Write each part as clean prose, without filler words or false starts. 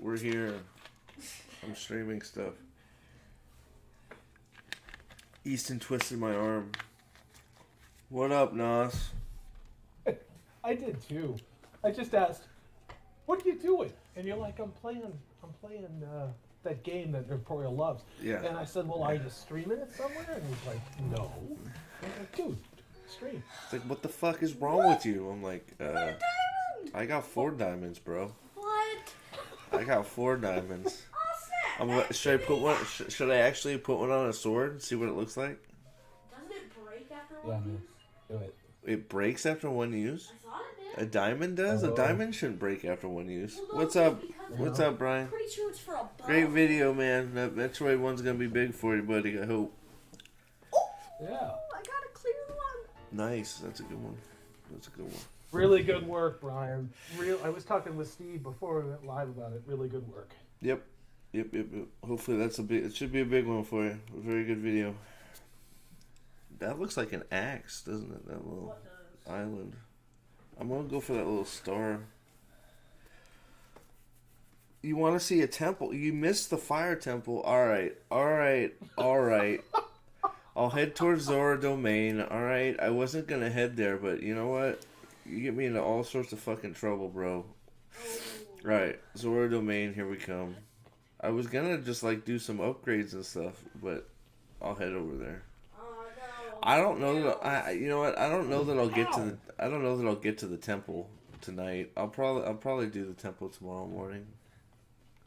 We're here. I'm streaming stuff. Easton twisted my arm. What up, Nas? I did too. I just asked, "What are you doing?" And you're like, "I'm playing that game that Victoria loves." Yeah. And I said, "Well, are you streaming it somewhere?" And he's like, "No." I was like, "Dude, stream." It's like, what the fuck is wrong with you? I'm like, I got 4 diamonds, bro. What? I got 4 diamonds. Oh snap! Should I put one? Should I actually put one on a sword and see what it looks like? Doesn't it break after Yeah, one man. use? Do it. It breaks after 1 use. I thought it A did. diamond does. A Oh. diamond shouldn't break after 1 use. Well, no, What's it's up? because What's I'm up, Brian? pretty sure it's for a bow. Great video, man. That Metroid one's gonna be big for you, buddy. I hope. Yeah. I got a clear one. Nice. That's a good one. That's a good one. Really good work, Brian. I was talking with Steve before we went live about it. Really good work. Yep. Hopefully that's a big. It should be a big one for you. A very good video. That looks like an axe, doesn't it? That little What does? island. I'm gonna go for that little star. You want to see a temple? You missed the fire temple. All right. I'll head towards Zora Domain. All right. I wasn't gonna head there, but you know what? You get me into all sorts of fucking trouble, bro. Right. Zora Domain. Here we come. I was gonna just like do some upgrades and stuff, but I'll head over there. Oh no. I don't know that you know what? I don't know that I'll get to the. I don't know that I'll get to the temple tonight. I'll probably do the temple tomorrow morning.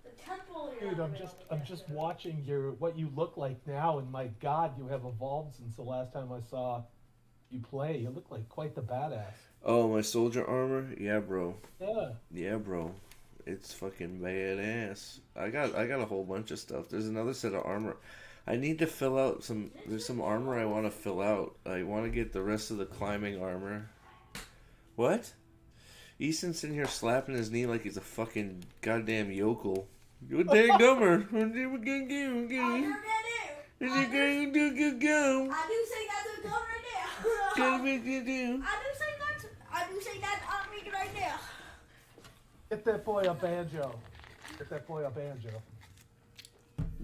The temple. you're Dude, not I'm gonna just be able to get just to. watching what you look like now, and my God, you have evolved since the last time I saw you play. You look like quite the badass. Oh, my soldier armor? Yeah, bro. Yeah. Yeah, bro. It's fucking badass. I got a whole bunch of stuff. There's another set of armor. I need to fill out some. There's some armor I want to fill out. I want to get the rest of the climbing armor. What? Easton's sitting here slapping his knee like he's a fucking goddamn yokel. You dang gummer. I never did it. I do say that's a gun right there. I do say that's on me right there. Get that boy a banjo. Get that boy a banjo.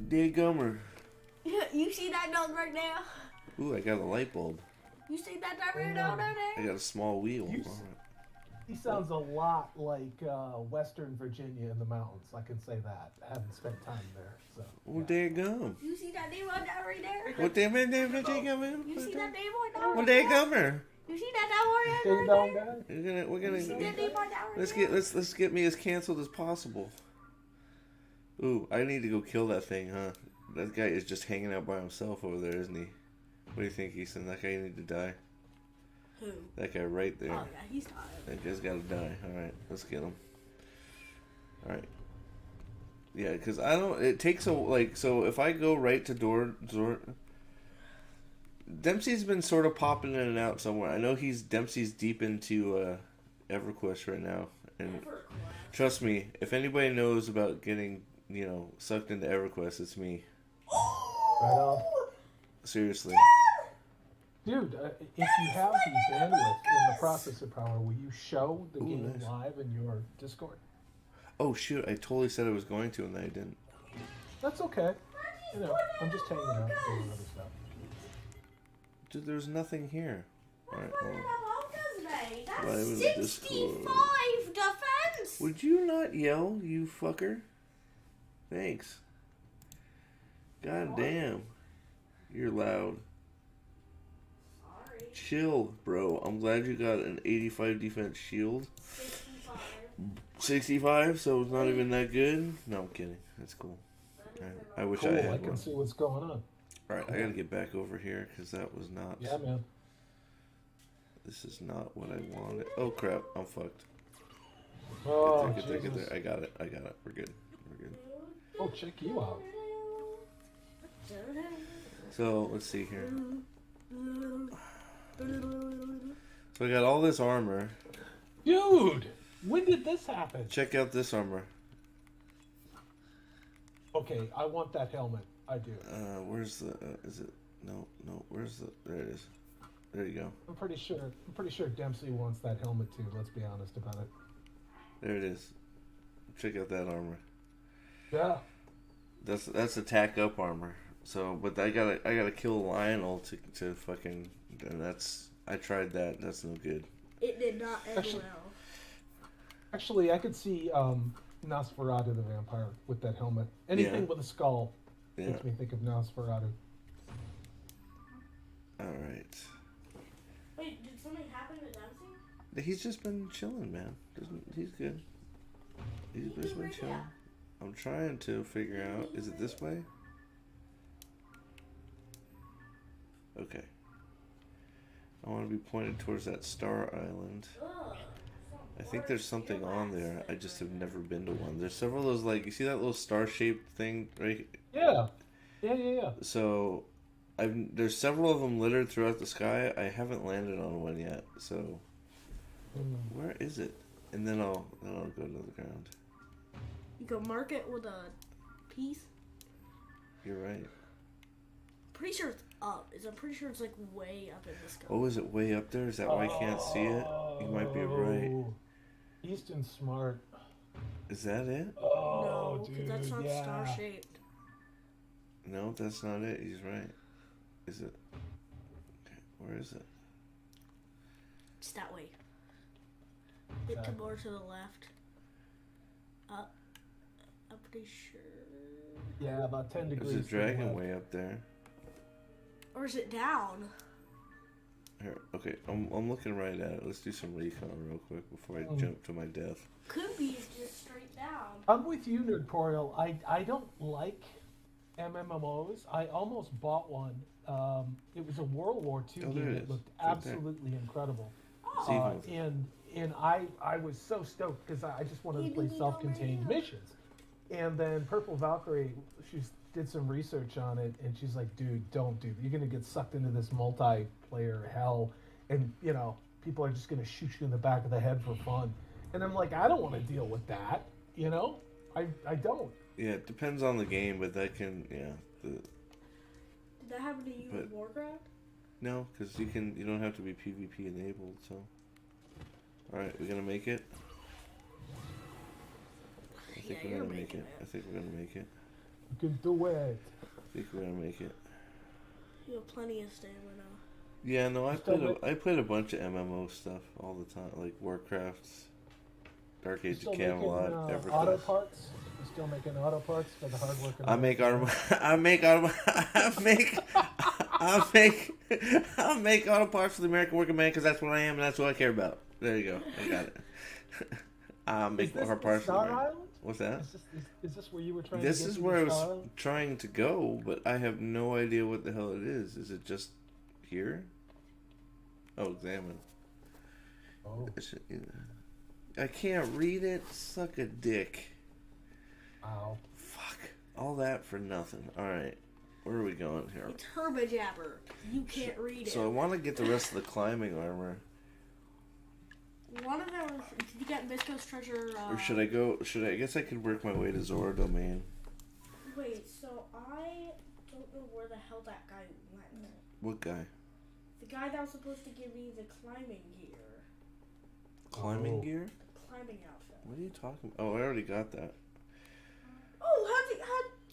Dang gummer. You see that dog right there? Ooh, I got a light bulb. You see that dog right down I there? got a small wheel. You- Alright. He sounds a lot like Western Virginia in the mountains. I can say that. I haven't spent time there, so. Oh, yeah. dang gum. You see that name right there? What damn You see that name right there? What dang gummer? You see that dog Ding right dong there? guy. We're You see that gonna name right there? let's get me as canceled as possible. Ooh, I need to go kill that thing, huh? That guy is just hanging out by himself over there, isn't he? What do you think, Easton? That guy need to die. Who? That guy right there. Oh yeah, he's tired. That guy's gotta die. Alright, let's get him. Alright. Yeah, because I don't... It takes a... Like, so if I go right to Zora... Dempsey's been sort of popping in and out somewhere. I know Dempsey's deep into EverQuest right now. And trust me, if anybody knows about getting, sucked into EverQuest, it's me. Right on. Seriously. Dude, if you have the bandwidth in the processor power, will you show the Ooh, game nice. live in your Discord? Oh, shoot. I totally said I was going to, and then I didn't. That's okay. I'm just hanging out doing other stuff. Dude, there's nothing here. Alright, well... That's Live in the 65 defense. Would you not yell, you fucker? Thanks. God damn. You're loud. Sorry. Chill, bro. I'm glad you got an 85 defense shield. 65. 65, so it's not even that good? No, I'm kidding. That's cool. Alright, I wish Cool, I I had can one. see what's going on. Alright, I gotta get back over here, because that was not... Yeah, man. This is not what I wanted. Oh, crap. I'm fucked. Oh, Get there. Jesus. I got it. We're good. Oh, check you out. So, let's see here. So I got all this armor. Dude, when did this happen? Check out this armor. Okay, I want that helmet. I do. Where's the? Is it? No. Where's the? There it is. There you go. I'm pretty sure Dempsey wants that helmet too. Let's be honest about it. There it is. Check out that armor. Yeah. That's attack up armor. So, but I gotta kill Lionel to fucking. And that's I tried that. That's no good. It did not end Actually- well. Actually, I could see Nosferatu the vampire with that helmet. Anything Yeah. with a skull Yeah. makes me think of Nosferatu. All right. Wait, did something happen to Dempsey? He's just been chilling, man. He's good. He's He just do been right chilling. now. I'm trying to figure out. Is it this way? Okay. I want to be pointed towards that star island. Ugh. I think there's something on there. I just have never been to one. There's several of those, like, you see that little star-shaped thing, right? Yeah. Yeah. So, there's several of them littered throughout the sky. I haven't landed on one yet. So, where is it? And then I'll go to the ground. You can mark it with a piece. You're right. Pretty sure it's up. I'm pretty sure it's like way up in the sky. Oh, is it way up there? Is that why I can't see it? You might be right. Oh, Easton's smart. Is that it? Oh, no, 'cause dude, that's not yeah. star shaped. No, that's not it. He's right. Is it? Okay, where is it? It's that way. Bit Exactly. more to the left. Up. I'm pretty sure. Yeah, about 10 degrees. There's a to the dragon left. way up there. Or is it down? Here, okay, I'm looking right at it. Let's do some recon real quick before I jump to my death. Could be just straight down. I'm with you, Nerdporial. I don't like MMOs. I almost bought one. It was a World War II Oh, there game it that is. looked Right there. absolutely incredible. See if Uh, it- and I was so stoked because I just wanted to play self-contained missions. And then Purple Valkyrie, she did some research on it, and she's like, "Dude, don't do. You're gonna get sucked into this multiplayer hell, and you know people are just gonna shoot you in the back of the head for fun." And I'm like, I don't want to deal with that. You know, I don't. Yeah, it depends on the game, but that can, yeah. Did that happen to you But- in Warcraft? No, because you don't have to be PvP enabled, so. Alright, we gonna make it? I think Yeah, we're you're gonna make making it. it. I think we're gonna make it. You can do it. I think we're gonna make it. You have plenty of stamina. Yeah, no, I Still played a bunch of MMO stuff all the time, like Warcraft, Dark You Age still of making Camelot, auto EverQuest. parts? You still making auto parts for the hard work? I make auto. I make auto. I make auto parts for the American working man because that's what I am and that's what I care about. There you go. I got it. I make Is this auto the parts for the Star American. Island? What's that? Is this where you were trying This to get is to where I the was Star Island? trying to go, but I have no idea what the hell it is. Is it just here? Oh, examine. Oh, I can't read it. Suck a dick. wow. Fuck. All that for nothing. Alright. Where are we going here? It's Herbajabber. You can't read it. So I want to get the rest of the climbing armor. One of them, did you get Misko's treasure? Or should I go? I guess I could work my way to Zora domain. Wait, so I don't know where the hell that guy went. What guy? The guy that was supposed to give me the climbing gear. Climbing Oh. gear? The climbing outfit. What are you talking about? Oh, I already got that. Oh,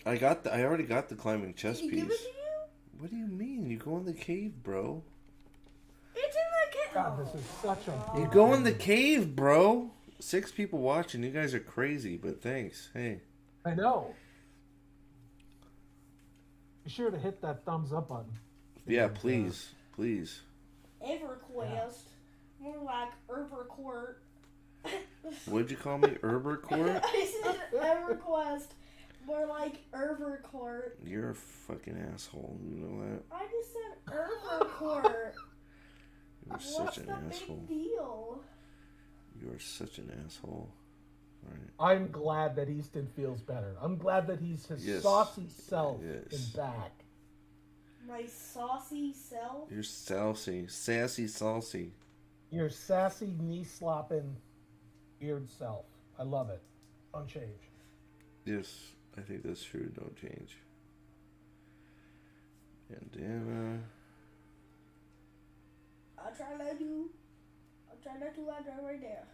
I already got the climbing chest did he piece. give it to you? What do you mean? You go in the cave, bro. It's in the kit. God, this is such a. You go in the cave, bro. 6 people watching. You guys are crazy, but thanks. Hey. I know. Be sure to hit that thumbs up button. Yeah, please. Please. EverQuest. More like EverQuart. What'd you call me? Herbercourt? I said EverQuest. More like EverQuart. You're a fucking asshole. You know that? I just said EverQuart. You're What's such an the asshole. big deal? You are such an asshole. Alright. I'm glad that Easton feels better. I'm glad that he's his Yes. saucy self Yes. and back. My saucy self. You're saucy. Sassy, saucy. Your sassy, knee-slopping, beard self. I love it. Unchanged. Yes, I think that's true. Don't change. Bandana. I'll try not to. I'll try not to land right there.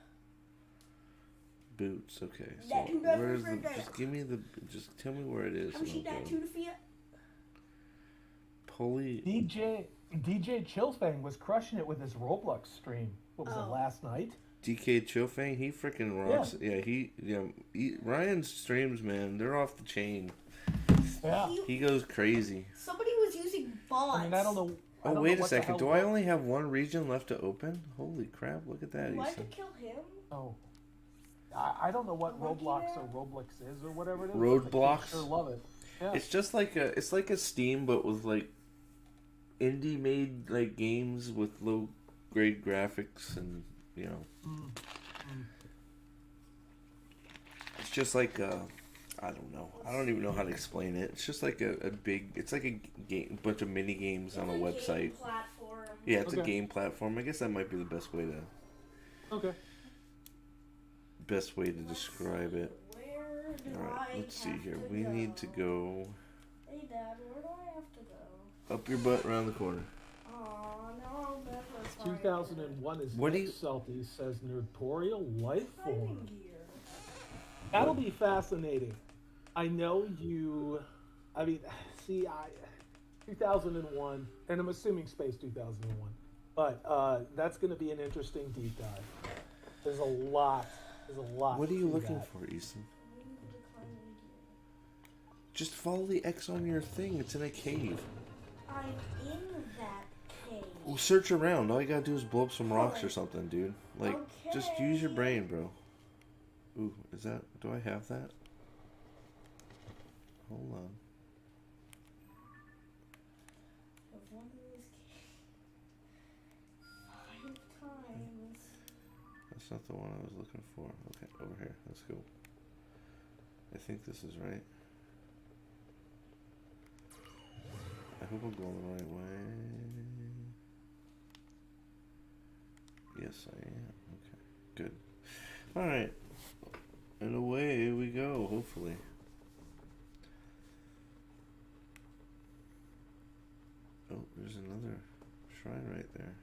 Boots. Okay. So That $2 where's the? right there. Just give me the. Just tell me where it is. How much and you I'll that go. tuna fiat? Pulley. DJ Chillfang was crushing it with his Roblox stream. What was it, last night? DK Chofang, he freaking rocks. Yeah, Ryan's streams, man, they're off the chain. Yeah. He goes crazy. Somebody was using bots. I mean, I don't know. I Oh, don't wait know a what the second. hell- Do I only have one region left to open? Holy crap, look at that. You like Ethan. to kill him? Oh. I don't know what Lucky Roblox man. or Roblox is or whatever it is. Roadblocks? I sure love it. Yeah. It's just like a Steam, but with like indie made like games with low grade graphics and it's just like I don't know. I don't even know how to explain it. It's just like a big. It's like a bunch of mini games on a website. Game platform. Yeah, it's a Okay. game platform. I guess that might be the best way to Okay. describe it. Where do All right, I let's see have here. to We go? need to go Hey, Dad, where do I have to go? up your butt around the corner. Oh no, that was 2001 is What do next, Salty says Nerdporeal life Fighting form. gear. That'll be fascinating. I know you. I mean, see, 2001, and I'm assuming Space 2001, but that's going to be an interesting deep dive. There's a lot. There's a lot. What are you to looking that. for, Easton? Just follow the X on your thing. It's in a cave. I'm in that cave. Well, search around. All you gotta do is blow up some rocks or something, dude. Like, just use your brain, bro. Ooh, is that... Do I have that? Hold on. I've won this game 5 times. That's not the one I was looking for. Okay, over here. Let's go. I think this is right. I hope I'm going the right way. Yes, I am. Okay, good. Alright. And away we go, hopefully. Oh, there's another shrine right there.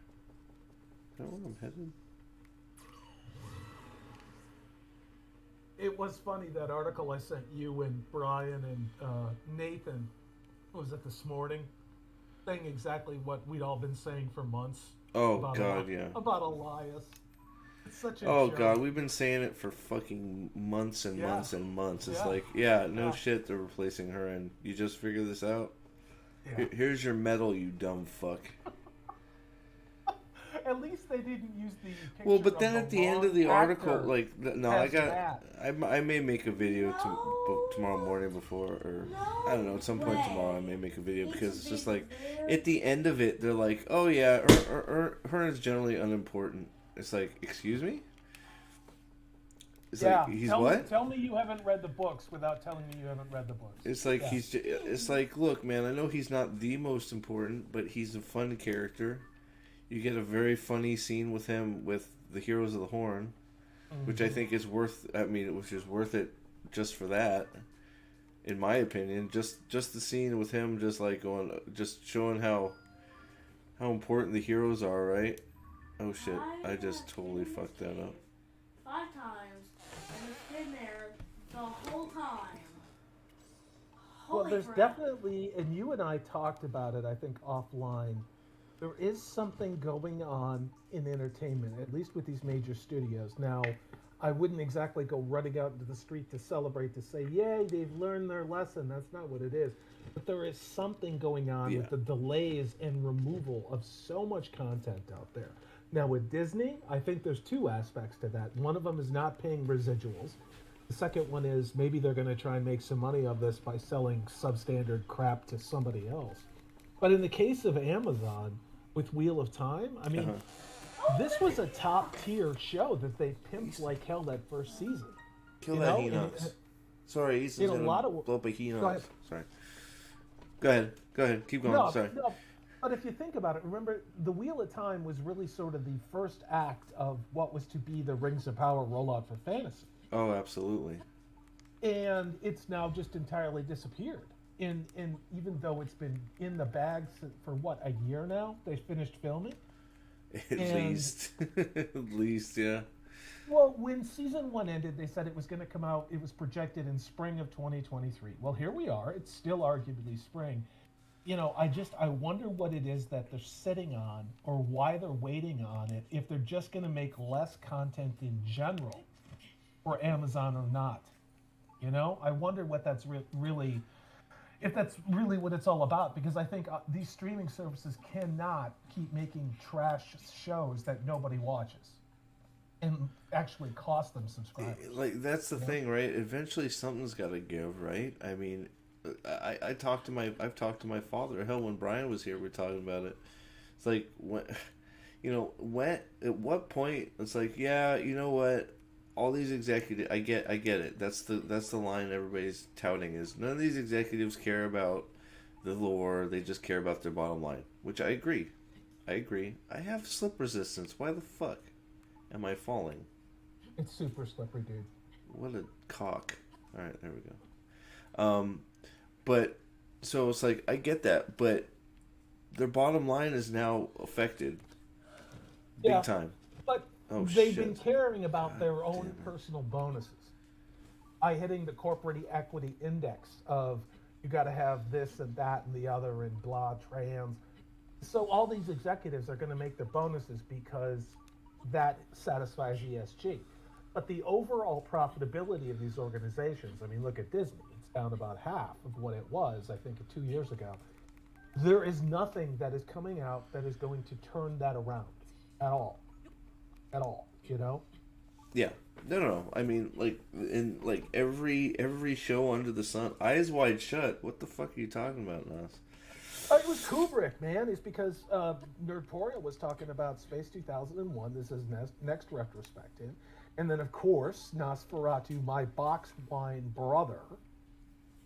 Is that where I'm headed? It was funny, that article I sent you and Brian and Nathan, what was it, this morning? Saying exactly what we'd all been saying for months. Oh, about God, yeah. About Elias. It's such a Oh joke. God, we've been saying it for fucking months and Yeah. months and months. It's Yeah. like, yeah, no Yeah. shit, they're replacing her, and you just figure this out. Yeah. Here's your medal, you dumb fuck. At least they didn't use the picture Well, but of then the at the end of wrong the article, actor like, no, as I Matt. I may make a video No. tomorrow morning before, or No I don't know, at some point way. tomorrow I may make a video It's because a it's just big like, bear. at the end of it, they're like, oh yeah, her is generally unimportant. It's like, excuse me? It's Yeah, like, he's tell what? Me, tell me you haven't read the books without telling me you haven't read the books. It's like Yeah. it's like, look, man, I know he's not the most important, but he's a fun character. You get a very funny scene with him with the Heroes of the Horn, which I think is worth. I mean, which is worth it just for that, in my opinion. Just the scene with him, just like going, just showing how important the heroes are, right? Oh shit! I just totally fucked that up. 5 times, and it's been there the whole time. Well, Holy there's crap. definitely, and you and I talked about it, I think, offline. There is something going on in entertainment, at least with these major studios. Now, I wouldn't exactly go running out into the street to celebrate, to say, yay, they've learned their lesson. That's not what it is. But there is something going on Yeah. with the delays and removal of so much content out there. Now, with Disney, I think there's 2 aspects to that. One of them is not paying residuals. The second one is maybe they're going to try and make some money of this by selling substandard crap to somebody else. But in the case of Amazon with Wheel of Time, I mean, this was a top tier show that they pimped like hell that first season. Kill You that know, Hinox. Sorry, he's in a gonna lot of- blow up a Go Hinox. ahead. Sorry. Go ahead. Keep going. Sorry. No, but if you think about it, remember, the Wheel of Time was really sort of the first act of what was to be the Rings of Power rollout for fantasy. Oh, absolutely. And it's now just entirely disappeared. And even though it's been in the bag for what, a year now? They finished filming. At least, yeah. Well, when season one ended, they said it was going to come out. It was projected in spring of 2023. Well, here we are. It's still arguably spring. I wonder what it is that they're sitting on, or why they're waiting on it. If they're just going to make less content in general for Amazon or not. I wonder what that's really, if that's really what it's all about. Because I think these streaming services cannot keep making trash shows that nobody watches and actually cost them subscribers. Like that's the thing, right? Eventually, something's got to give, right? I mean, I've talked to my father. Hell, when Brian was here, we are talking about it. It's like when at what point it's like, yeah, you know what? All these executives, I get it. That's the line everybody's touting is none of these executives care about the lore. They just care about their bottom line, which I agree. I have slip resistance. Why the fuck am I falling? It's super slippery, dude. What a cock. All right, there we go. But so it's like I get that, but their bottom line is now affected big time. But they've been caring about their own personal bonuses by hitting the corporate equity index of you got to have this and that and the other and blah trans. So all these executives are going to make their bonuses because that satisfies ESG. But the overall profitability of these organizations, I mean, look at Disney. It's down about half of what it was, I think, 2 years ago. There is nothing that is coming out that is going to turn that around at all. At all, Yeah. No. I mean, in every show under the sun, Eyes Wide Shut. What the fuck are you talking about, Nas? It was Kubrick, man. It's because Nerdporial was talking about Space 2001. This is next retrospective. And then, of course, Nosferatu, my box wine brother,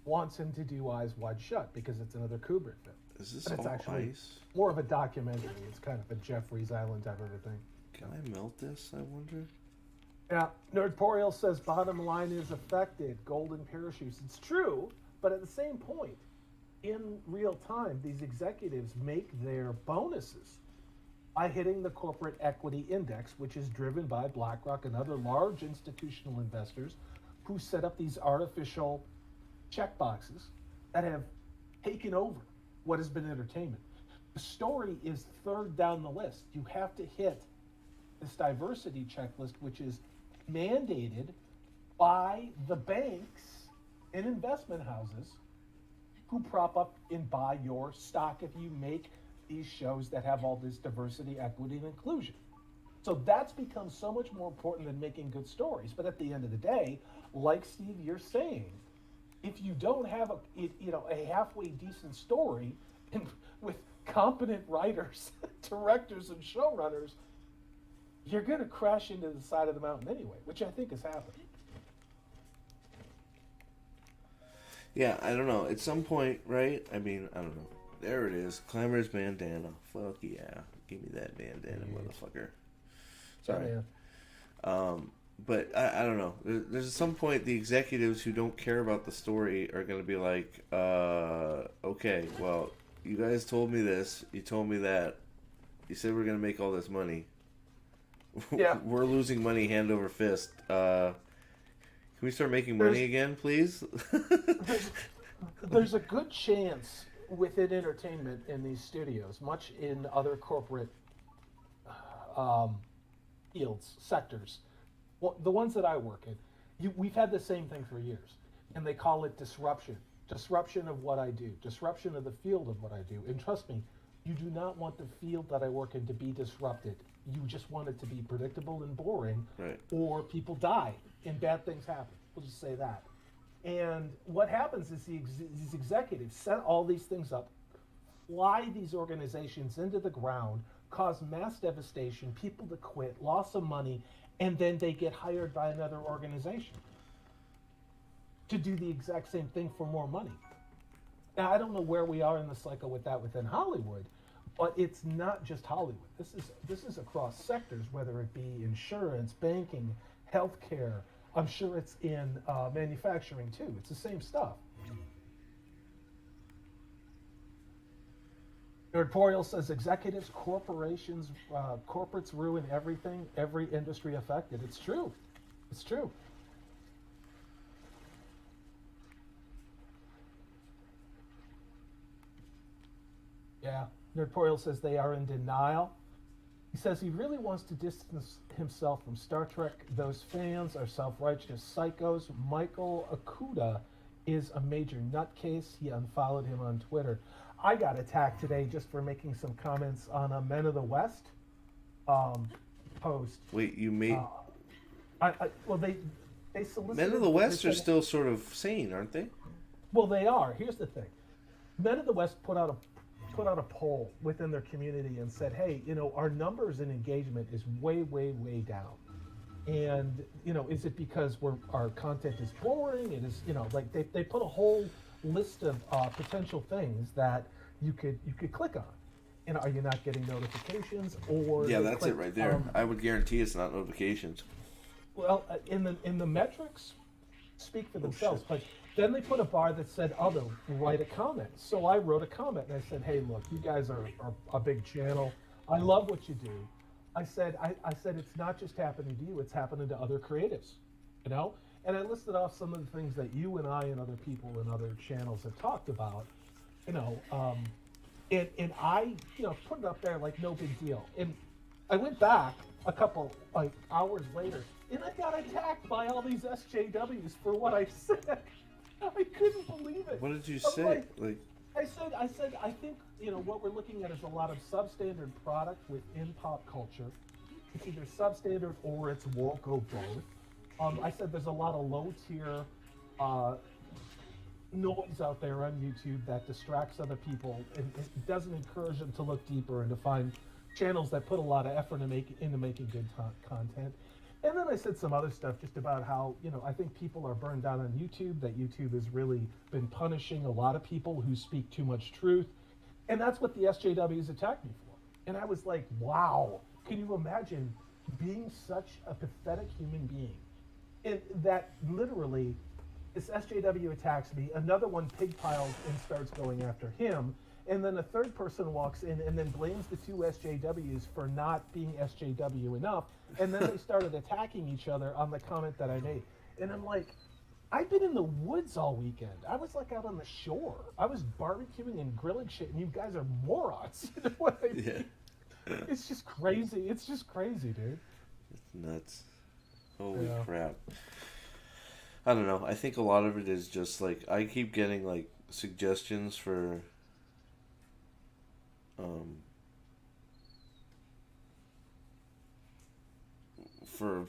wants him to do Eyes Wide Shut because it's another Kubrick film. Is this but it's all actually ice? More of a documentary. It's kind of a Jeffrey's Island type of a thing. Can I melt this, I wonder? Yeah, Nerdporial says bottom line is affected. Golden parachutes. It's true, but at the same point, in real time, these executives make their bonuses by hitting the corporate equity index, which is driven by BlackRock and other large institutional investors who set up these artificial checkboxes that have taken over what has been entertainment. The story is third down the list. You have to hit this diversity checklist, which is mandated by the banks and investment houses who prop up and buy your stock if you make these shows that have all this diversity, equity, and inclusion. So that's become so much more important than making good stories. But at the end of the day, like Steve, you're saying, if you don't have a halfway decent story and with competent writers, directors, and showrunners, you're going to crash into the side of the mountain anyway, which I think is happening. Yeah, I don't know. At some point, right? I mean, I don't know. There it is. Clamor's bandana. Fuck yeah. Give me that bandana, motherfucker. Sorry. Yeah. But I don't know. There's some point the executives who don't care about the story are going to be like, okay, well, you guys told me this. You told me that. You said we're going to make all this money. Yeah. We're losing money hand over fist. Can we start making money again, please? There's a good chance within entertainment in these studios, much in other corporate fields, sectors, the ones that I work in, we've had the same thing for years, and they call it disruption. Disruption of what I do, disruption of the field of what I do. And trust me, you do not want the field that I work in to be disrupted. You just want it to be predictable and boring, right. Or people die and bad things happen. We'll just say that. And what happens is these executives set all these things up, fly these organizations into the ground, cause mass devastation, people to quit, loss of money, and then they get hired by another organization to do the exact same thing for more money. Now, I don't know where we are in the cycle with that within Hollywood, but it's not just Hollywood. This is across sectors, whether it be insurance, banking, healthcare. I'm sure it's in manufacturing too. It's the same stuff. Editorial says executives, corporations, corporates ruin everything, every industry affected. It's true. It's true. Yeah. Editorial says they are in denial. He says he really wants to distance himself from Star Trek. Those fans are self-righteous psychos. Michael Akuda is a major nutcase. He unfollowed him on Twitter. I got attacked today just for making some comments on a Men of the West post. Wait, you made Well, they solicited. Men of the West are still sort of sane, aren't they? Well, they are. Here's the thing: Men of the West put out a poll within their community and said, "Hey, our numbers and engagement is way, way, way down." And is it because our content is boring? It is, like they put a whole list of potential things that you could click on. And are you not getting notifications? Or yeah, that's it right there. I would guarantee it's not notifications. Well, in the metrics, speak for themselves. But then they put a bar that said other, write a comment. So I wrote a comment and I said, hey, look, you guys are a big channel. I love what you do. I said it's not just happening to you, it's happening to other creatives, And I listed off some of the things that you and I and other people and other channels have talked about, and I, put it up there like no big deal. And I went back a couple hours later, and I got attacked by all these SJWs for what I said. I couldn't believe it. What did you say? I said, I think, what we're looking at is a lot of substandard product within pop culture. It's either substandard or it's woke or both. I said there's a lot of low-tier noise out there on YouTube that distracts other people and it doesn't encourage them to look deeper and to find channels that put a lot of effort into making good content. And then I said some other stuff just about how, I think people are burned down on YouTube, that YouTube has really been punishing a lot of people who speak too much truth. And that's what the SJWs attacked me for. And I was like, wow, can you imagine being such a pathetic human being? And that literally, this SJW attacks me, another one pigpiles and starts going after him. And then a third person walks in and then blames the two SJWs for not being SJW enough. And then they started attacking each other on the comment that I made. And I'm like, I've been in the woods all weekend. I was like out on the shore. I was barbecuing and grilling shit, and you guys are morons. You know what I mean? Yeah. It's just crazy. It's just crazy, dude. It's nuts. Holy crap. I don't know. I think a lot of it is just like, I keep getting like suggestions for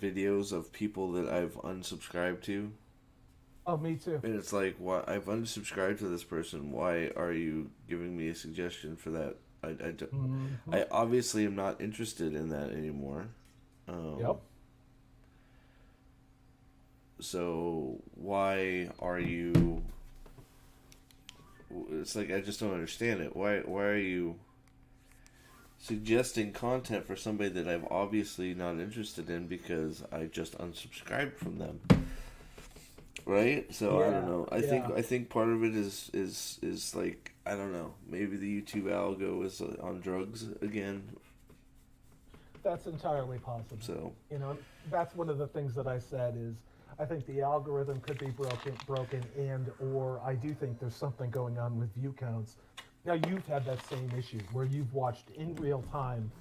videos of people that I've unsubscribed to. Oh, me too. And it's like, why I've unsubscribed to this person. Why are you giving me a suggestion for that? I obviously am not interested in that anymore. Yep. So why are you? It's like, I just don't understand it. Why are you suggesting content for somebody that I'm obviously not interested in because I just unsubscribed from them? Right? So I don't know. I think part of it is like, I don't know. Maybe the YouTube algo is on drugs again. That's entirely possible. So that's one of the things that I said is, I think the algorithm could be broken, or I do think there's something going on with view counts. Now, you've had that same issue where you've watched in real time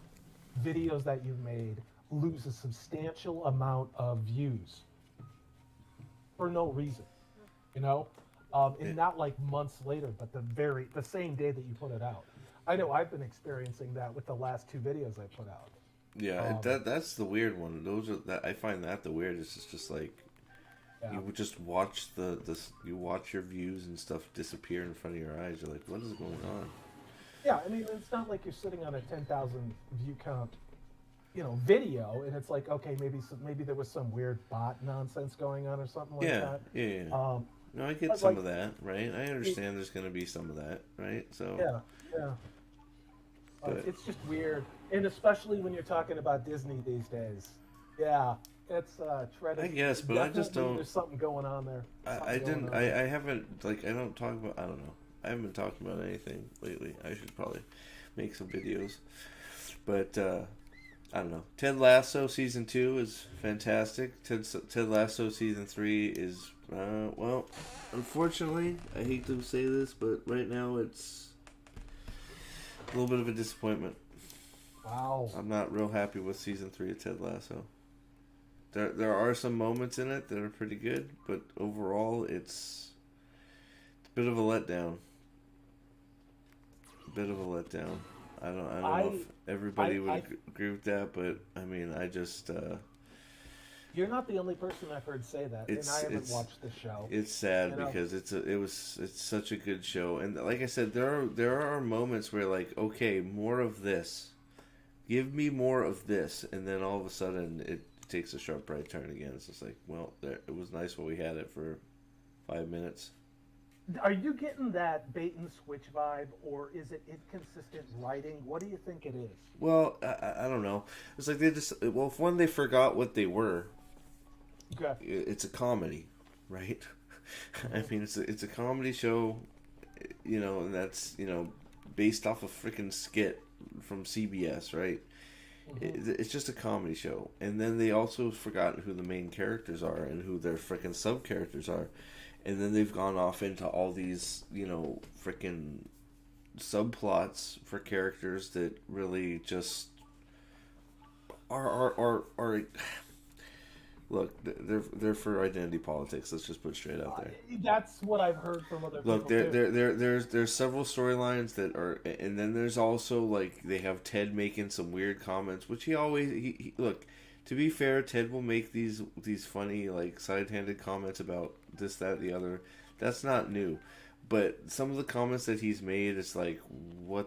videos that you've made lose a substantial amount of views for no reason, and not like months later, but the same day that you put it out. I know I've been experiencing that with the last two videos I put out. Yeah, that's the weird one. I find that the weirdest. It's just like, you would just watch you watch your views and stuff disappear in front of your eyes. You're like, what is going on? Yeah, I mean, it's not like you're sitting on a 10,000 view count, video, and it's like, okay, maybe there was some weird bot nonsense going on or something like that. Yeah. No, I get some of that, right? I understand there's going to be some of that, right? So yeah. It's just weird, and especially when you're talking about Disney these days. Yeah. It's treading. I guess, but I just don't. There's something going on there. I haven't, like, I don't talk about. I don't know. I haven't been talking about anything lately. I should probably, make some videos. But I don't know. Ted Lasso season 2 is fantastic. Ted Lasso season 3 is well, unfortunately, I hate to say this, but right now it's a little bit of a disappointment. Wow. I'm not real happy with season 3 of Ted Lasso. There are some moments in it that are pretty good, but overall it's a bit of a letdown. I don't know if everybody would agree with that, but I mean, I just you're not the only person I've heard say that, and I haven't watched the show. It's sad because it's such a good show, and like I said, there are moments where like, okay, more of this, give me more of this, and then all of a sudden it takes a sharp right turn again. It's just like, well, it was nice while we had it for 5 minutes. Are you getting that bait and switch vibe, or is it inconsistent writing? What do you think it is? Well, I don't know. It's like if one, they forgot what they were. Okay. It's a comedy, right? I mean, it's a comedy show, and that's, based off a freaking skit from CBS, right? It's just a comedy show. And then they also have forgotten who the main characters are and who their freaking sub-characters are. And then they've gone off into all these, freaking subplots for characters that really just are look, they're for identity politics. Let's just put it straight out there. That's what I've heard from other people. Look, there's several storylines that are, and then there's also like they have Ted making some weird comments, which he look. To be fair, Ted will make these funny, like, side-handed comments about this, that, the other. That's not new. But some of the comments that he's made, it's like, why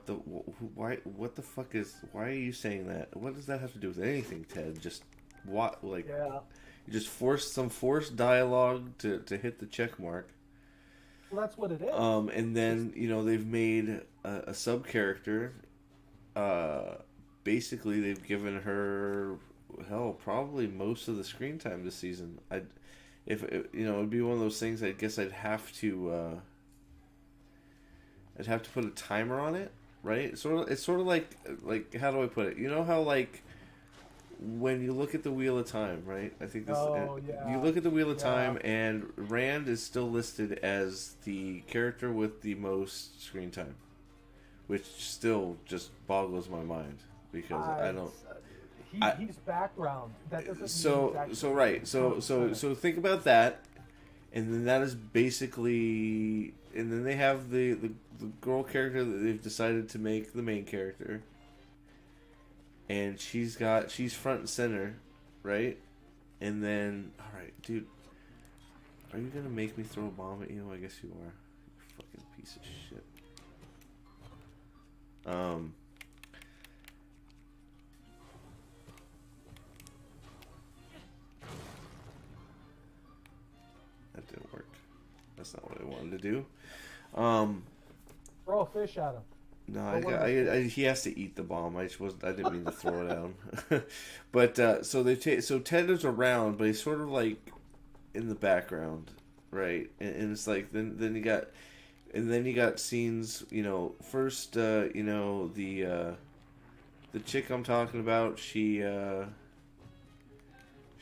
are you saying that? What does that have to do with anything, Ted? Just, what, like, yeah. You just forced dialogue to hit the check mark. Well, that's what it is. And then, they've made a sub-character. Basically, they've given her... hell, probably most of the screen time this season. It'd be one of those things. I guess I'd have to put a timer on it, right? It's sort of like how do I put it? You know how like when you look at the Wheel of Time, right? I think this. You look at the Wheel of Time, and Rand is still listed as the character with the most screen time, which still just boggles my mind because I don't. He's background. That doesn't So think about that, and then that is basically, and then they have the girl character that they've decided to make the main character, and she's front and center, right? And then, all right, dude, are you gonna make me throw a bomb at you? I guess you are. You fucking piece of shit. That didn't work. That's not what I wanted to do. Throw a fish at him. No, he has to eat the bomb. I didn't mean to throw it at him. But so Ted is around, but he's sort of like in the background, right? And it's like then you got scenes. First, the chick I'm talking about.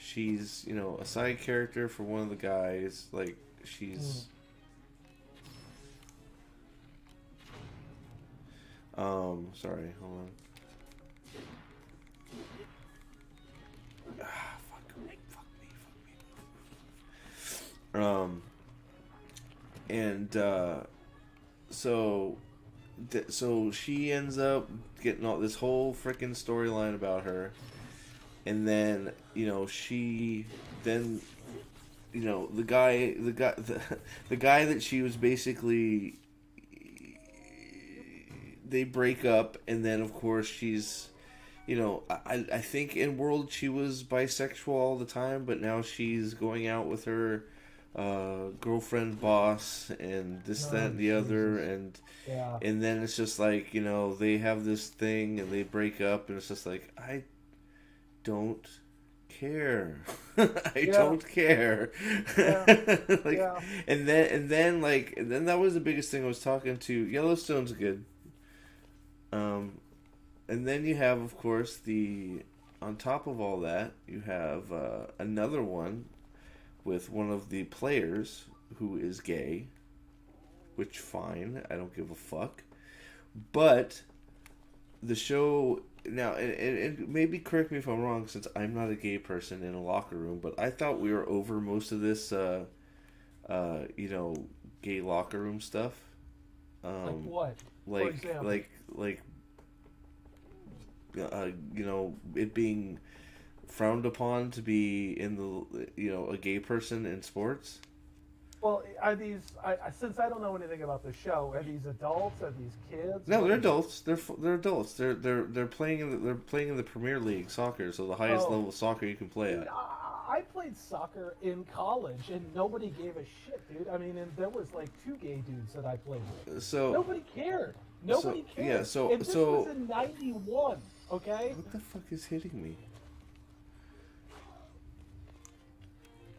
She's a side character for one of the guys. Like she's. Sorry, hold on. Fuck me. So she ends up getting all this whole freaking storyline about her, and then the guy that she was basically. They break up, and then of course she's, I think in World she was bisexual all the time, but now she's going out with her girlfriend boss and this, that, and the other, and then it's just like they have this thing and they break up, and it's just like I don't care. Don't care. And then that was the biggest thing. I was talking to Yellowstone's good. Yellowstone's good. But, so they take, so Ted is around, but he's sort of like in the background, right? And then you got scenes. First, the chick I'm talking about. She's a side character for one of the guys. Like she's. And then you have, of course, on top of all that, you have another one with one of the players who is gay, which fine, I don't give a fuck. But the show now, and maybe correct me if I'm wrong, since I'm not a gay person in a locker room, but I thought we were over most of this, gay locker room stuff. Like what? Like, for example? it being frowned upon to be in a gay person in sports. Well, are these? Since I don't know anything about the show, are these adults? Are these kids? No, they're adults. They're adults. They're playing in the Premier League soccer, so the highest level of soccer you can play at. I played soccer in college, and nobody gave a shit, dude. I mean, and there was like 2 gay dudes that I played with. So nobody cared. Nobody cared. Yeah. So and this was in '91. Okay. What the fuck is hitting me?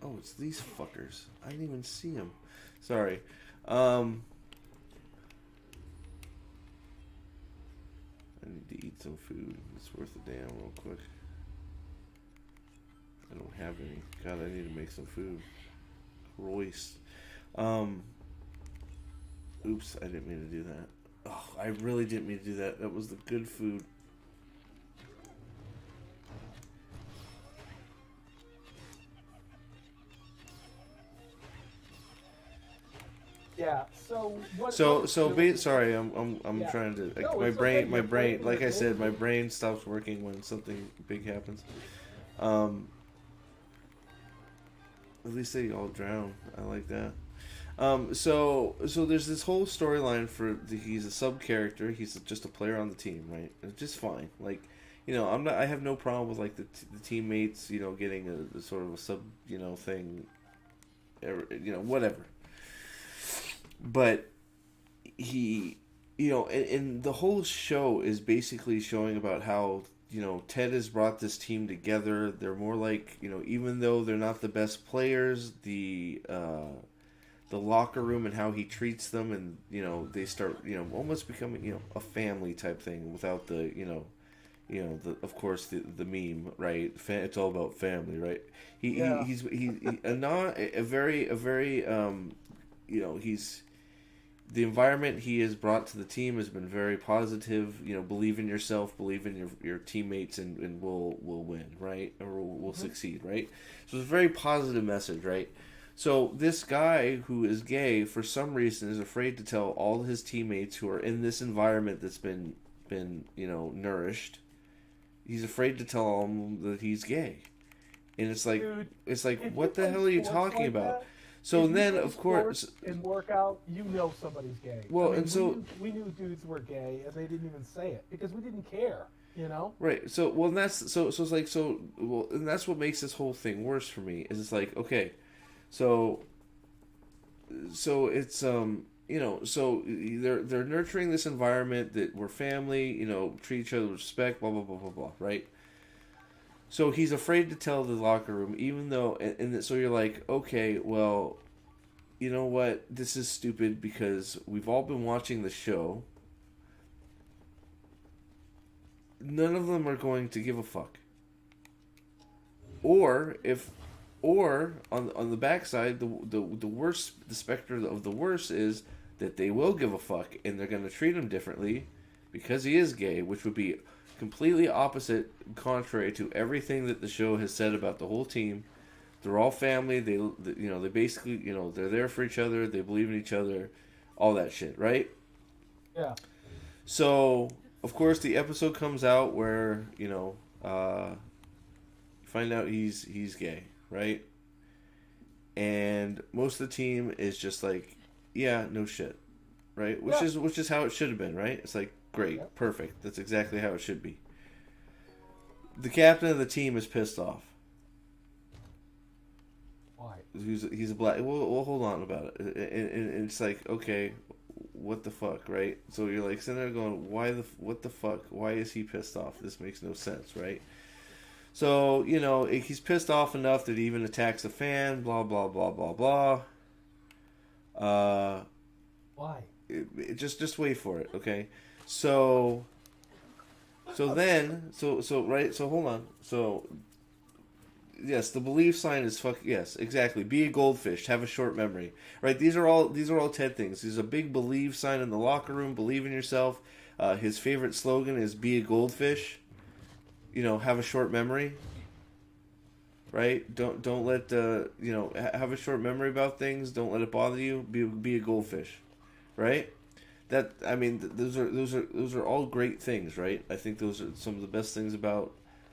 Oh, it's these fuckers. I didn't even see them. Sorry. I need to eat some food. It's worth a damn real quick. I don't have any. God, I need to make some food. Royce. Oops, I didn't mean to do that. Oh, I really didn't mean to do that. That was the good food. Yeah. So what? Sorry, I'm trying to. No, my it's brain, okay. my You're brain. playing Like I your said, game. my brain stops working when something big happens. At least they all drown. I like that. So there's this whole storyline he's a sub character. He's just a player on the team, right? It's just fine. Like, I have no problem with like the teammates, getting a sort of a sub, thing, whatever. But he, and the whole show is basically showing about how, Ted has brought this team together. They're more like, even though they're not the best players, the locker room and how he treats them, and, they start, almost becoming, a family type thing without the, of course, the meme, right? It's all about family, right? He's the environment he has brought to the team has been very positive. Believe in yourself, believe in your teammates, and we'll win, right? Or we'll succeed, right? So it's a very positive message, right? So this guy who is gay, for some reason, is afraid to tell all his teammates who are in this environment that's been nourished. He's afraid to tell them that he's gay, and it's like, Dude, what the hell are you talking about? That, so if then, you of course, and work out, somebody's gay. Well, and so we knew dudes were gay, and they didn't even say it because we didn't care. Right. So and that's and that's what makes this whole thing worse for me. Is it's like, okay, so it's so they're nurturing this environment that we're family, treat each other with respect, blah blah blah blah blah, right? So he's afraid to tell the locker room, even though, and so you're like, okay, well, you know what? This is stupid because we've all been watching the show. None of them are going to give a fuck. Or on the backside, the worst, the specter of the worst is that they will give a fuck and they're going to treat him differently because he is gay, which would be completely opposite, contrary to everything that the show has said about the whole team. They're all family. They basically, they're there for each other. They believe in each other, all that shit, right? Yeah. So, of course, the episode comes out where you find out he's gay, right? And most of the team is just like, yeah, no shit, right? Which is how it should have been, right? It's like, great, perfect. That's exactly how it should be. The captain of the team is pissed off. Why? He's a black. We'll hold on about it. And it's like, okay, what the fuck, right? So you're like sitting there going, what the fuck? Why is he pissed off? This makes no sense, right? So, he's pissed off enough that he even attacks a fan, blah, blah, blah, blah, blah. Why? Just wait for it, okay? So, So then, right. So hold on. So yes, the believe sign is fuck. Yes, exactly. Be a goldfish. Have a short memory. Right. These are all Ted things. There's a big believe sign in the locker room. Believe in yourself. His favorite slogan is "Be a goldfish." Have a short memory. Right. Don't let have a short memory about things. Don't let it bother you. Be a goldfish. Right. Those are all great things, right? I think those are some of the best things about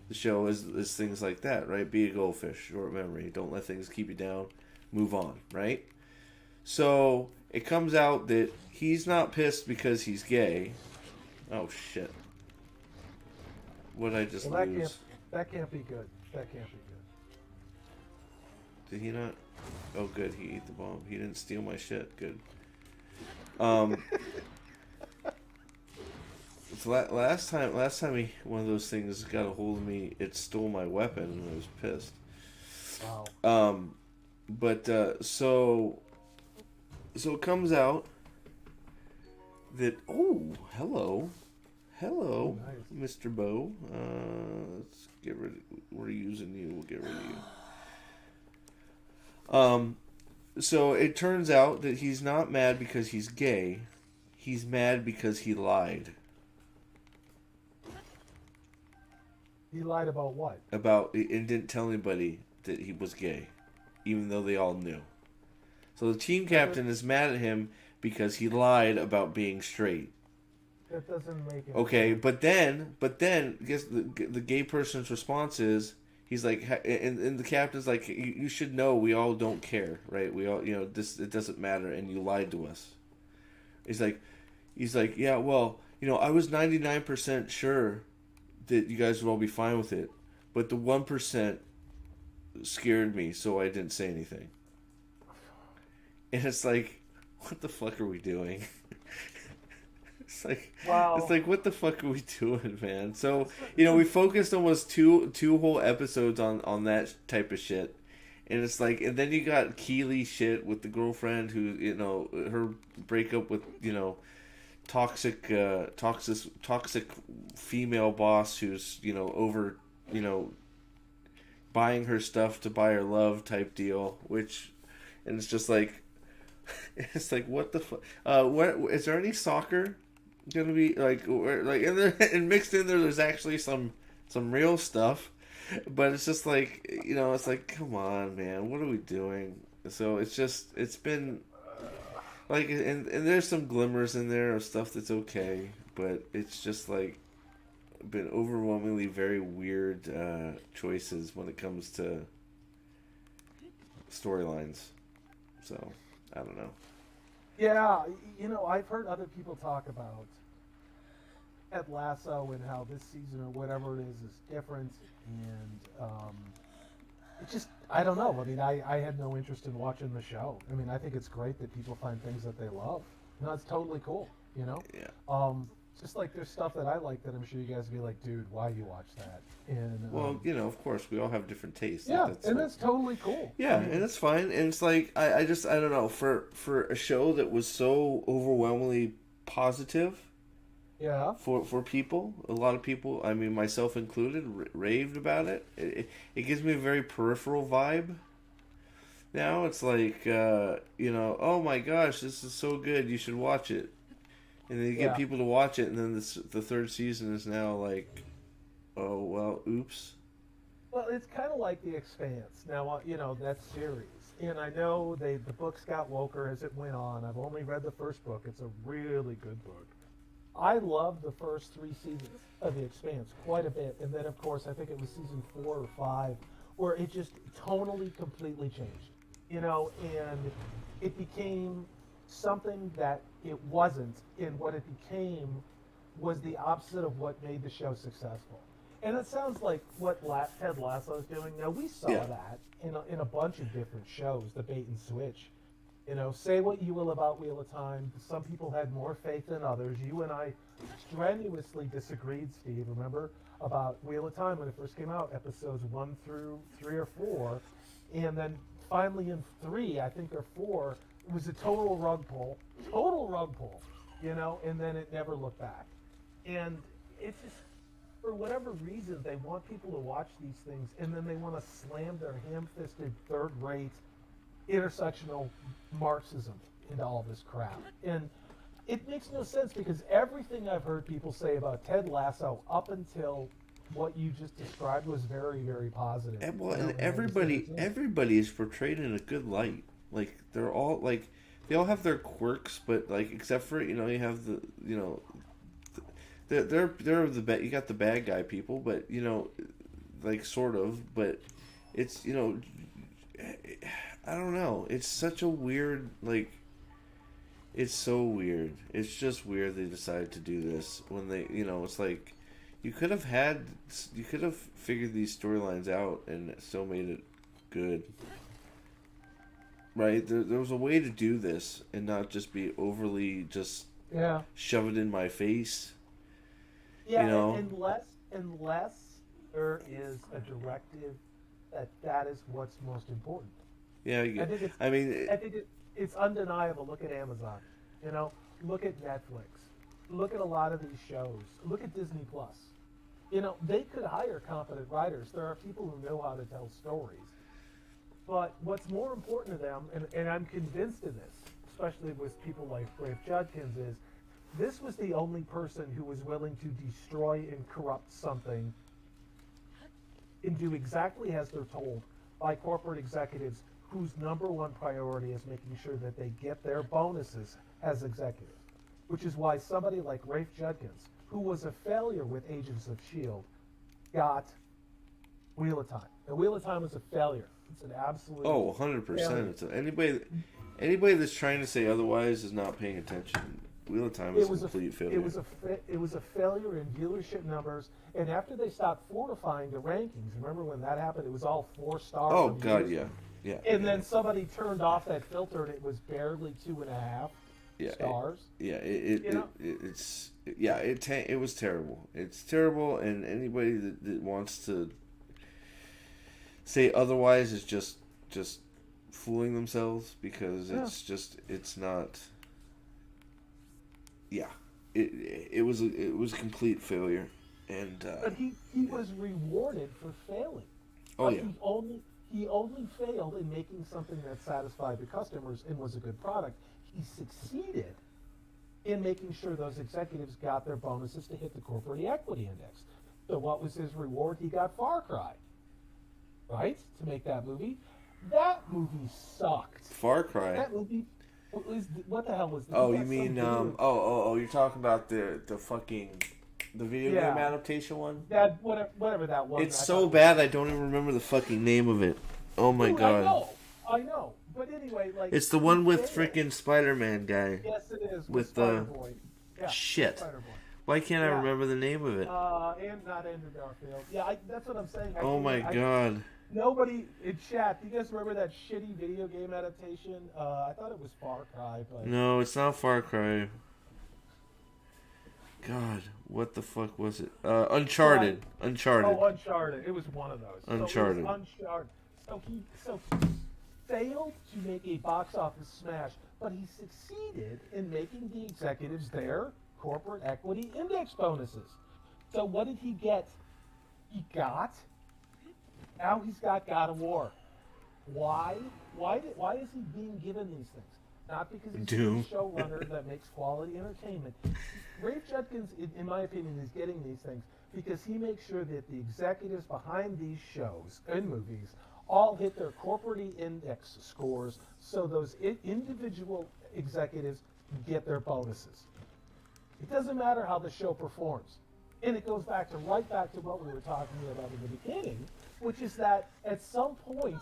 the show is things like that, right? Be a goldfish, short memory, don't let things keep you down, move on, right? So it comes out that he's not pissed because he's gay. Oh shit! What did I just Well, lose? that can't be good. That can't be Did he not? Oh, good. He ate the bomb. He didn't steal my shit. Good. Um. So last time one of those things got a hold of me, it stole my weapon, and I was pissed. Wow. But so it comes out that hello, Oh, nice. Mr. Bo. Let's get rid. We're using you. We'll get rid of you. So it turns out that he's not mad because he's gay. He's mad because he lied. He lied about what? And didn't tell anybody that he was gay, even though they all knew. So the team captain is mad at him because he lied about being straight. That doesn't make it. Okay, but then, guess the gay person's response is he's like, and the captain's like, you should know we all don't care, right? We all, this it doesn't matter, and you lied to us. He's like, yeah, well, I was 99% sure that you guys would all be fine with it, but the 1% scared me, so I didn't say anything. And it's like, what the fuck are we doing? It's like, wow. It's like, what the fuck are we doing, man? So, we focused almost two whole episodes on that type of shit, and it's like, and then you got Keely shit with the girlfriend who, her breakup with, toxic female boss who's over buying her stuff to buy her love type deal, and it's just like what the fuck? What is there any soccer gonna be like and mixed in there's actually some real stuff, but it's just like it's like, come on, man, what are we doing? So it's been like, and there's some glimmers in there of stuff that's okay, but it's just like been overwhelmingly very weird choices when it comes to storylines. So I don't know. Yeah, I've heard other people talk about Ted Lasso and how this season or whatever it is different, and it just, I don't know. I mean, I had no interest in watching the show. I mean, I think it's great that people find things that they love. It's totally cool. Yeah. Just like there's stuff that I like that I'm sure you guys would be like, dude, why you watch that? And well, of course, we all have different tastes. Yeah, that's totally cool. Yeah, and it's fine. And it's like I don't know, for a show that was so overwhelmingly positive. Yeah. For people, a lot of people, I mean myself included, raved about it. It gives me a very peripheral vibe. Now it's like, oh my gosh, this is so good, you should watch it. And then you get people to watch it, and then the third season is now like, oh, well, oops. Well, it's kind of like The Expanse. Now, that series. And I know the books got woker as it went on. I've only read the first book. It's a really good book. I loved the first 3 seasons of The Expanse quite a bit. And then, of course, I think it was season 4 or 5, where it just tonally completely changed. And it became something that it wasn't, and what it became was the opposite of what made the show successful. And it sounds like what Ted Lasso is doing. Now, we saw that in a bunch of different shows, the bait and switch. Say what you will about Wheel of Time. Some people had more faith than others. You and I strenuously disagreed, Steve, remember, about Wheel of Time when it first came out, episodes 1 through 3 or 4. And then finally in 3, I think, or 4, it was a total rug pull, and then it never looked back. And it's just, for whatever reason, they want people to watch these things, and then they want to slam their ham-fisted, third-rate, intersectional Marxism into all this crap. And it makes no sense because everything I've heard people say about Ted Lasso up until what you just described was very, very positive. And, well, and everybody is portrayed in a good light. Like they're all like they all have their quirks, but like except for you have the they're the bad. You got the bad guy people, but like sort of, but it's I don't know. It's such a weird like. It's so weird. It's just weird they decided to do this when they it's like you could have figured these storylines out and still made it good. Right? There was a way to do this and not just be overly just shove it in my face. Yeah, unless there is a directive that is what's most important. Yeah, I think it's undeniable. Look at Amazon. Look at Netflix. Look at a lot of these shows. Look at Disney Plus. They could hire competent writers. There are people who know how to tell stories. But what's more important to them, and I'm convinced of this, especially with people like Rafe Judkins, is this was the only person who was willing to destroy and corrupt something and do exactly as they're told by corporate executives whose number one priority is making sure that they get their bonuses as executives. Which is why somebody like Rafe Judkins, who was a failure with Agents of S.H.I.E.L.D., got Wheel of Time. And Wheel of Time was a failure. It's an absolute 100%. It's anybody that's trying to say otherwise is not paying attention. Wheel of Time was a complete failure. It was a failure in viewership numbers, and after they stopped fortifying the rankings, remember when that happened? It was all 4-star. Oh God, yeah. And then somebody turned off that filter, and it was barely 2.5 stars. It was terrible. It's terrible, and anybody that wants to say otherwise is just fooling themselves because it's not. Yeah, it was a complete failure, and but he was rewarded for failing. Oh yeah. He only failed in making something that satisfied the customers and was a good product. He succeeded in making sure those executives got their bonuses to hit the corporate equity index. So what was his reward? He got Far Cry, right, to make that movie. That movie sucked. Far Cry. That movie. What the hell was that? Oh, you mean you're talking about the fucking the video game adaptation one? That whatever that was. It's so bad I don't even remember the fucking name of it. Oh my god. I know. But anyway, like it's the one with freaking Spider-Man guy. Yes, it is. With the shit. Why can't I remember the name of it? And not Andrew Garfield. Yeah, that's what I'm saying. Oh my god. Nobody in chat. Do you guys remember that shitty video game adaptation? I thought it was Far Cry, but no, it's not Far Cry. God, what the fuck was it? Uncharted. Uncharted. Oh, Uncharted. It was one of those. Uncharted. So he failed to make a box office smash, but he succeeded in making the executives their corporate equity index bonuses. So what did he get? Now he's got God of War. Why? Why is he being given these things? Not because he's a showrunner that makes quality entertainment. Rafe Judkins, in my opinion, is getting these things because he makes sure that the executives behind these shows and movies all hit their corporate index scores so those individual executives get their bonuses. It doesn't matter how the show performs. And it goes right back to what we were talking about in the beginning, which is that at some point,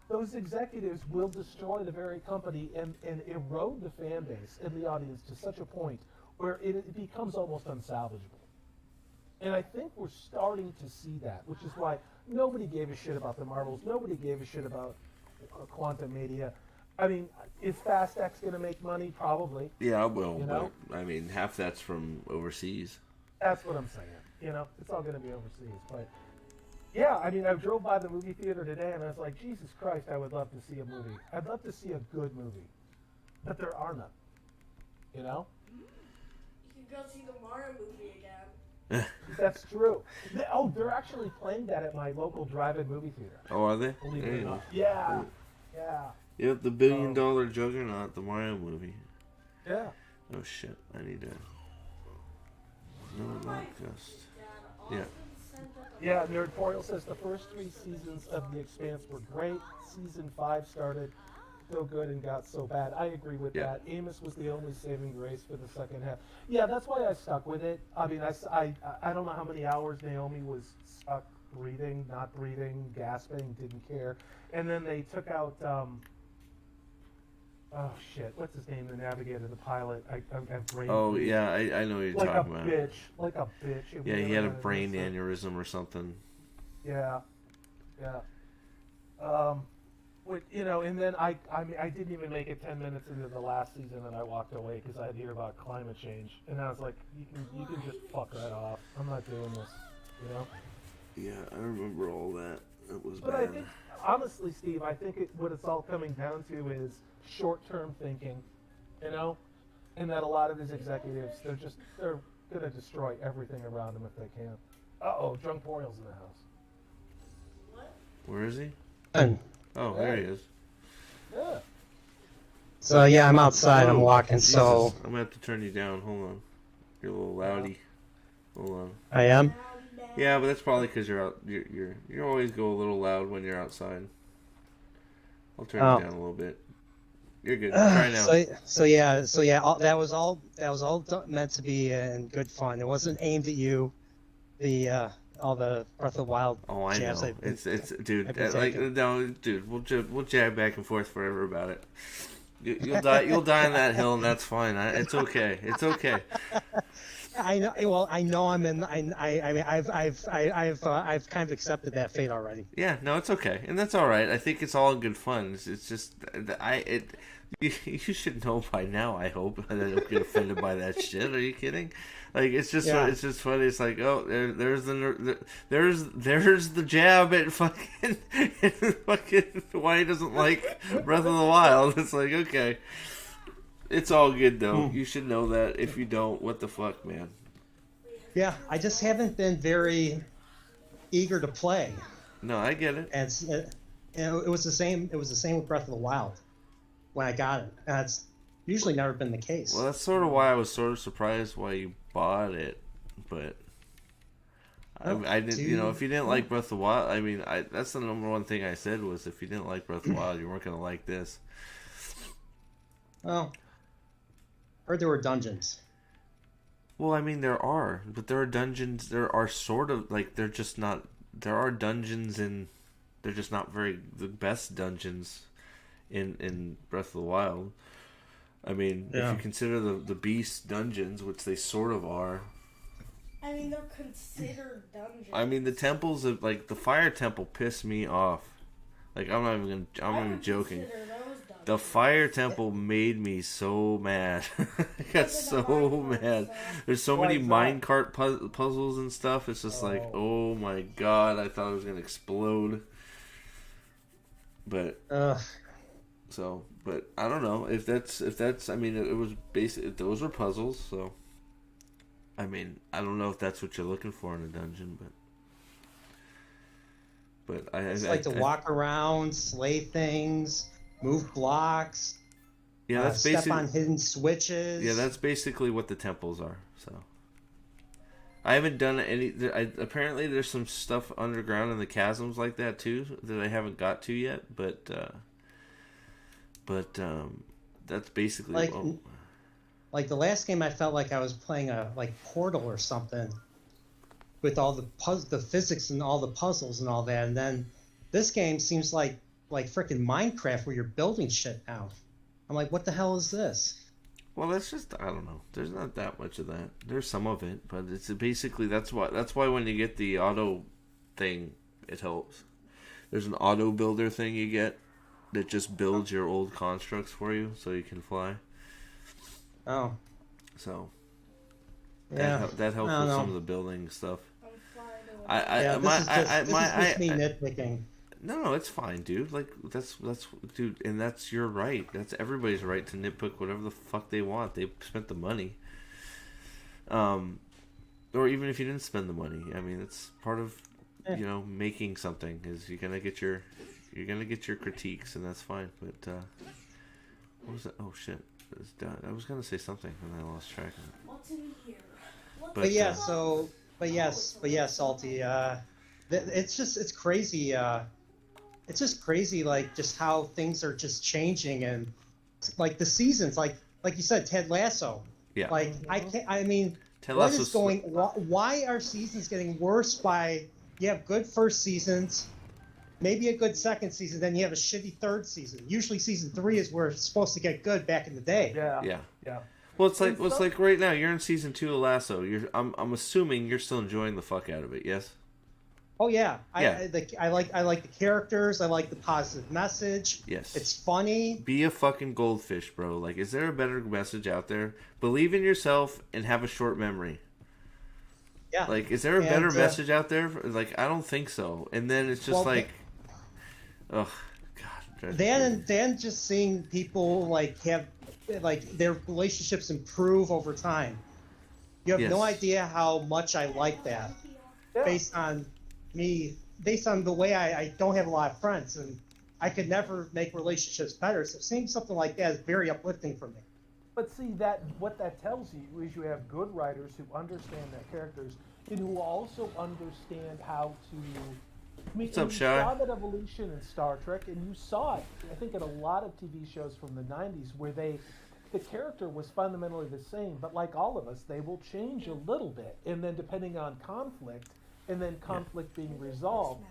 those executives will destroy the very company and erode the fan base and the audience to such a point where it becomes almost unsalvageable. And I think we're starting to see that, which is why nobody gave a shit about the Marvels. Nobody gave a shit about Quantum Media. I mean, is Fast X going to make money? Probably. Yeah, it will. But, I mean, half that's from overseas. That's what I'm saying. It's all going to be overseas. But, yeah, I mean, I drove by the movie theater today, and I was like, Jesus Christ, I would love to see a movie. I'd love to see a good movie. But there are none. You can go see the Mario movie again. That's true. They're actually playing that at my local drive-in movie theater. Oh, are they? Believe There it or you go. not. Yeah, yeah, Yep, the billion-dollar juggernaut, the Mario movie. yeah. Oh shit! I need to. No, not just. Yeah. Yeah, Nerdtorial says the first 3 seasons of The Expanse were great. Season 5 started so good and got so bad. I agree with Yeah. that. Amos was the only saving grace for the second half. Yeah, that's why I stuck with it. I mean, I don't know how many hours Naomi was stuck breathing, not breathing, gasping, didn't care. And then they took out, oh shit, what's his name, the navigator, the pilot? I have brain Oh freeze. yeah, I know what you're Like a talking about. bitch. Like a bitch. It Yeah, he never had a got an brain answer. aneurysm or something. Yeah, yeah. And then I mean, I didn't even make it 10 minutes into the last season, and I walked away because I'd hear about climate change, and I was like, you can just fuck that off. I'm not doing this, you know. Yeah, I remember all that. It was But bad. I think, honestly, Steve, I think what it's all coming down to is short-term thinking, you know, and that a lot of these executives, they're gonna destroy everything around them if they can. Uh-oh, Drunk Boyle's in the house. Where is he? And Oh, there he is. Yeah. so yeah, I'm outside. I'm Oh, walking. Jesus. So I'm gonna have to turn you down. Hold on. You're a little loudy. Hold on. I am. Yeah, but that's probably because you're out. You always go a little loud when you're outside. I'll turn Oh. you down a little bit. You're good. Try now. So yeah. That was all meant to be in good fun. It wasn't aimed at you. All the Breath of the Wild. Oh, I jabs know. I've been- It's dude. I've been Like taking. no, dude. We'll jab back and forth forever about it. You'll die. You'll die on that hill, and that's fine. It's okay. It's okay. I know. Well, I know I'm in. I mean, I've kind of accepted that fate already. Yeah, no, it's okay, and that's all right. I think it's all in good fun. It's just you should know by now. I hope that I don't get offended by that shit. Are you kidding? Like it's just Yeah. it's just funny. It's like there's the jab at fucking fucking why he doesn't like Breath of the Wild. It's like okay, it's all good though. You should know that. If you don't, what the fuck, man? Yeah, I just haven't been very eager to play. No, I get it. And it was the same. It was the same with Breath of the Wild when I got it. And it's usually never been the case. Well, that's sort of why I was sort of surprised why you bought it, but I didn't. You know, if you didn't like Breath of the Wild, I mean, that's the number one thing I said was if you didn't like Breath of the Wild, you weren't gonna like this. Well, heard there were dungeons. Well, I mean, there are, but there are dungeons. There are sort of like they're just not. There are dungeons in. They're just not very the best dungeons in Breath of the Wild. I mean, if you consider the beast dungeons, which they sort of are. I mean, they're considered dungeons. I mean, the temples of like the fire temple pissed me off. Like I'm not even joking. Consider those dungeons. The fire temple made me so mad. I got so mad. There's so many minecart puzzles and stuff. It's just like, oh my god, I thought I was gonna explode. But but I don't know if that's. I mean, it was basic. Those were puzzles, so. I mean, I don't know if that's what you're looking for in a dungeon, but It's like to walk around, slay things, move blocks. Yeah, that's step basically on hidden switches. Yeah, that's basically what the temples are. So I haven't done any. Apparently, there's some stuff underground in the chasms like that too that I haven't got to yet. But that's basically like the last game. I felt like I was playing a Portal or something with all the physics and all the puzzles and all that. And then this game seems like freaking Minecraft where you're building shit now. I'm like, what the hell is this? Well, that's just I don't know. There's not that much of that. There's some of it, but it's basically that's why when you get the auto thing, it helps. There's an auto builder thing you get that just builds your old constructs for you so you can fly. Oh. So yeah, that helps with some of the building stuff. This is just me nitpicking. No, it's fine, dude. Like that's dude, and that's your right. That's everybody's right to nitpick whatever the fuck they want. They spent the money. or even if you didn't spend the money. I mean, it's part of making something is you're gonna get your critiques, and that's fine. But what was that? Oh shit! It's done. I was gonna say something and I lost track of it. What's in here? But yes, Salty. It's crazy. It's just crazy, like just how things are just changing, and like the seasons, like you said, Ted Lasso. Yeah. Like I mean, Ted what Lasso's is going? Why are seasons getting worse? You have good first seasons, maybe a good second season, then you have a shitty third season. Usually, season 3 is where it's supposed to get good back in the day. Yeah. Well, it's like right now. You're in season 2 of Lasso. I'm assuming you're still enjoying the fuck out of it. Yes. Oh yeah. Yeah. I like the characters. I like the positive message. Yes. It's funny. Be a fucking goldfish, bro. Like, is there a better message out there? Believe in yourself and have a short memory. Yeah. Like, is there a better message out there? Like, I don't think so. And then it's just oh god. Then just seeing people like have like their relationships improve over time. You have no idea how much I like that. Yeah. Based on the way I don't have a lot of friends, and I could never make relationships better. So seeing something like that is very uplifting for me. But see, what that tells you is you have good writers who understand their characters and who also understand how to. I mean, What's up, you Shy? saw that evolution in Star Trek, and you saw it, I think, in a lot of TV shows from the 90s where the character was fundamentally the same, but like all of us, they will change a little bit, and then depending on conflict, and then conflict being resolved,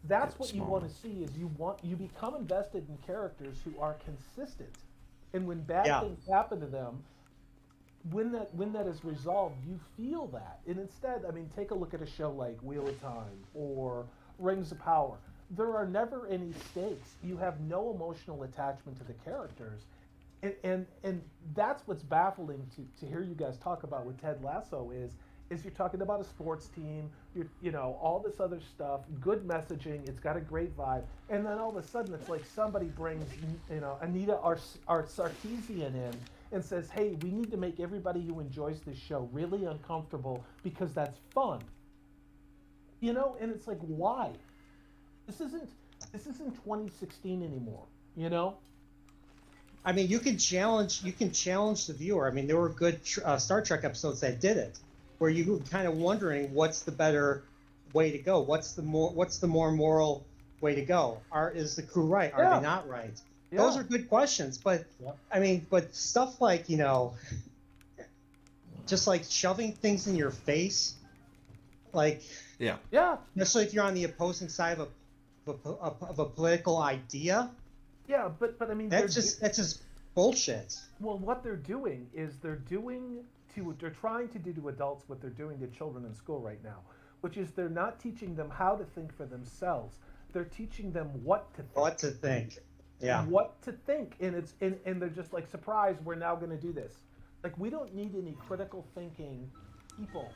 that's what you want to see. Is you become invested in characters who are consistent, and when bad things happen to them, when that is resolved, you feel that. And instead, I mean, take a look at a show like Wheel of Time or Rings of Power. There are never any stakes. You have no emotional attachment to the characters. And that's what's baffling to hear you guys talk about with Ted Lasso is you're talking about a sports team, all this other stuff, good messaging, it's got a great vibe, and then all of a sudden it's like somebody brings, Anita Sarkeesian in and says, hey, we need to make everybody who enjoys this show really uncomfortable because that's fun. And it's like, why? This isn't 2016 anymore, I mean, you can challenge the viewer. I mean, there were good Star Trek episodes that did it, where you were kind of wondering what's the better way to go, what's the more moral way to go. Is the crew right? Are they not right? Yeah. Those are good questions, but I mean, but stuff like just like shoving things in your face, like especially if you're on the opposing side of a political idea. Yeah, but I mean that's just bullshit. Well, what they're doing is they're trying to do to adults what they're doing to children in school right now, which is they're not teaching them how to think for themselves. They're teaching them what to think. What to think. Yeah. What to think, and they're just like, surprise, we're now going to do this. Like, we don't need any critical thinking people.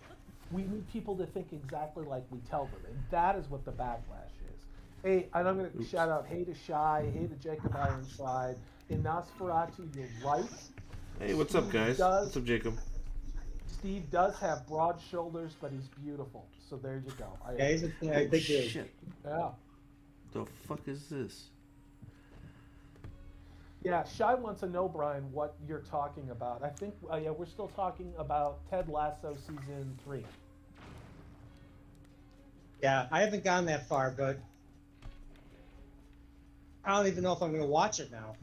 We need people to think exactly like we tell them, and that is what the backlash is. Hey, and I'm going to shout out, hey to Shy, hey to Jacob Ironside, in Nosferatu, you're right. Hey, what's up, guys? What's up, Jacob? Steve does have broad shoulders, but he's beautiful. So there you go. He's a big dude. Shit. Yeah. The fuck is this? Yeah, Shy wants to know, Brian, what you're talking about. I think, we're still talking about Ted Lasso season 3. Yeah, I haven't gone that far, but I don't even know if I'm going to watch it now.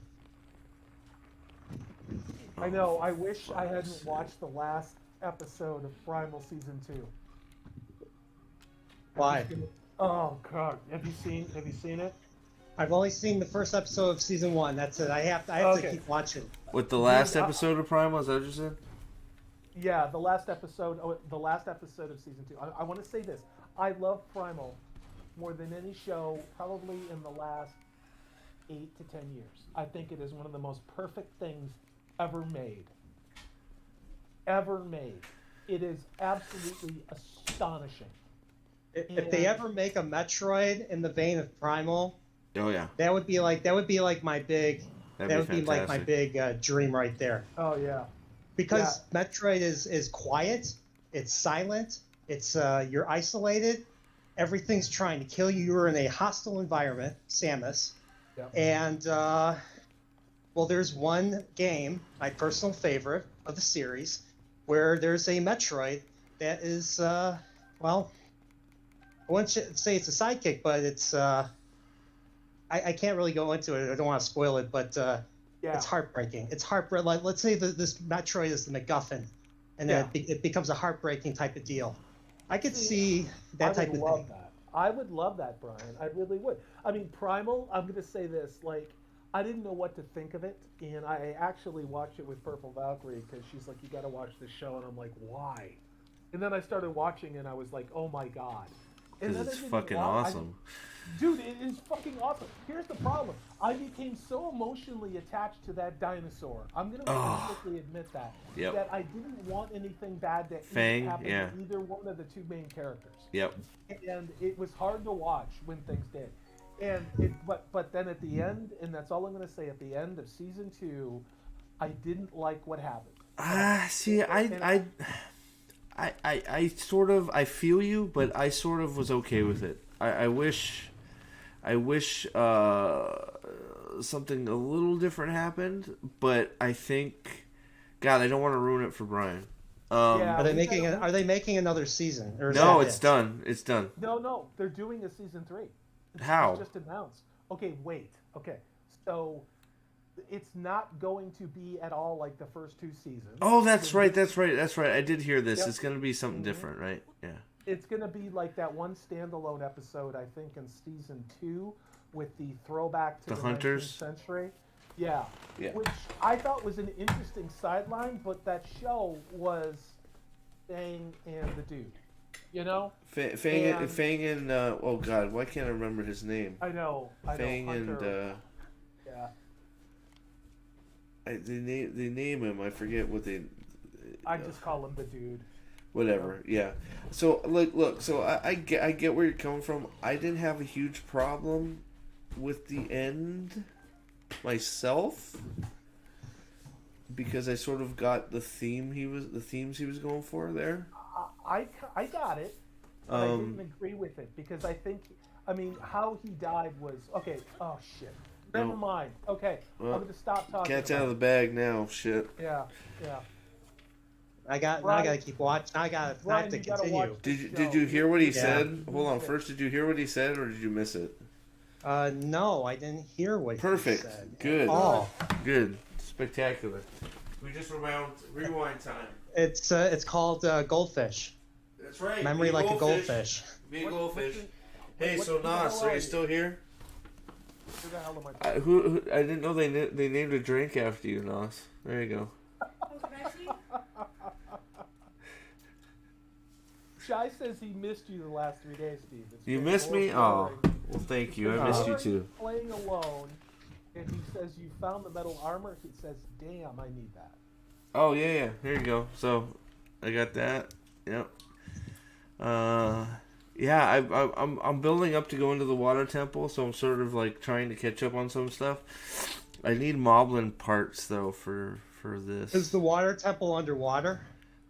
I know. I wish I hadn't watched the last episode of Primal season 2. Why? Oh God! Have you seen it? I've only seen the first episode of season 1. That's it. I have to keep watching. With the last episode of Primal, is that what you said? Yeah, the last episode of season 2. I want to say this. I love Primal more than any show probably in the last 8 to 10 years. I think it is one of the most perfect things ever made. It is absolutely astonishing. If they ever make a Metroid in the vein of Primal, oh yeah, that would be like my big dream right there. Oh yeah. Because Metroid is quiet, it's silent, It's you're isolated. Everything's trying to kill you. You're in a hostile environment, Samus. Yep. And well, there's one game, my personal favorite of the series, where there's a Metroid that is, well, I wouldn't say it's a sidekick, but it's, I can't really go into it. I don't want to spoil it, but it's heartbreaking. It's heartbreaking. Like, let's say this Metroid is the MacGuffin, and then it becomes a heartbreaking type of deal. I could see that type of thing. I would love that, Brian. I really would. I mean, Primal, I'm going to say this, like, I didn't know what to think of it, and I actually watched it with Purple Valkyrie because she's like, you got to watch this show, and I'm like, why? And then I started watching, and I was like, oh my god. Because it's fucking awesome. Dude, it is fucking awesome. Here's the problem. I became so emotionally attached to that dinosaur. I'm going to publicly admit that. Yep. That I didn't want anything bad to happen to either one of the two main characters. Yep. And it was hard to watch when things did. And but then at the end, and that's all I'm going to say, at the end of season 2, I didn't like what happened. See, I sort of, I feel you, but I sort of was okay with it. I wish something a little different happened, but I think, God, I don't want to ruin it for Brian. Are they making another season? Or no, it's done. It's done. No, they're doing a season 3. How? It's just announced. Okay, wait. Okay, so it's not going to be at all like the first 2 seasons. Oh, that's right. I did hear this. Yep. It's going to be something different, right? Yeah. It's going to be like that one standalone episode, I think, in season 2 with the throwback to the Hunters 19th century. Yeah. Which I thought was an interesting sideline, but that show was Fang and the dude. You know? Fang and oh god, why can't I remember his name? I know. Fang Hunter. and they name him. I forget what they. I just call him the dude. Whatever. Yeah. So look. So I get where you're coming from. I didn't have a huge problem with the end myself because I sort of got the themes he was going for there. I got it, but I didn't agree with it because I think, how he died was okay. Oh shit! Never mind. Okay, well, I'm going to stop talking. Cat's out of the bag now. Shit. Yeah. I got to keep watching. I have to continue. Did you hear what he said? Hold on. First, did you hear what he said, or did you miss it? No, I didn't hear what he said. Perfect. Good. Oh, good. Spectacular. We just rewind time. It's called Goldfish. That's right. Memory like a goldfish. Be a goldfish. Hey, so Nas, are you still here? Who the hell am I? Who I didn't know they named a drink after you, Nas. There you go. Shy says he missed you the last 3 days, Steve. You missed me? Oh, well, thank you. I missed you too. Playing alone, and he says you found the metal armor. He says, "Damn, I need that." Oh yeah. Here you go. So, I got that. Yep. Yeah. I'm building up to go into the water temple, so I'm sort of like trying to catch up on some stuff. I need Moblin parts though for this. Is the water temple underwater?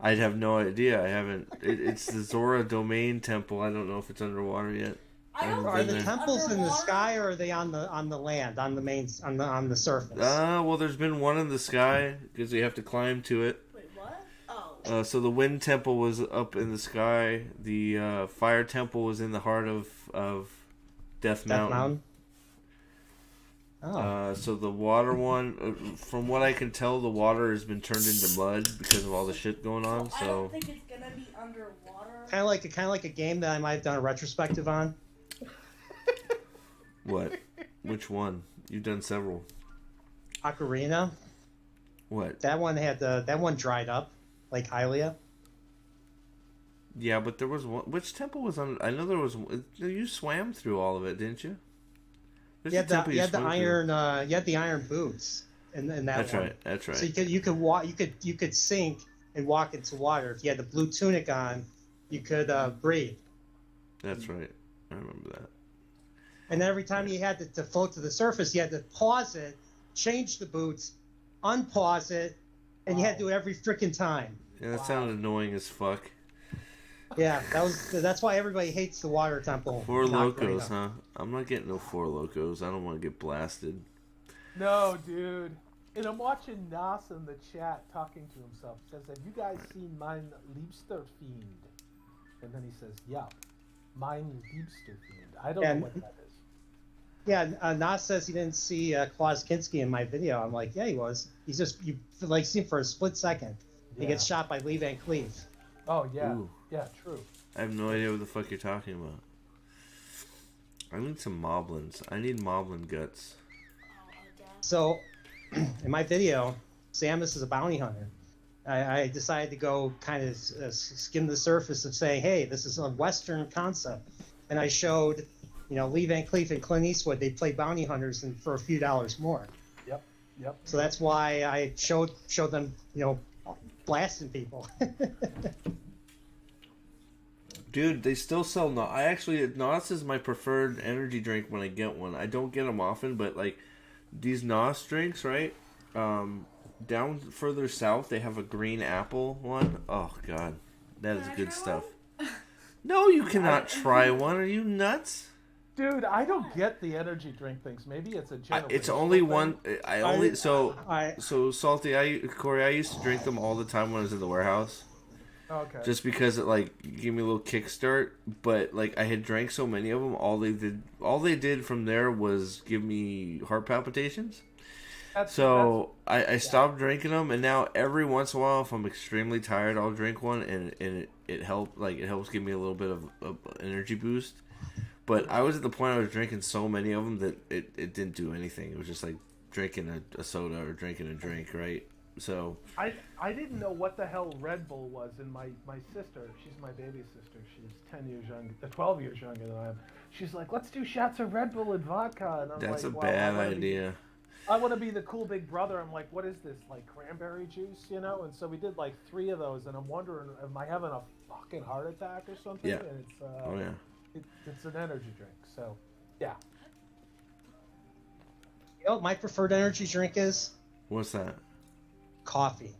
I'd have no idea. I haven't. It's the Zora domain temple. I don't know if it's underwater yet. Are the temples in the sky, or are they on the land, on the main, on the surface? Well, there's been one in the sky because we have to climb to it. Wait, what? Oh. So the wind temple was up in the sky. The fire temple was in the heart of Death Mountain. Oh. So the water one, from what I can tell, the water has been turned into mud because of all the shit going on. So I don't think it's gonna be underwater. Kind of like a game that I might have done a retrospective on. What? Which one? You've done several. Ocarina. What? That one dried up, like Hylia. Yeah, but there was one. Which temple was on? I know there was. You swam through all of it, didn't you? You had the iron boots in that That's one. right. That's right. So you could sink and walk into water. If you had the blue tunic on, you could breathe. That's right. I remember that. And every time you had to float to the surface, you had to pause it, change the boots, unpause it, and you had to do it every freaking time. Yeah, that sounded annoying as fuck. Yeah, that's why everybody hates the water temple. Four in Ocarina. Locos, huh? I'm not getting no Four Locos. I don't want to get blasted. No, dude. And I'm watching Nas in the chat talking to himself. He says, "Have you guys seen Mein Liebster Fiend?" And then he says, "Yeah, Mein Liebster Fiend." I don't know what that is. Yeah, Nas says he didn't see Klaus Kinski in my video. I'm like, yeah, he was. He's just you like see him for a split second. He gets shot by Lee Van Cleef. Oh yeah, Ooh. yeah, true. I have no idea what the fuck you're talking about. I need some moblins. I need moblin guts. So, in my video, Samus is a bounty hunter. I decided to go kind of skim the surface of saying, hey, this is a Western concept. And I showed, Lee Van Cleef and Clint Eastwood, they play bounty hunters and for a few dollars more. Yep. So that's why I showed them, blasting people. Dude, they still sell NOS is my preferred energy drink when I get one. I don't get them often, but like these NOS drinks, right? Down further south, they have a green apple one. Oh god, that is good stuff. No, you cannot try one. Are you nuts? Dude, I don't get the energy drink things. Maybe it's a generational It's only thing. one. So salty. Corey, I used to drink them all the time when I was in the warehouse. Okay. Just because it like gave me a little kickstart, but like I had drank so many of them, all they did from there was give me heart palpitations. I stopped drinking them, and now every once in a while, if I'm extremely tired, I'll drink one, and it helps give me a little bit of energy boost. But I was at the point I was drinking so many of them that it didn't do anything. It was just like drinking a soda or drinking a drink, right? So I didn't know what the hell Red Bull was, and my sister, she's my baby sister, she's 12 years younger than I am. She's like, let's do shots of Red Bull and vodka, and I'm that's like, a bad idea. I want to be the cool big brother. I'm like, what is this, like cranberry juice, And so we did like 3 of those, and I'm wondering, am I having a fucking heart attack or something? Yeah. And it's it's an energy drink, so yeah. You know what my preferred energy drink is? What's that? Coffee.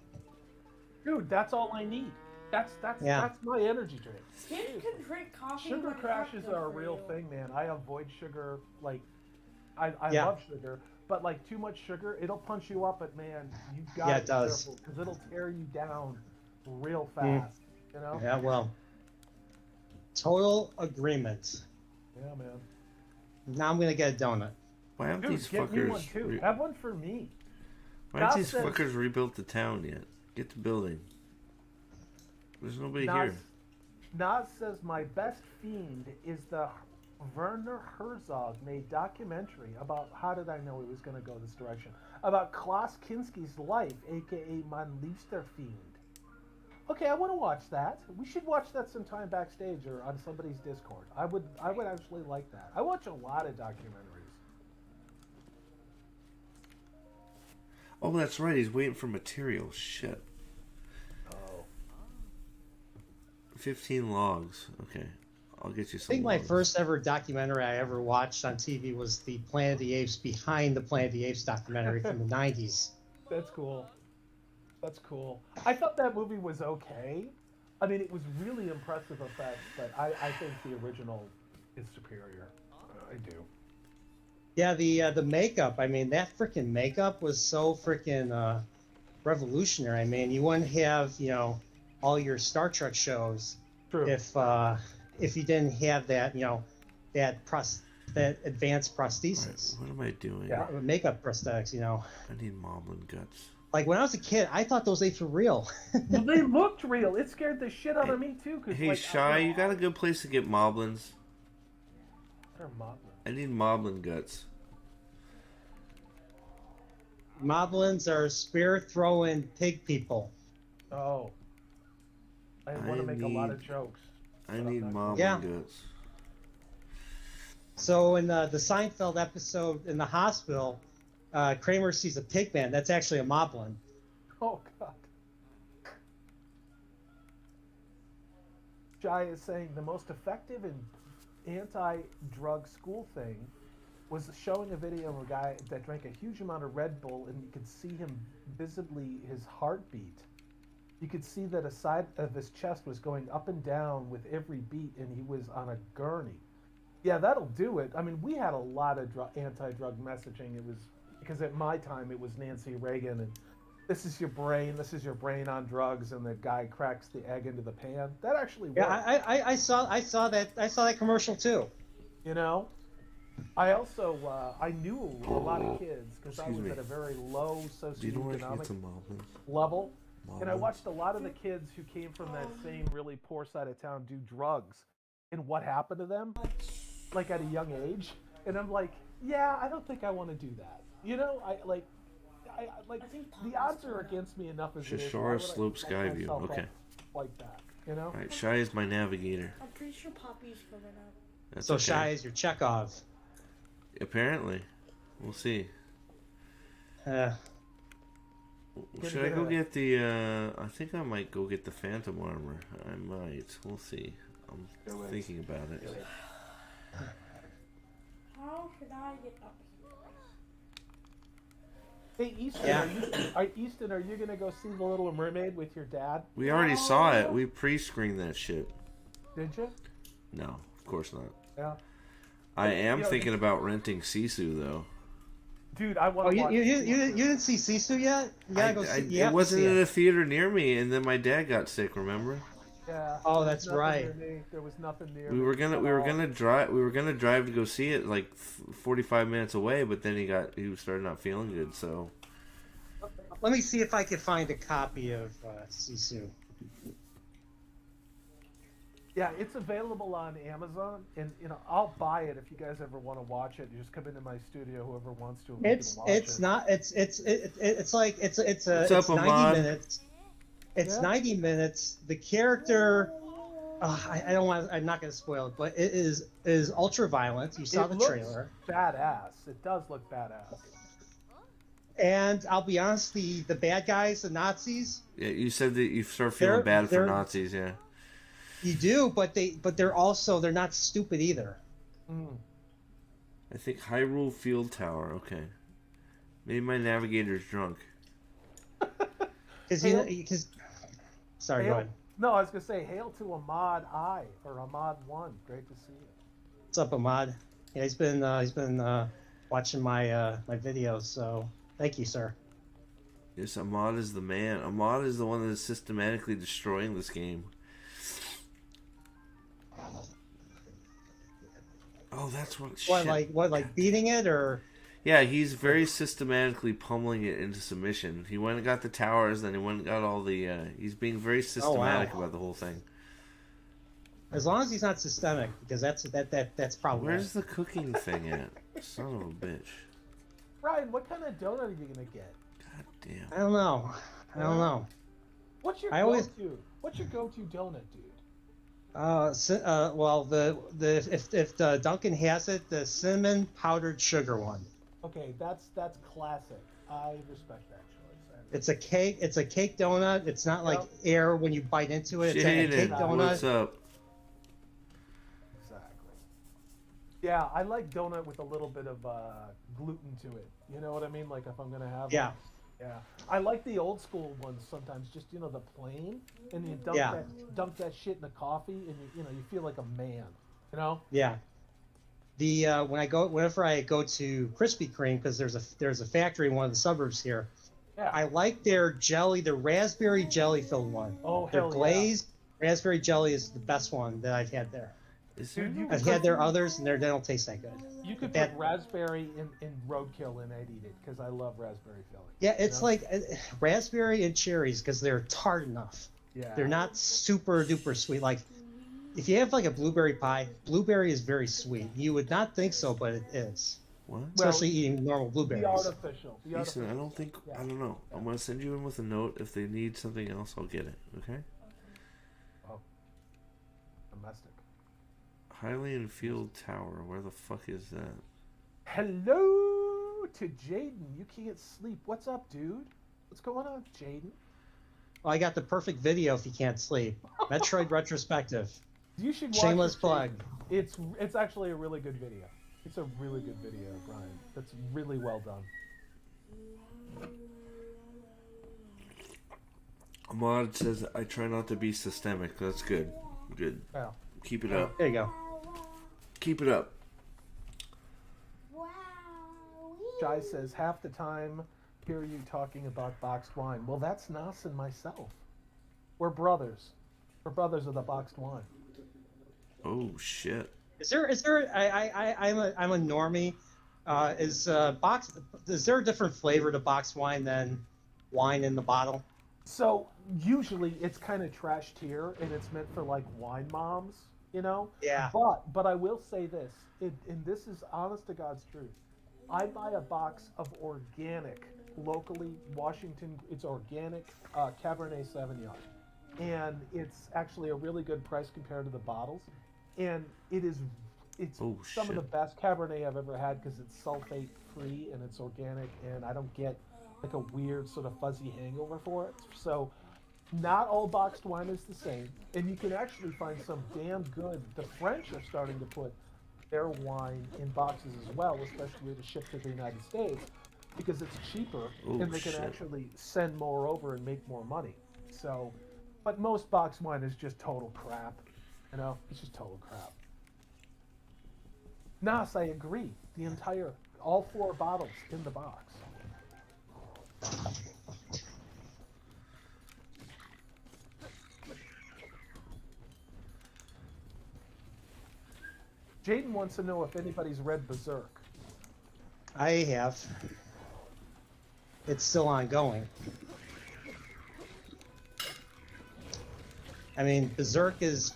Dude, that's all I need. That's my energy drink. Kids can drink coffee. Sugar when it's crashes not are a good for real you. thing, man. I avoid sugar. Like, I love sugar, but like too much sugar, it'll punch you up. But man, you got to be careful because it'll tear you down real fast. Yeah, well, total agreement. Yeah, man. Now I'm gonna get a donut. Why haven't Dude, these get me one fuckers? too. Have one for me. Why haven't these Nas says- fuckers rebuilt the town yet? Get the building. There's nobody here. Nas says my best fiend is the Werner Herzog made documentary about how did I know it was going to go this direction about Klaus Kinski's life, aka Mein Liebster Fiend. Okay, I want to watch that. We should watch that sometime backstage or on somebody's Discord. I would actually like that. I watch a lot of documentaries. Oh, that's right. He's waiting for material. Shit. Oh. 15 logs. Okay. I'll get you some I think my logs. first ever documentary I ever watched on TV was the Planet of the Apes Behind the Planet of the Apes documentary from the 90s. That's cool. That's cool. I thought that movie was okay. I mean, it was really impressive effects, but I think the original is superior. I do. Yeah, the makeup. I mean, that freaking makeup was so freaking revolutionary. I mean, you wouldn't have all your Star Trek shows True. if you didn't have that that advanced prosthesis. What am I doing? Yeah. Makeup prosthetics. I need moblin guts. Like when I was a kid, I thought those apes were real. Well, they looked real. It scared the shit out of me too. Hey, like, Shy, you got a good place to get moblins? They're moblin. I need moblin guts. Moblins are spear-throwing pig people. Oh. I want to make a lot of jokes. I need moblin guts. So in the Seinfeld episode in the hospital, Kramer sees a pig man. That's actually a moblin. Oh, God. Jai is saying the most effective and anti-drug school thing was showing a video of a guy that drank a huge amount of Red Bull and you could see him visibly, his heartbeat. you could see that a side of his chest was going up and down with every beat, and he was on a gurney. Yeah, that'll do it. I mean, we had a lot of anti-drug messaging. It was because at my time it was Nancy Reagan and this is your brain on drugs, and the guy cracks the egg into the pan. That actually worked. Yeah, I saw that commercial too. You know, I also I knew a lot of kids because I was me. at a very low Do you know where I can get socioeconomic some almonds? level, and I Almonds? watched a lot of the kids who came from that same really poor side of town do drugs, and what happened to them, like at a young age. And I'm like, yeah, I don't think I want to do that. You know, I like the odds are against me enough as it is. Why Shashara would I Slope set Skyview. myself Okay. up like that, you know? Alright, Shy is my navigator. I'm pretty sure Poppy's coming up. That's So okay. Shy is your Chekhov. Apparently. We'll see. Uh, Should I go get the, I think I might go get the Phantom Armor. I might. We'll see. I'm thinking about it. How should I get up here? Hey, Easton, Yeah. Easton, are you gonna go see The Little Mermaid with your dad? We already saw it. We pre-screened that shit. Did you? No, of course not. Yeah. I am You know, thinking about renting Sisu, though. Dude, I want oh, to you, watch. you didn't see Sisu yet? You gotta go see. You have It to wasn't see in it. a theater near me, and then my dad got sick. Remember? Yeah. Oh, there was that's nothing right. near me. There was nothing near We me were gonna at we were all. gonna drive to go see it like 45 minutes away, but then he started not feeling good. So Let me see if I can find a copy of Sisu. Yeah, it's available on Amazon, and I'll buy it if you guys ever want to watch it. You just come into my studio, whoever wants to. And we can watch It's it. not it's like it's What's up, 90 Ahmad? minutes. It's Yeah. 90 minutes. The character, I don't want. I'm not going to spoil it, but it is ultra violent. You saw It the looks trailer, badass. It does look badass. and I'll be honest, the bad guys, the Nazis, yeah, you said that you start feeling bad for they're- Nazis. Yeah, you do, but they're not stupid either. Mm. I think Hyrule Field Tower. Okay, maybe my navigator's drunk. Because sorry, go Hail, ahead. no, I was gonna say hail to Ahmad I or Ahmad One. Great to see you. What's up, Ahmad? Yeah, he's been watching my my videos, so thank you, sir. Yes, Ahmad is the man. Ahmad is the one that is systematically destroying this game. Oh, that's what. What Shit. like beating it or? Yeah, he's very systematically pummeling it into submission. He went and got the towers, then he went and got all the. He's being very systematic about the whole thing. As long as he's not systemic, because that's probably. Where's the cooking thing at? Son of a bitch. Ryan, what kind of donut are you gonna get? God damn. I don't know. I don't know. What's your I always- go-to? What's your go-to donut, dude? Well, if Duncan has it, the cinnamon powdered sugar one. Okay, that's classic. I respect that choice. It's a cake. It's a cake donut. It's not like Yep. air when you bite into it. It's a cake Jaden, donut. what's up? Exactly. Yeah, I like donut with a little bit of gluten to it. You know what I mean? Like if I'm gonna have. Yeah. One. Yeah. I like the old school ones sometimes. Just the plain, and you Yeah. dunk that shit in the coffee, and you feel like a man. You know. Yeah. The whenever I go to Krispy Kreme, because there's a factory in one of the suburbs here. Yeah. I like their jelly, the raspberry jelly filled one. Oh, Their hell yeah. glazed raspberry jelly is the best one that I've had there. Is there Dude, you no- I've had their others, and they don't taste that good. You could That- put raspberry in roadkill and I'd eat it because I love raspberry filling. Yeah, it's You know? like raspberry and cherries because they're tart enough. Yeah. They're not super duper sweet. Like if you have like a blueberry pie, blueberry is very sweet. You would not think so, but it is. What? Especially eating normal the blueberries. artificial. The Listen, artificial. I don't think. Yeah. I don't know. I'm gonna send you in with a note. If they need something else, I'll get it. Okay. Oh. Domestic. Hylian Field Tower. Where the fuck is that? Hello to Jaden. You can't sleep. What's up, dude? What's going on, Jaden? Well, I got the perfect video if you can't sleep. Metroid retrospective. You should watch Shameless it, plug. Jaden. It's actually a really good video. It's a really good video, Brian. That's really well done. Ahmad says I try not to be systemic. That's good. Good. Well, Keep it up. There you go. Keep it up. Jai says half the time hear you talking about boxed wine. Well, that's Nas and myself. We're brothers. We're brothers of the boxed wine. Oh shit. Is there I'm a normie. Is there a different flavor to boxed wine than wine in the bottle? So usually it's kind of trashed here, and it's meant for like wine moms, you know. Yeah. But I will say this, and this is honest to God's truth. I buy a box of organic, locally Washington. It's organic Cabernet Sauvignon, and it's actually a really good price compared to the bottles, and it's some of the best Cabernet I've ever had because it's sulfate free and it's organic, and I don't get like a weird sort of fuzzy hangover for it. So not all boxed wine is the same, and you can actually find some damn good. The French are starting to put their wine in boxes as well, especially to ship to the United States, because it's cheaper and they can actually send more over and make more money. So, but most boxed wine is just total crap. You know, it's just total crap. Nas, I agree. All 4 bottles in the box. Jaden wants to know if anybody's read Berserk. I have. It's still ongoing. I mean, Berserk has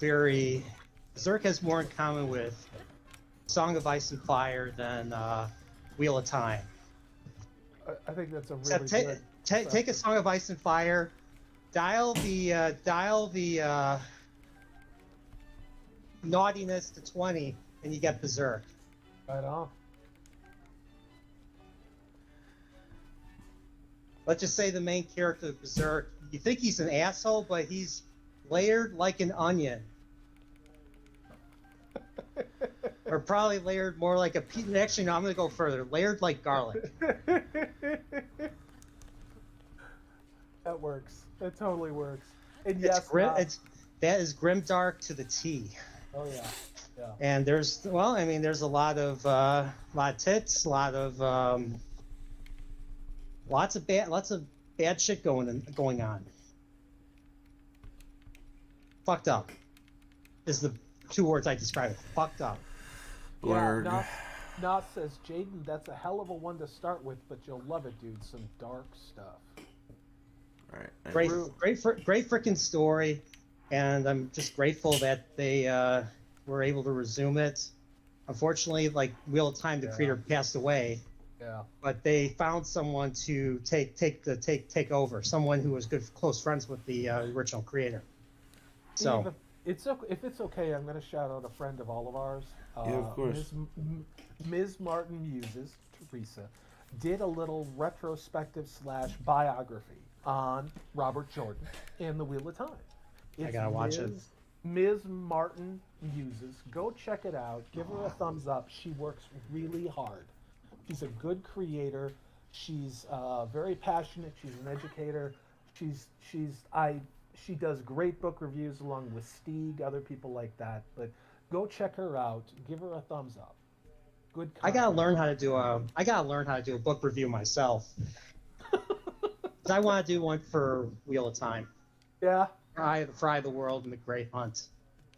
more in common with Song of Ice and Fire than Wheel of Time. I think that's a really good. Take a Song of Ice and Fire, dial the naughtiness to 20, and you get Berserk. Right on. Let's just say the main character of Berserk, you think he's an asshole, but he's layered like an onion. Or probably layered more like a pizza. Actually, no, I'm going to go further. Layered like garlic. That works. That totally works. And It's grim. That is grimdark to the T. Oh yeah, yeah. And there's a lot of tits, lots of bad shit going on. Fucked up is the 2 words I describe it. Fucked up. Blurred. Yeah, Nas says, Jaden, that's a hell of a one to start with, but you'll love it, dude. Some dark stuff. All right. Great freaking story, and I'm just grateful that they were able to resume it. Unfortunately, like Wheel of Time, the creator passed away. Yeah. But they found someone to take over, someone who was close friends with the original creator. So if it's okay, I'm going to shout out a friend of all of ours. Yeah, of course. Ms. Martin Muses, Teresa, did a little retrospective / biography on Robert Jordan and the Wheel of Time. I gotta watch it. Ms. Martin Muses. Go check it out. Give her a thumbs up. She works really hard. She's a good creator. She's very passionate. She's an educator. She does great book reviews along with Stieg, other people like that. But go check her out. Give her a thumbs up. Good. I gotta learn how to do a book review myself. 'Cause I want to do one for Wheel of Time. Yeah. Fry the World and the Great Hunt.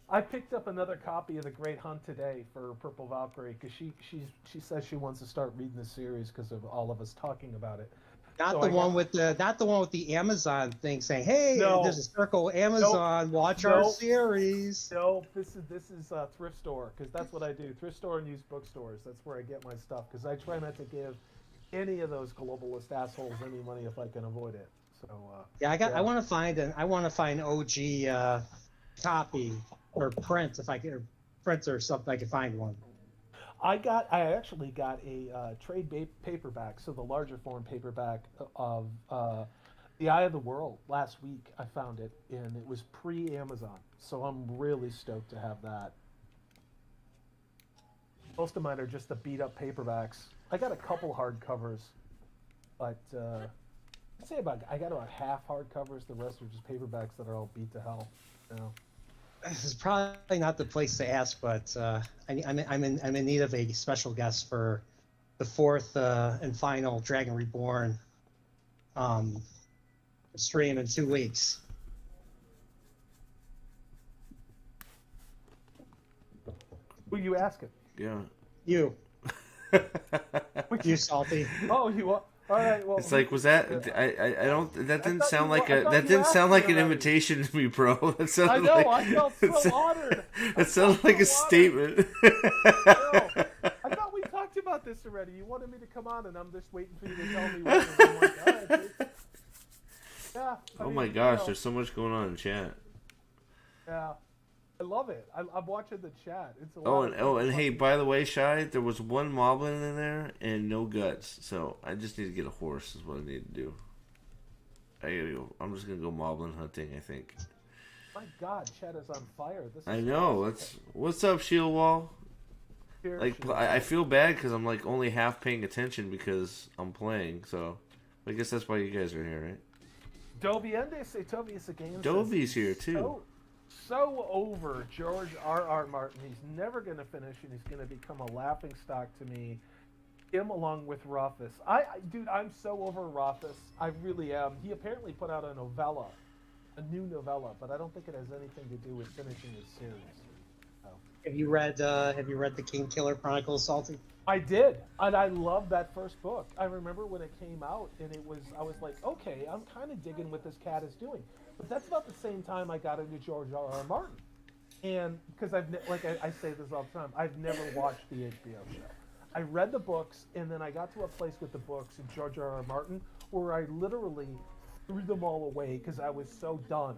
I picked up another copy of The Great Hunt today for Purple Valkyrie because she says she wants to start reading the series because of all of us talking about it. Not the one with the Amazon thing saying, "Hey, there's a circle Amazon, watch our series." No, this is a thrift store because that's what I do. Thrift store and used bookstores. That's where I get my stuff because I try not to give any of those globalist assholes any money if I can avoid it. So I want to find an OG copy or print if I can, or print or something. I can find one. I actually got a trade paperback, so the larger form paperback of The Eye of the World last week. I found it, and it was pre-Amazon, so I'm really stoked to have that. Most of mine are just the beat-up paperbacks. I got a couple hardcovers, but I got about half hardcovers. The rest are just paperbacks that are all beat to hell. You know. This is probably not the place to ask, but I'm in need of a special guest for the fourth and final Dragon Reborn stream in 2 weeks. Who you asking? Yeah. You. You salty. Oh, you are. All right. Well, It's like, was that? I don't. That didn't thought sound you like were- I a. thought That you didn't sound like asked an me already. invitation to me, bro. That sounded I know. like, I felt so honored. That sounded like a so honored. statement. No, I thought we talked about this already. You wanted me to come on, and I'm just waiting for you to tell me. What, and I'm like, all right, dude. Yeah. I Oh mean, my you gosh, know, there's so much going on in chat. Yeah, I love it. I'm watching the chat. It's a Oh, lot and of fun. hey, by the way, Shy, there was one moblin in there and no guts. So I just need to get a horse. Is what I need to do. I gotta go. I'm just gonna go moblin hunting. I think. My God, chat is on fire. This is I know. What's up, Shield Wall? Here, Like, shoot. I feel bad because I'm like only half paying attention because I'm playing. So I guess that's why you guys are here, right? Doviende se Tovius again. Dovey's here too. So over George R.R. Martin. He's never going to finish, and he's going to become a laughing stock to me. Him along with Rothfuss. Dude, I'm so over Rothfuss. I really am. He apparently put out a novella, a new novella, but I don't think it has anything to do with finishing his series. Have you read the King Killer Chronicles, Salty? I did, and I loved that first book. I remember when it came out, and I was like, okay, I'm kind of digging what this cat is doing. But that's about the same time I got into George R.R. Martin, and because I say this all the time, I've never watched the HBO show. I read the books, and then I got to a place with the books and George R.R. Martin where I literally threw them all away because I was so done.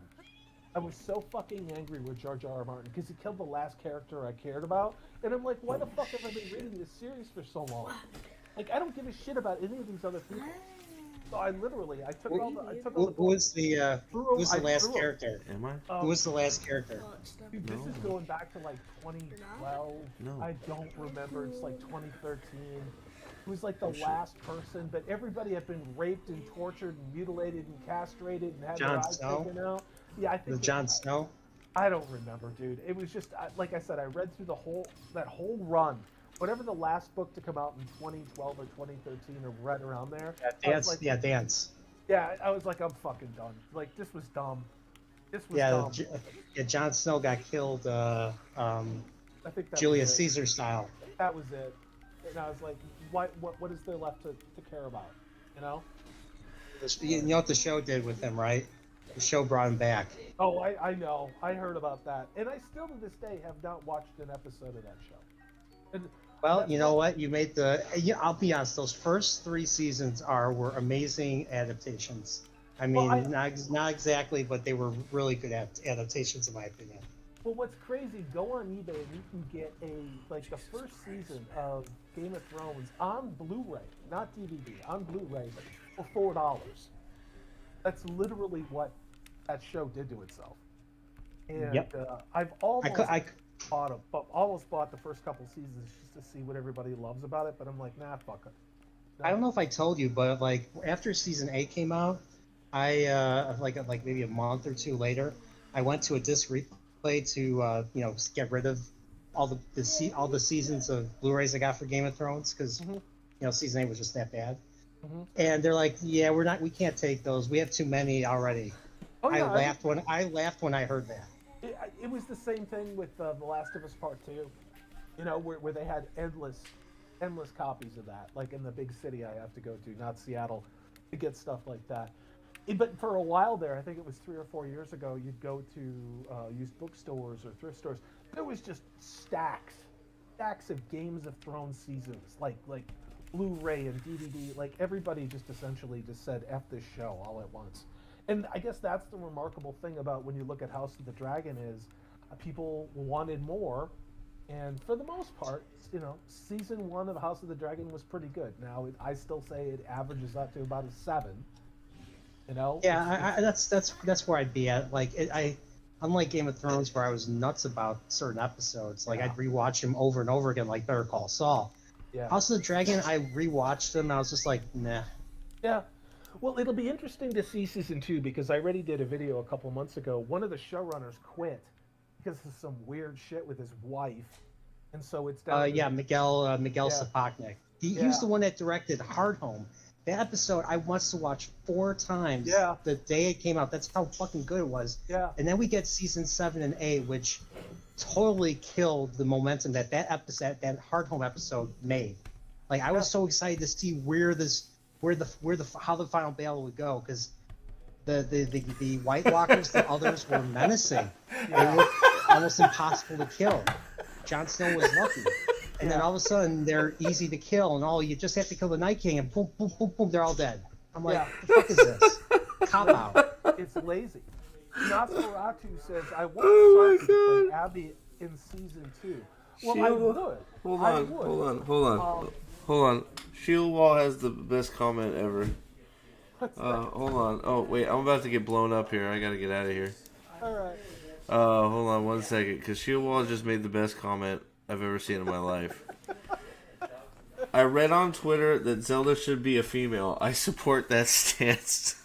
I was so fucking angry with George R.R. Martin because he killed the last character I cared about, and I'm like, why the fuck have I been reading this series for so long? Like, I don't give a shit about any of these other people. So I took all the Who was the last threw 'em. character? Am I? Who was the last character? Dude, this is going back to like 2012. No. I don't remember. It's like 2013. It was like the last person, but everybody had been raped and tortured and mutilated and castrated and had Jon their eyes Snow? taken out. Yeah, I think Was it- Jon Snow? I don't remember, dude. It was just like I said. I read through that whole run, whatever the last book to come out in 2012 or 2013 or right around there. I was like, Dance. yeah, I was like, I'm fucking done. Like, this was dumb. This was Yeah, dumb. Jon Snow got killed. I think that Julius was it. Caesar style. That was it. And I was like, what is there left to care about? You know? You know what the show did with him, right? The show brought him back. Oh, I know. I heard about that. And I still to this day have not watched an episode of that show. And Well, you know what? You made I'll be honest. Those first 3 seasons were amazing adaptations. I mean, Well, not exactly, but they were really good adaptations, in my opinion. well, what's crazy, go on eBay and you can get the first season of Game of Thrones on Blu-ray, not DVD, on Blu-ray for $4. That's literally what that show did to itself. And Yep. I've almost I almost bought the first couple seasons just to see what everybody loves about it, but I'm like, nah, fuck it. I don't know if I told you, but like after season 8 came out, I like maybe a month or 2 later, I went to a disc replay to get rid of all the seasons of Blu-rays I got for Game of Thrones because season 8 was just that bad. Mhm. And they're like, yeah, we can't take those. We have too many already. Oh, yeah, I laughed when I heard that. It was the same thing with The Last of Us Part 2, where they had endless copies of that, like in the big city I have to go to, not Seattle, to get stuff like that. But for a while there, I think it was 3 or 4 years ago, you'd go to used bookstores or thrift stores. There was just stacks of Games of Thrones seasons, like Blu-ray and DVD. Like everybody just essentially just said F this show all at once. And I guess that's the remarkable thing about when you look at House of the Dragon is people wanted more, and for the most part, season 1 of House of the Dragon was pretty good. Now I still say it averages up to about a 7. Yeah, that's where I'd be at. Like unlike Game of Thrones, where I was nuts about certain episodes, like I'd rewatch them over and over again, like Better Call Saul. Yeah. House of the Dragon, I rewatched them, and I was just like, nah. Yeah. Well, it'll be interesting to see season 2 because I already did a video a couple months ago. One of the showrunners quit because of some weird shit with his wife, and so it's down. Yeah, Miguel Yeah. Sapochnik. He Yeah. was the one that directed Hard Home. That episode I must have watched 4 times Yeah. the day it came out. That's how fucking good it was. Yeah. And then we get season 7 and 8, which totally killed the momentum that episode, that Hard Home episode made. Like I was so excited to see how the final battle would go, because the White Walkers, the others were menacing. They were almost impossible to kill. Jon Snow was lucky. And then all of a sudden, they're easy to kill, and you just have to kill the Night King, and boom, boom, boom, boom, they're all dead. I'm like, what the fuck is this? Cop out. It's lazy. Nosferatu says, I want Sophie to play Abby in season 2. Well, I would. Hold on. Shield Wall has the best comment ever. Hold on. Oh, wait, I'm about to get blown up here. I gotta get out of here. Alright. Hold on 1 second, because Shield Wall just made the best comment I've ever seen in my life. I read on Twitter that Zelda should be a female. I support that stance.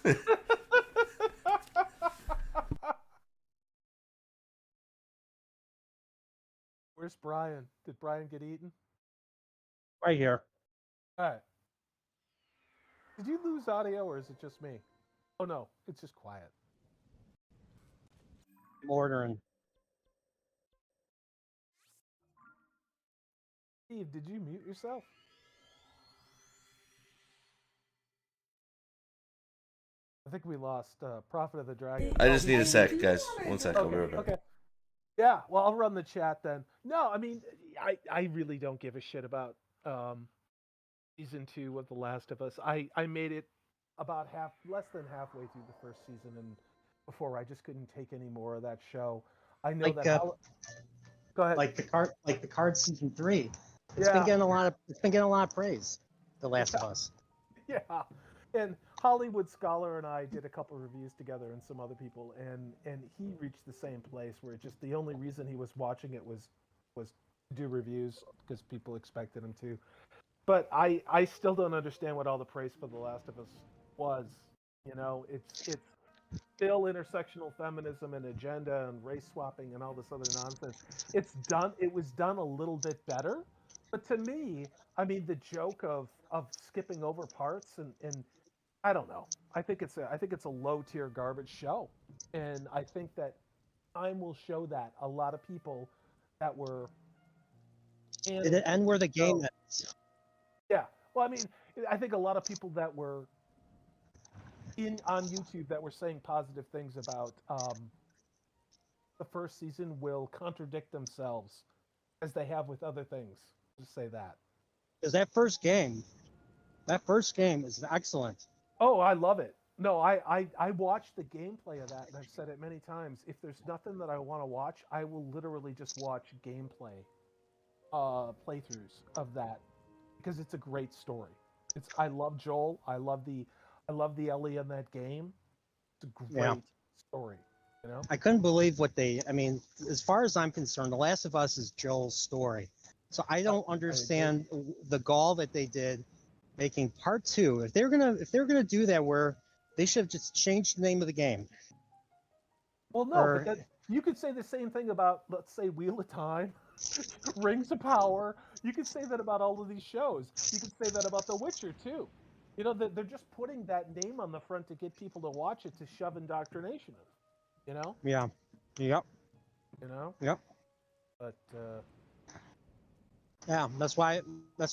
Where's Brian? Did Brian get eaten? Right here. Alright. Did you lose audio, or is it just me? Oh no, it's just quiet. I'm ordering. Steve, did you mute yourself? I think we lost Prophet of the Dragon. I just need a sec, guys. 1 sec, I'll be right back. Okay. Yeah, well, I'll run the chat then. No, I mean, I really don't give a shit about season 2 of The Last of Us. I made it about less than halfway through the first season, and before I just couldn't take any more of that show. I know Go ahead. Like the card season 3. It's been getting a lot of praise. The Last of Us. Yeah, and Hollywood Scholar and I did a couple reviews together, and some other people, and he reached the same place where just the only reason he was watching it was to do reviews because people expected him to. But I still don't understand what all the praise for The Last of Us was. You know, it's still intersectional feminism and agenda and race swapping and all this other nonsense. It was done a little bit better. But to me, I mean, the joke of skipping over parts and I don't know. I think it's a low tier garbage show, and I think that time will show that a lot of people that were. Did it end where the game ends? Yeah, well, I mean, I think a lot of people that were on YouTube that were saying positive things about the first season will contradict themselves as they have with other things. Just say that. Because that first game is excellent. Oh, I love it. No, I watched the gameplay of that, and I've said it many times. If there's nothing that I want to watch, I will literally just watch gameplay playthroughs of that because it's a great story. I love Joel. I love the Ellie in that game. It's a great story. You know? I couldn't believe I mean, as far as I'm concerned, The Last of Us is Joel's story. So I don't understand the gall that they did making part 2. If they're gonna do that, where they should have just changed the name of the game. Well, no, but you could say the same thing about, let's say, Wheel of Time, Rings of Power. You could say that about all of these shows. You could say that about The Witcher too. You know, they're just putting that name on the front to get people to watch it, to shove indoctrination in. You know? Yeah. Yep. You know? Yep. But yeah, that's why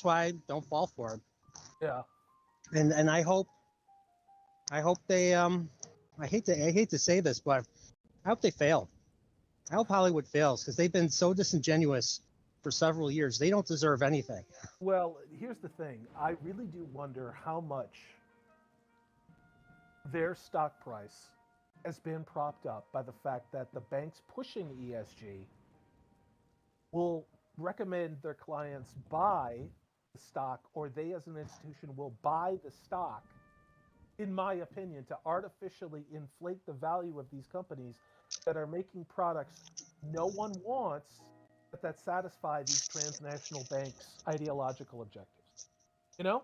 I don't fall for it. yeah. And I hope they I hate to say this, but I hope they fail. I hope Hollywood fails, because they've been so disingenuous for several years. They don't deserve anything. Well, here's the thing. I really do wonder how much their stock price has been propped up by the fact that the banks pushing ESG will recommend their clients buy the stock, or they as an institution will buy the stock, in my opinion, to artificially inflate the value of these companies that are making products no one wants, but that satisfy these transnational banks' ideological objectives. You know?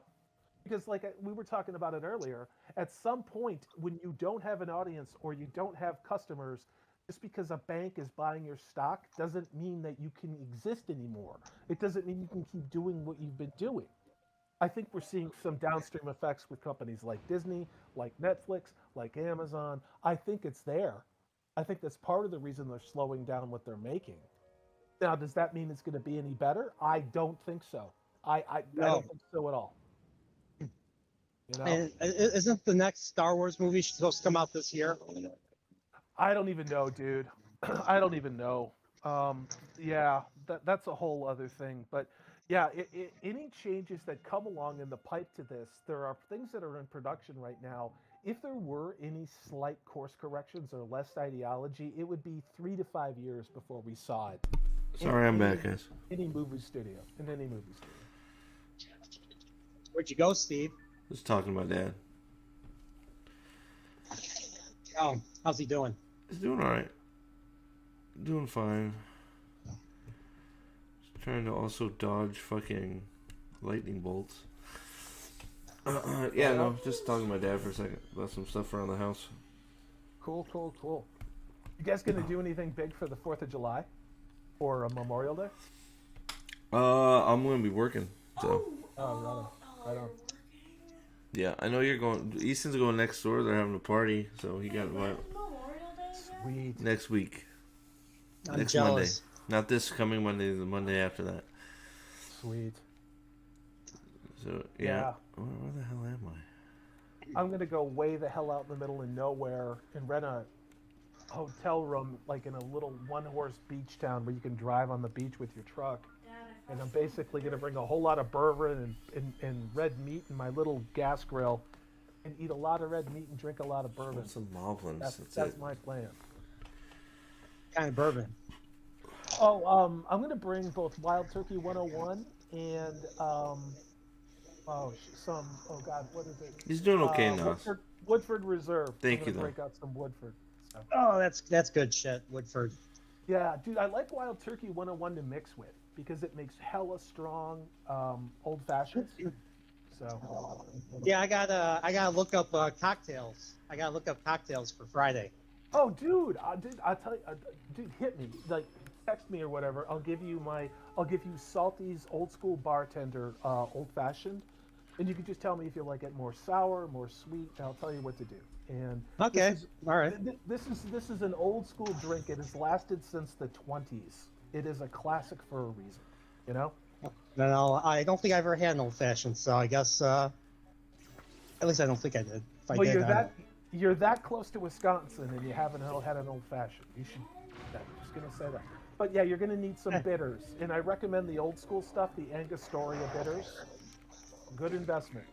Because like we were talking about it earlier, at some point when you don't have an audience or you don't have customers, just because a bank is buying your stock doesn't mean that you can exist anymore. It doesn't mean you can keep doing what you've been doing. I think we're seeing some downstream effects with companies like Disney, like Netflix, like Amazon. I think it's there. I think that's part of the reason they're slowing down what they're making. Now, does that mean it's going to be any better? I don't think so. I No. don't think so at all. You know, And isn't the next Star Wars movie supposed to come out this year? I don't even know, dude. I don't even know. Yeah, that's a whole other thing. But yeah, any changes that come along in the pipe to this, there are things that are in production right now. If there were any slight course corrections or less ideology, it would be 3 to 5 years before we saw it. Sorry, I'm back, guys. Any movie studio, in any movie studio. Where'd you go, Steve? Just talking to my dad. Oh, how's he doing? He's doing all right. Doing fine. Just trying to also dodge fucking lightning bolts. Yeah, no, just talking to my dad for a second about some stuff around the house. Cool, cool, cool. You guys gonna do anything big for the 4th of July or Memorial Day? I'm gonna be working, so. Oh, right on. Yeah, I know you're going. Easton's going next door. They're having a party, so he got invited Memorial Day again? Sweet. next week. I'm Next jealous. Monday, not this coming Monday. The Monday after that. Sweet. So Yeah. Where the hell am I? I'm gonna go way the hell out in the middle of nowhere and rent a hotel room, like in a little one-horse beach town where you can drive on the beach with your truck. And I'm basically gonna bring a whole lot of bourbon and red meat in my little gas grill, and eat a lot of red meat and drink a lot of bourbon. Some Moblins. That's it. my plan. Kind of bourbon. Oh, I'm gonna bring both Wild Turkey 101 and oh God, what is it? He's doing okay now. Woodford Reserve. Thank I'm you, gonna though. break out some Woodford. So. Oh, that's good shit, Woodford. Yeah, dude, I like Wild Turkey 101 to mix with because it makes hella strong old fashions. So Yeah, I gotta look up cocktails. I gotta look up cocktails for Friday. oh, dude, I'll tell you, dude, hit me, like, text me or whatever. I'll give you Salty's old school bartender old fashioned, and you can just tell me if you like it more sour, more sweet, and I'll tell you what to do. And Okay, all right. This is an old school drink. It has lasted since the 20s. It is a classic for a reason, you know. No, I don't think I ever had an old fashioned, so I guess at least I don't think I did. If I Well, did, you're that close to Wisconsin, and you haven't had an old fashioned. You should. I'm just gonna say that. But yeah, you're gonna need some bitters, and I recommend the old school stuff, the Angostura bitters. Good investment.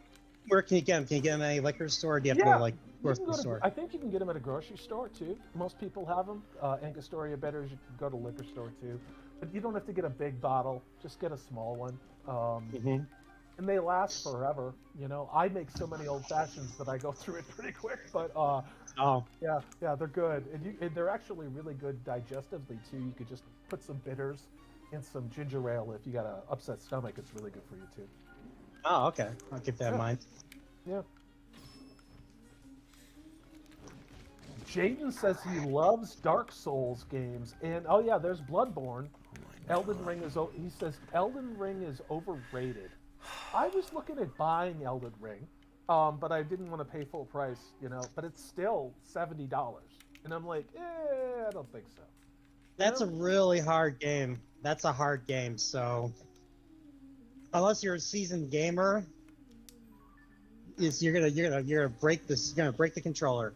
where can you get them? Can you get them at any liquor store? Or do you have to Yeah, go like You can grocery go to- store? I think you can get them at a grocery store too. Most people have them. Angostura bitters, you can go to liquor store too. But you don't have to get a big bottle. Just get a small one. Mm-hmm. And they last forever. You know, I make so many old fashions that I go through it pretty quick. But Oh, yeah, they're good, and they're actually really good digestively too. You could just put some bitters and some ginger ale if you got an upset stomach. It's really good for you too. oh, okay. I'll keep that in mind. Yeah. Jaden says he loves Dark Souls games, and oh yeah, there's Bloodborne. Elden Ring is. He says Elden Ring is overrated. I was looking at buying Elden Ring, but I didn't want to pay full price, you know. But it's still $70, and I'm like, I don't think so. That's a really hard game. That's a hard game. So, unless you're a seasoned gamer, you're gonna break this. You're gonna break the controller.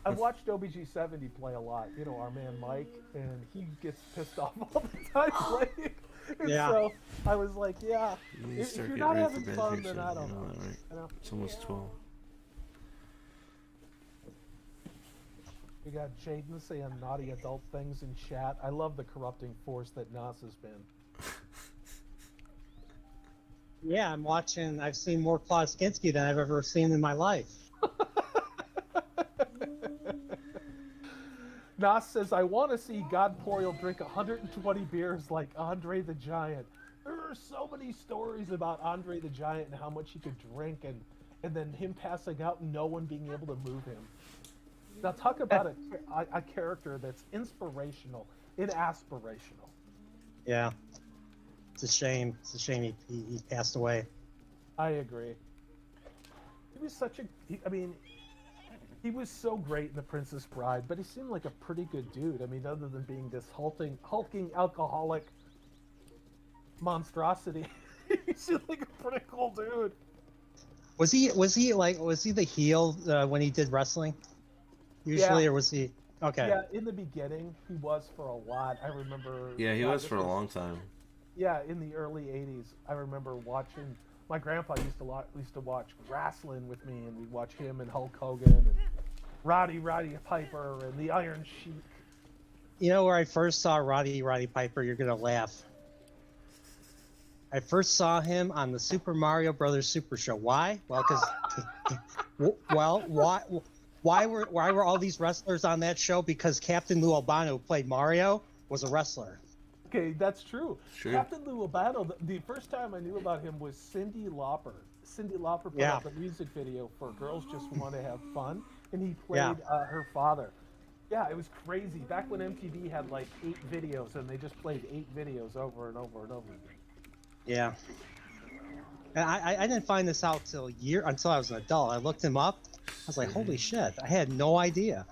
I've watched OBG70 play a lot. You know, our man Mike, and he gets pissed off all the time playing. And Yeah. So I was like, yeah, You need to if start you're getting not ready for having bed fun, here then soon, I don't you know. that, right? You know? It's almost 12. We got Jaden saying naughty adult things in chat. I love the corrupting force that Nas has been. Yeah, I'm watching. I've seen more Klaus Kinski than I've ever seen in my life. Nas says, I want to see God Poriel drink 120 beers like Andre the Giant. There are so many stories about Andre the Giant and how much he could drink, and then him passing out and no one being able to move him. Now talk about a character that's inspirational and aspirational. Yeah, it's a shame. It's a shame he passed away. I agree. He was such a. I mean, he was so great in The Princess Bride, but he seemed like a pretty good dude. I mean, other than being this hulking alcoholic monstrosity, he seemed like a pretty cool dude. Was he the heel when he did wrestling? Usually, Yeah. or was he? Okay. Yeah, in the beginning, he was for a lot. I remember. Yeah, he was for a long time. Yeah, in the early '80s, I remember watching. My grandpa used to watch wrestling with me, and we'd watch him and Hulk Hogan and Roddy Piper and the Iron Sheik. You know where I first saw Roddy Piper? You're gonna laugh. I first saw him on the Super Mario Brothers Super Show. Why? Well, because why were all these wrestlers on that show? Because Captain Lou Albano, who played Mario, was a wrestler. Okay, that's true. Sure. Captain Lou Albano, the first time I knew about him was Cyndi Lauper. Cyndi Lauper put up a music video for Girls Just Want to Have Fun, and he played her father. Yeah, it was crazy. Back when MTV had like 8 videos, and they just played 8 videos over and over and over again. Yeah. And I didn't find this out until I was an adult. I looked him up. I was like, holy shit! I had no idea.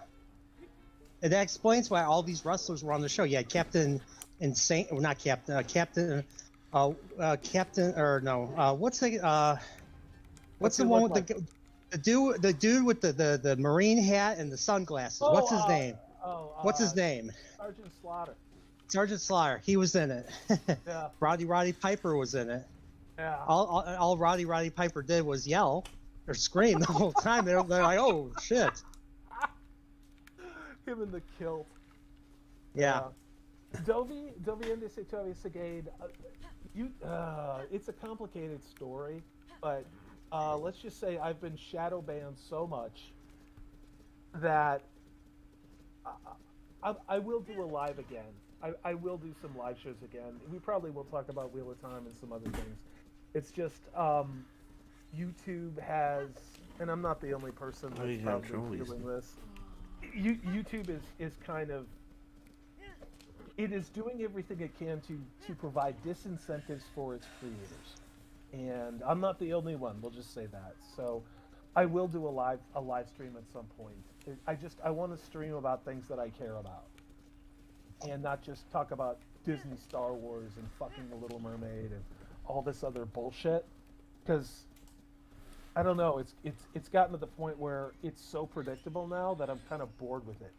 And that explains why all these wrestlers were on the show. You had Captain Insane, well, not Captain, Captain, what's the one with the dude with the marine hat and the sunglasses? What's his name? What's his name? Sergeant Slaughter. Sergeant Slaughter. He was in it. Yeah. Roddy Piper was in it. Yeah. All Roddy Piper did was yell or scream the whole time. They're like, oh shit. Him in the kilt. Yeah. Dovi Ende Sectoria Segade, it's a complicated story, but let's just say I've been shadow banned so much that I will do a live again. I will do some live shows again. We probably will talk about Wheel of Time and some other things. It's just YouTube has, and I'm not the only person that's probably doing this. YouTube is kind of, it is doing everything it can to provide disincentives for its creators, and I'm not the only one. We'll just say that. So, I will do a live stream at some point. I want to stream about things that I care about, and not just talk about Disney, Star Wars, and fucking The Little Mermaid and all this other bullshit. Because I don't know, it's gotten to the point where it's so predictable now that I'm kind of bored with it.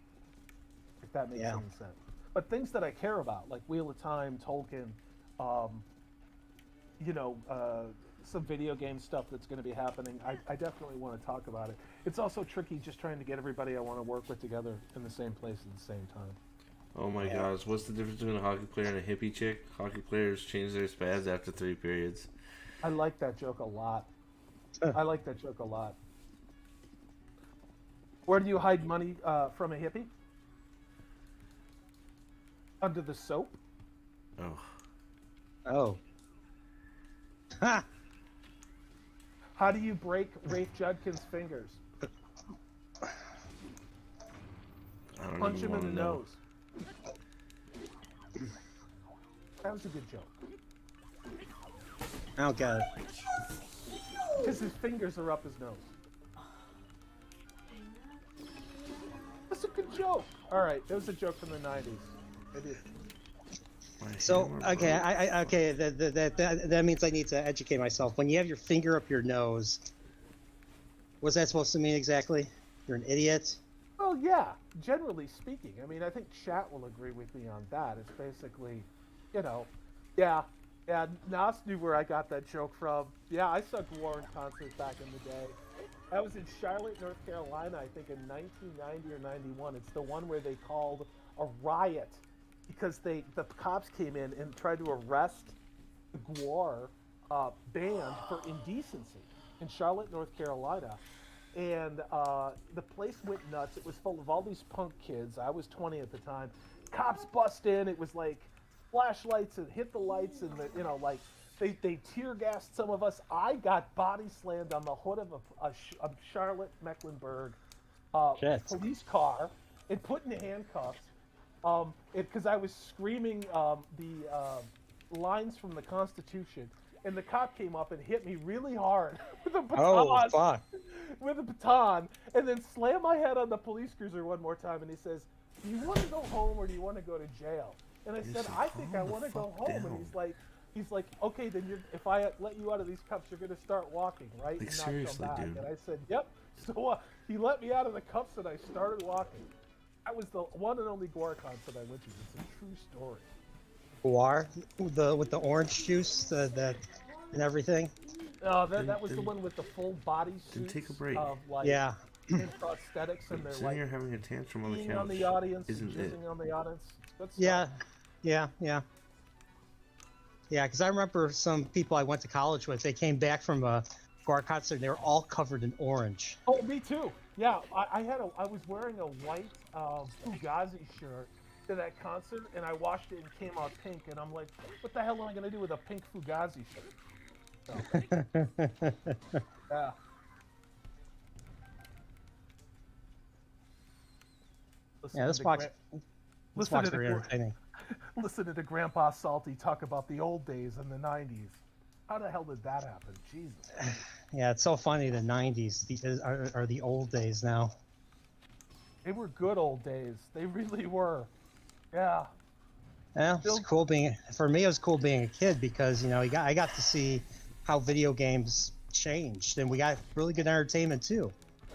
If that makes any sense. But things that I care about, like Wheel of Time, Tolkien, some video game stuff that's going to be happening, I definitely want to talk about it. It's also tricky just trying to get everybody I want to work with together in the same place at the same time. Oh my gosh, what's the difference between a hockey player and a hippie chick? Hockey players change their spads after 3 periods. I like that joke a lot. Where do you hide money from a hippie? Under the soap? Oh. Ha! How do you break Rafe Judkins' fingers? Punch him in the nose. That was a good joke. I don't get it. Because his fingers are up his nose. That's a good joke. Alright, it was a joke from the 90s. It is. So okay, that means I need to educate myself. When you have your finger up your nose, what's that supposed to mean exactly? You're an idiot? Well, yeah, generally speaking. I mean, I think chat will agree with me on that. It's basically, yeah, Nas knew where I got that joke from. Yeah, I saw Warren concerts back in the day. I was in Charlotte, North Carolina, I think in 1990 or 91. It's the one where they called a riot because the cops came in and tried to arrest the Gwar band for indecency in Charlotte, North Carolina. And the place went nuts. It was full of all these punk kids. I was 20 at the time. Cops bust in. It was like flashlights and hit the lights, and like they tear gassed some of us. I got body slammed on the hood of a Charlotte Mecklenburg Shit. police car and put in handcuffs. Because I was screaming the lines from the Constitution, and the cop came up and hit me really hard with a baton. Oh, fuck. With a baton, and then slammed my head on the police cruiser one more time, and he says, "Do you want to go home or do you want to go to jail?" And I said, "I think I want to go home." down. And he's like, "Okay, then if I let you out of these cuffs, you're gonna start walking, right?" Like, and not seriously, come back. dude. And I said, "Yep." So he let me out of the cuffs, and I started walking. That was the one and only Gore concert I went to. It's a true story. Guar, with the orange juice, that and everything. That was the one with the full body suits take a break. of like Yeah. and prosthetics, and they're Sitting like here having a tantrum on the peeing couch on the audience, isn't and it? jizzing on the audience. Good stuff. Yeah. Because I remember some people I went to college with. They came back from a Guar concert. And they were all covered in orange. Oh, me too. Yeah, I was wearing a white Fugazi shirt to that concert, and I washed it and came out pink. And I'm like, what the hell am I gonna do with a pink Fugazi shirt? So, yeah. Yeah, this box very entertaining. Listen to Grandpa Salty talk about the old days in the 90s. How the hell did that happen? Jesus. Yeah, it's so funny. The 90s are the old days now. They were good old days. They really were. Yeah. Yeah, it's cool being. For me, it was cool being a kid because I got to see how video games changed, and we got really good entertainment too.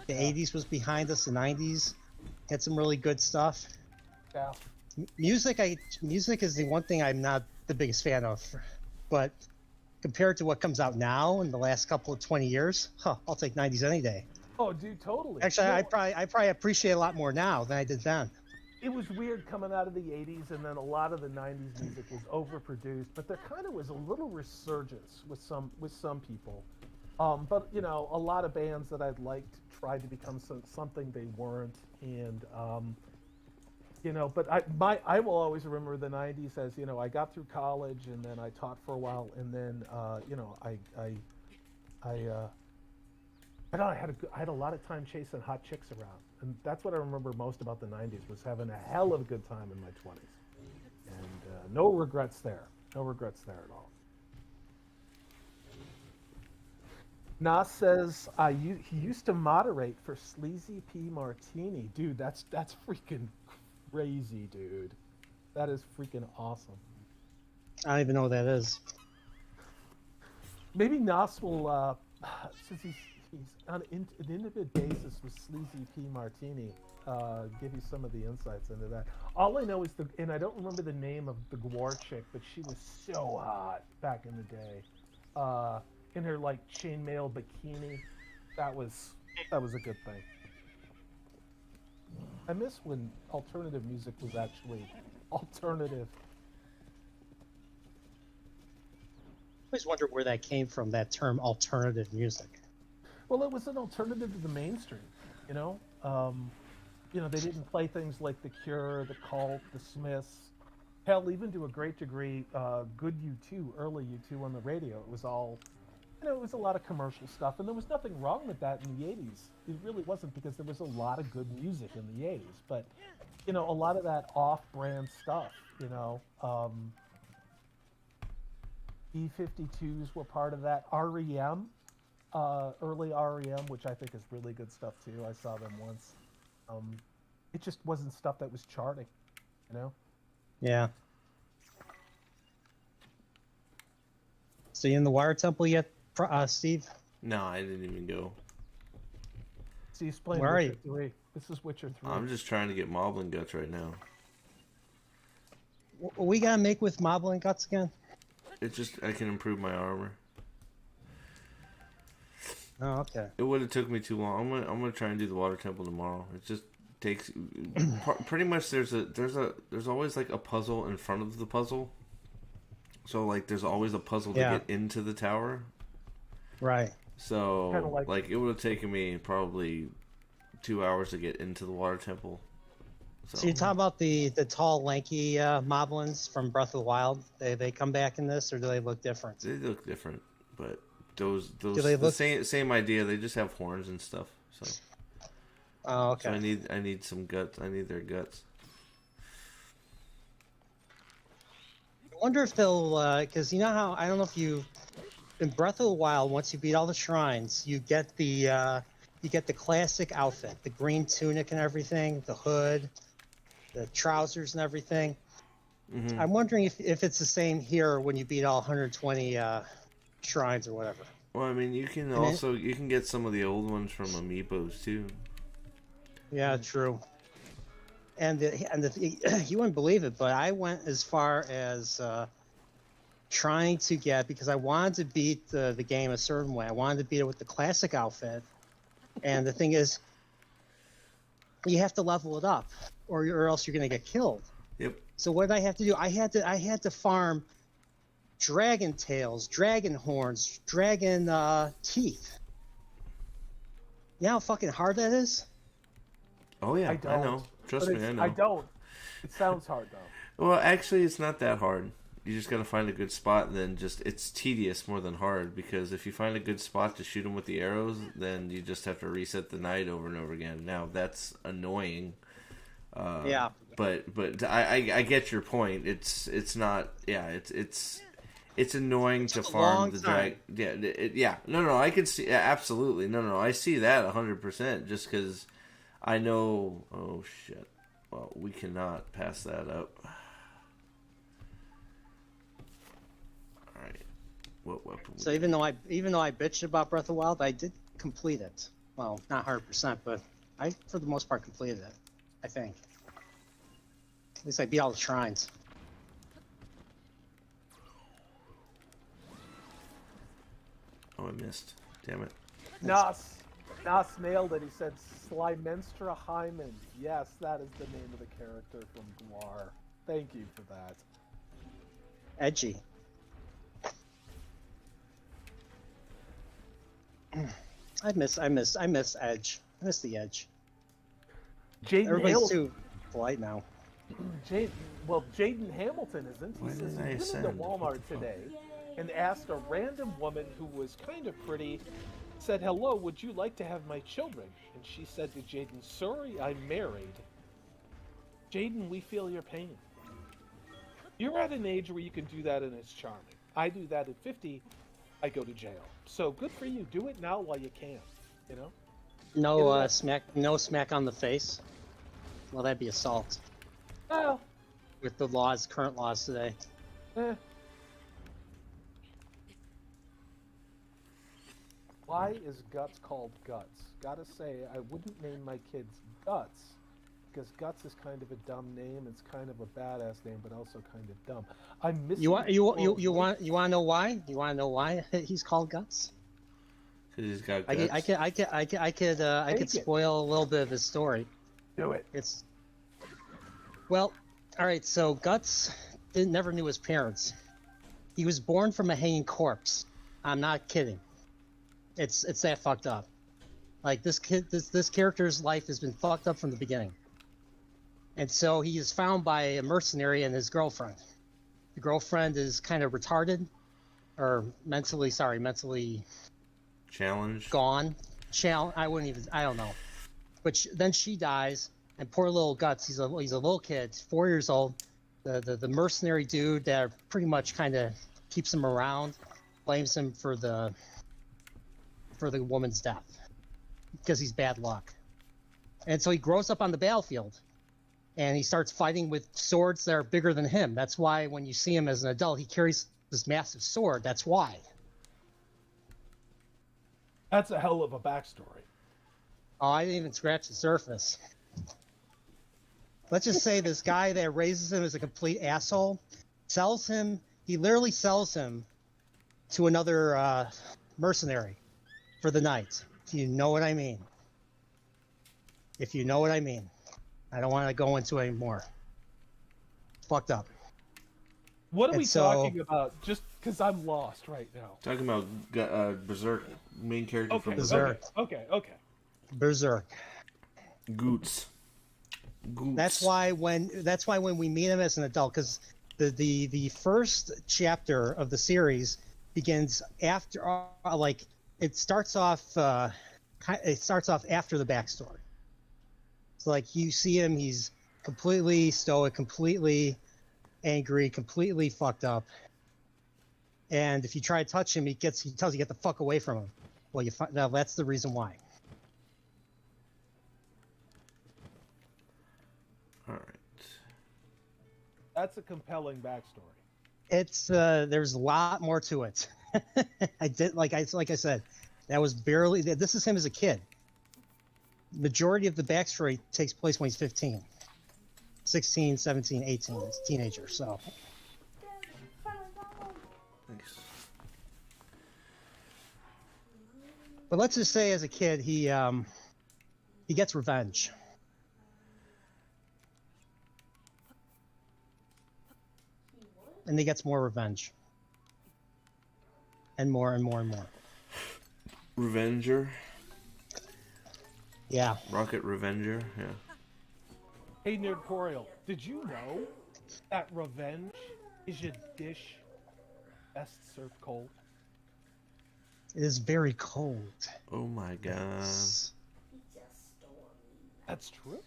The 80s was behind us. The 90s had some really good stuff. Yeah. Music is the one thing I'm not the biggest fan of, but compared to what comes out now in the last couple of 20 years, I'll take 90s any day. Oh, dude, totally. Actually, I probably appreciate a lot more now than I did then. It was weird coming out of the 80s, and then a lot of the 90s music was overproduced, but there kind of was a little resurgence with some people. But a lot of bands that I'd liked tried to become something they weren't, and but I will always remember the 90s as I got through college, and then I taught for a while, and then I had a lot of time chasing hot chicks around, and that's what I remember most about the 90s, was having a hell of a good time in my 20s, and no regrets there at all. Nas says he used to moderate for Sleazy P Martini. Dude, that's freaking crazy, dude. That is freaking awesome. I don't even know what that is. Maybe Nas will, since he's on an intimate basis with Sleazy P Martini, give you some of the insights into that. All I know is and I don't remember the name of the Gwar chick, but she was so hot back in the day. In her like chainmail bikini, that was a good thing. I miss when alternative music was actually alternative. I always wondered where that came from, that term alternative music. Well, it was an alternative to the mainstream, they didn't play things like The Cure, The Cult, The Smiths, hell, even to a great degree, good U2, early U2 on the radio. It was all, it was a lot of commercial stuff, and there was nothing wrong with that in the 80s. It really wasn't, because there was a lot of good music in the 80s, but, a lot of that off-brand stuff, B-52s were part of that. REM, early REM, which I think is really good stuff too. I saw them once. It just wasn't stuff that was charting, Yeah. So you in the Wire Temple yet, Steve? No, I didn't even go. So he's playing Where are Witcher you? 3. This is Witcher 3. I'm just trying to get Moblin Guts right now. What we gotta make with Moblin Guts again? It's just I can improve my armor. Oh, okay. It would have took me too long. I'm gonna try and do the Water Temple tomorrow. It just takes pretty much. There's always like a puzzle in front of the puzzle. So like there's always a puzzle to get into the tower. Right. So Kinda like it would have taken me probably 2 hours to get into the Water Temple. So you're talking about the tall, lanky moblins from Breath of the Wild? They come back in this, or do they look different? They look different, but those Do they the look... same idea. They just have horns and stuff. So Oh, okay. so I need some guts. I need their guts. I wonder if they'll, because you know how, I don't know if you, in Breath of the Wild, once you beat all the shrines, you get the classic outfit, the green tunic and everything, the hood, the trousers and everything. Mm-hmm. I'm wondering if it's the same here when you beat all 120 shrines or whatever. Well, I mean, you can you can get some of the old ones from Amiibos too. Yeah, true. And you wouldn't believe it, but I went as far as trying to get, because I wanted to beat the game a certain way. I wanted to beat it with the classic outfit. And the thing is, you have to level it up, or else you're going to get killed. Yep. So what did I have to do? I had to farm dragon tails, dragon horns, dragon teeth. You know how fucking hard that is? Oh yeah, I don't. know. Trust me, I know. I don't. It sounds hard though. Well, actually, it's not that hard. You just gotta find a good spot, and then it's tedious more than hard, because if you find a good spot to shoot them with the arrows, then you just have to reset the night over and over again. Now that's annoying. Yeah. But I get your point. It's not. Yeah. It's annoying to farm the drag. Yeah. No. I can see, absolutely. No. I see that 100%. Just because I know. Oh shit. Well, we cannot pass that up. All right. What weapon? So even though I bitched about Breath of the Wild, I did complete it. Well, not 100%, but I for the most part completed it. I think. At least I beat all the shrines. Oh, I missed. Damn it. Nas nailed it. He said Slimenstra Hyman. Yes, that is the name of the character from Guar. Thank you for that. Edgy. I miss Edge. I miss the Edge. Everybody's too polite now. Jaden Hamilton isn't. He Why says didn't I he went ascend? into Walmart today and asked a random woman who was kind of pretty, said, "Hello, would you like to have my children?" And she said to Jaden, "Sorry, I'm married." Jaden, we feel your pain. You're at an age where you can do that and it's charming. I do that at 50, I go to jail. So good for you. Do it now while you can, you know? No smack on the face. Well, that'd be assault. Well, With the current laws today. Why is Guts called Guts? Gotta say, I wouldn't name my kids Guts, because Guts is kind of a dumb name. It's kind of a badass name, but also kind of dumb. I'm missing. You want to know why? You want to know why he's called Guts? Because he's got guts. I could spoil a little bit of his story. Do it. Well, all right. So Guts never knew his parents. He was born from a hanging corpse. I'm not kidding. It's that fucked up. Like this character's life has been fucked up from the beginning. And so he is found by a mercenary and his girlfriend. The girlfriend is kind of retarded, or mentally Challenge. gone. I don't know. But then she dies, and poor little Guts, he's a little kid, 4 years old. The mercenary dude that pretty much kind of keeps him around, blames him for the woman's death because he's bad luck. And so he grows up on the battlefield, and he starts fighting with swords that are bigger than him. That's why when you see him as an adult, he carries this massive sword. That's why. That's a hell of a backstory. Oh, I didn't even scratch the surface. Let's just say this guy that raises him is a complete asshole. He literally sells him to another mercenary for the night. If you know what I mean. I don't want to go into it anymore. Fucked up. What are we talking about? Just because I'm lost right now. Talking about Berserk, main character from Berserk. Okay. Berserk. Goots. Goops. That's why when we meet him as an adult, because the first chapter of the series begins after like it starts off after the backstory. So like you see him, he's completely stoic, completely angry, completely fucked up. And if you try to touch him, he tells you get the fuck away from him. Well, now that's the reason why. All right. That's a compelling backstory. It's there's a lot more to it. Like I said, that was barely. This is him as a kid. Majority of the backstory takes place when he's 15, 16, 17, 18. He's a teenager, so. Thanks. But let's just say, as a kid, he gets revenge. And he gets more revenge. And more and more and more. Revenger. Yeah. Rocket Revenger. Yeah. Hey, Nerdporial, did you know that revenge is a dish best served cold? It is very cold. Oh my god. Yes. That's true.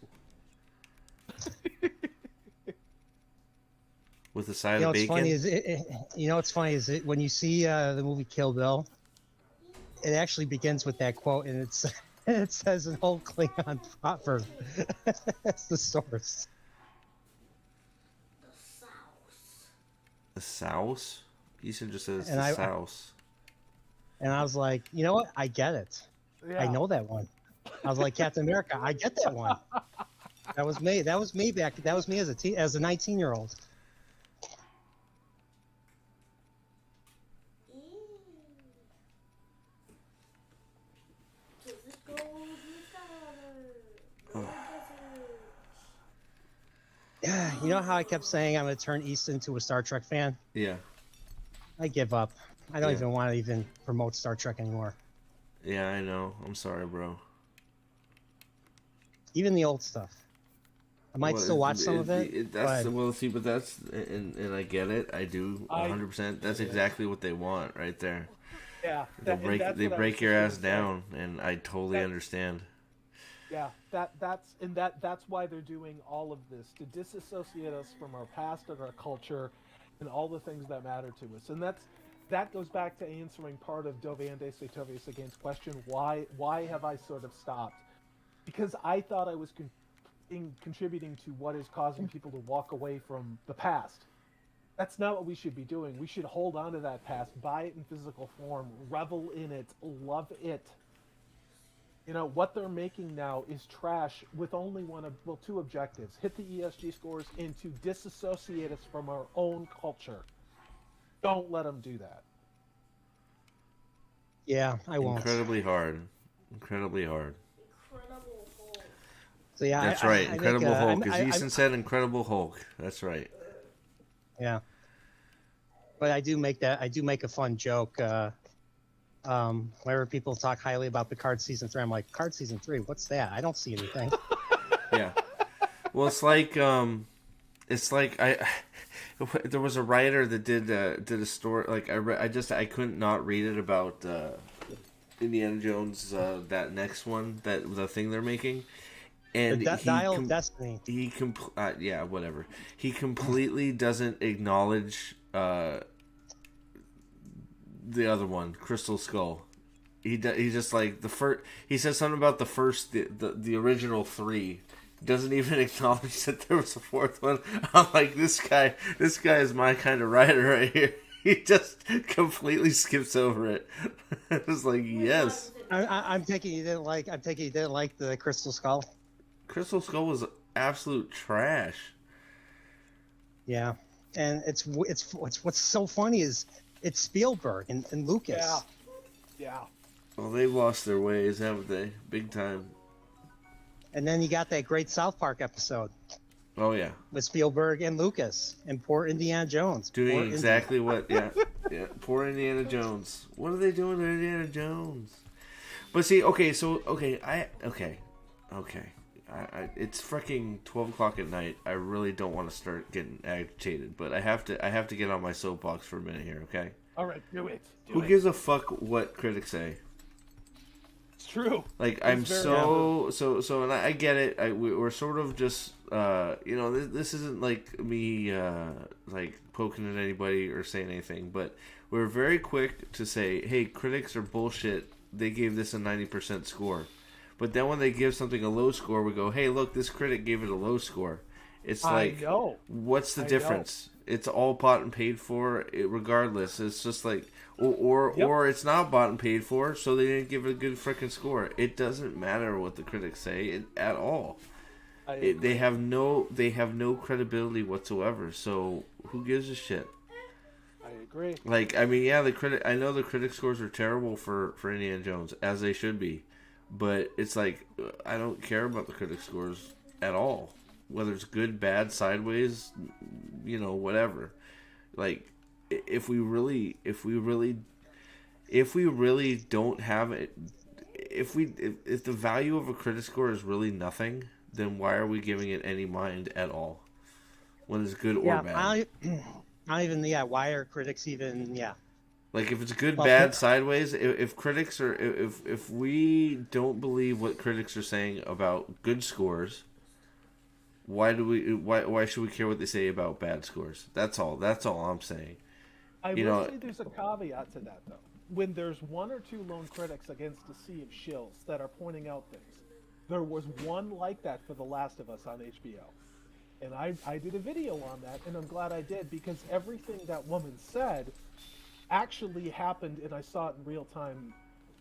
With a side You know of what's bacon. funny is when you see the movie Kill Bill, it actually begins with that quote, and it says an old Klingon proverb. That's the source. The souse? Ethan just says And the souse. And I was like, you know what? I get it. Yeah. I know that one. I was like, Captain America, I get that one. That was me. That was me as a 19-year-old. Yeah, you know how I kept saying I'm going to turn East into a Star Trek fan? Yeah. I give up. I don't Yeah. even want to even promote Star Trek anymore. Yeah, I know. I'm sorry, bro. Even the old stuff. I might still watch some of it. That's but well, see, but that's and I get it. I do 100%. That's exactly what they want right there. Yeah. They break your ass down, and I totally understand. Yeah, that's why they're doing all of this, to disassociate us from our past and our culture and all the things that matter to us. And that goes back to answering part of Dovande Setovius Again's question, why have I sort of stopped? Because I thought I was contributing to what is causing people to walk away from the past. That's not what we should be doing. We should hold on to that past, buy it in physical form, revel in it, love it. You know, what they're making now is trash with only two objectives. Hit the ESG scores and to disassociate us from our own culture. Don't let them do that. yeah, I won't. Incredibly hard. Incredibly hard. Incredible Hulk. So yeah, That's right. I Incredible think, Hulk. I'm- As Eason said, Incredible Hulk. That's right. Yeah. But I do make a fun joke. Whenever people talk highly about Picard season 3, I'm like, Picard season 3, what's that? I don't see anything. Yeah. Well, it's like there was a writer that did a story, like I couldn't not read it about Indiana Jones, that next one, that the thing they're making, and Dial of Destiny. Yeah, whatever. He completely doesn't acknowledge the other one, Crystal Skull. He just like the first. He says something about the original 3. Doesn't even acknowledge that there was a 4th one. I'm like, this guy is my kind of writer right here. He just completely skips over it. It's like, yes. I'm taking you didn't like the Crystal Skull. Crystal Skull was absolute trash. Yeah, and it's what's so funny is it's Spielberg and Lucas. Yeah. Well, they've lost their ways, haven't they? Big time. And then you got that great South Park episode Oh yeah, with Spielberg and Lucas and poor Indiana Jones. doing Poor exactly what? Yeah. Poor Indiana Jones. What are they doing to Indiana Jones? But see, okay. it's freaking 12 o'clock at night. I really don't want to start getting agitated, but I have to get on my soapbox for a minute here, okay? All right, do it. Who gives a fuck what critics say? It's true. Like, I'm so, and I get it. We're sort of just, this isn't like me, like, poking at anybody or saying anything, but we're very quick to say, hey, critics are bullshit. They gave this a 90% score. But then when they give something a low score, we go, hey, look, this critic gave it a low score. It's like, what's the difference? It's all bought and paid for, regardless. It's just like, or it's not bought and paid for, so they didn't give it a good freaking score. It doesn't matter what the critics say at all. They have no credibility whatsoever. So who gives a shit? I agree. Like, I mean, yeah, I know the critic scores are terrible for Indiana Jones, as they should be. But it's like, I don't care about the critic scores at all. Whether it's good, bad, sideways, whatever. Like, if we really don't have it, if the value of a critic score is really nothing, then why are we giving it any mind at all? When it's good or bad. Why are critics even, Like, if it's good, bad, sideways, if critics are, if we don't believe what critics are saying about good scores, why should we care what they say about bad scores? That's all I'm saying. I will say there's a caveat to that, though. When there's one or two lone critics against a sea of shills that are pointing out things, there was one like that for The Last of Us on HBO. And I did a video on that, and I'm glad I did, because everything that woman said actually happened, and I saw it in real time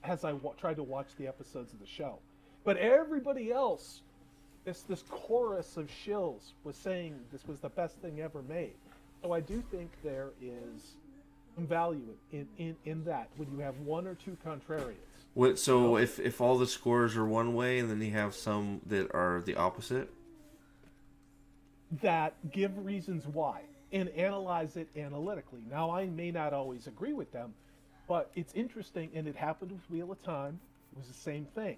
as I tried to watch the episodes of the show. But everybody else, this chorus of shills was saying this was the best thing ever made. So I do think there is some value in that when you have one or two contrarians. So if all the scores are one way and then you have some that are the opposite? That give reasons why and analyze it analytically. Now, I may not always agree with them, but it's interesting, and it happened with Wheel of Time. It was the same thing.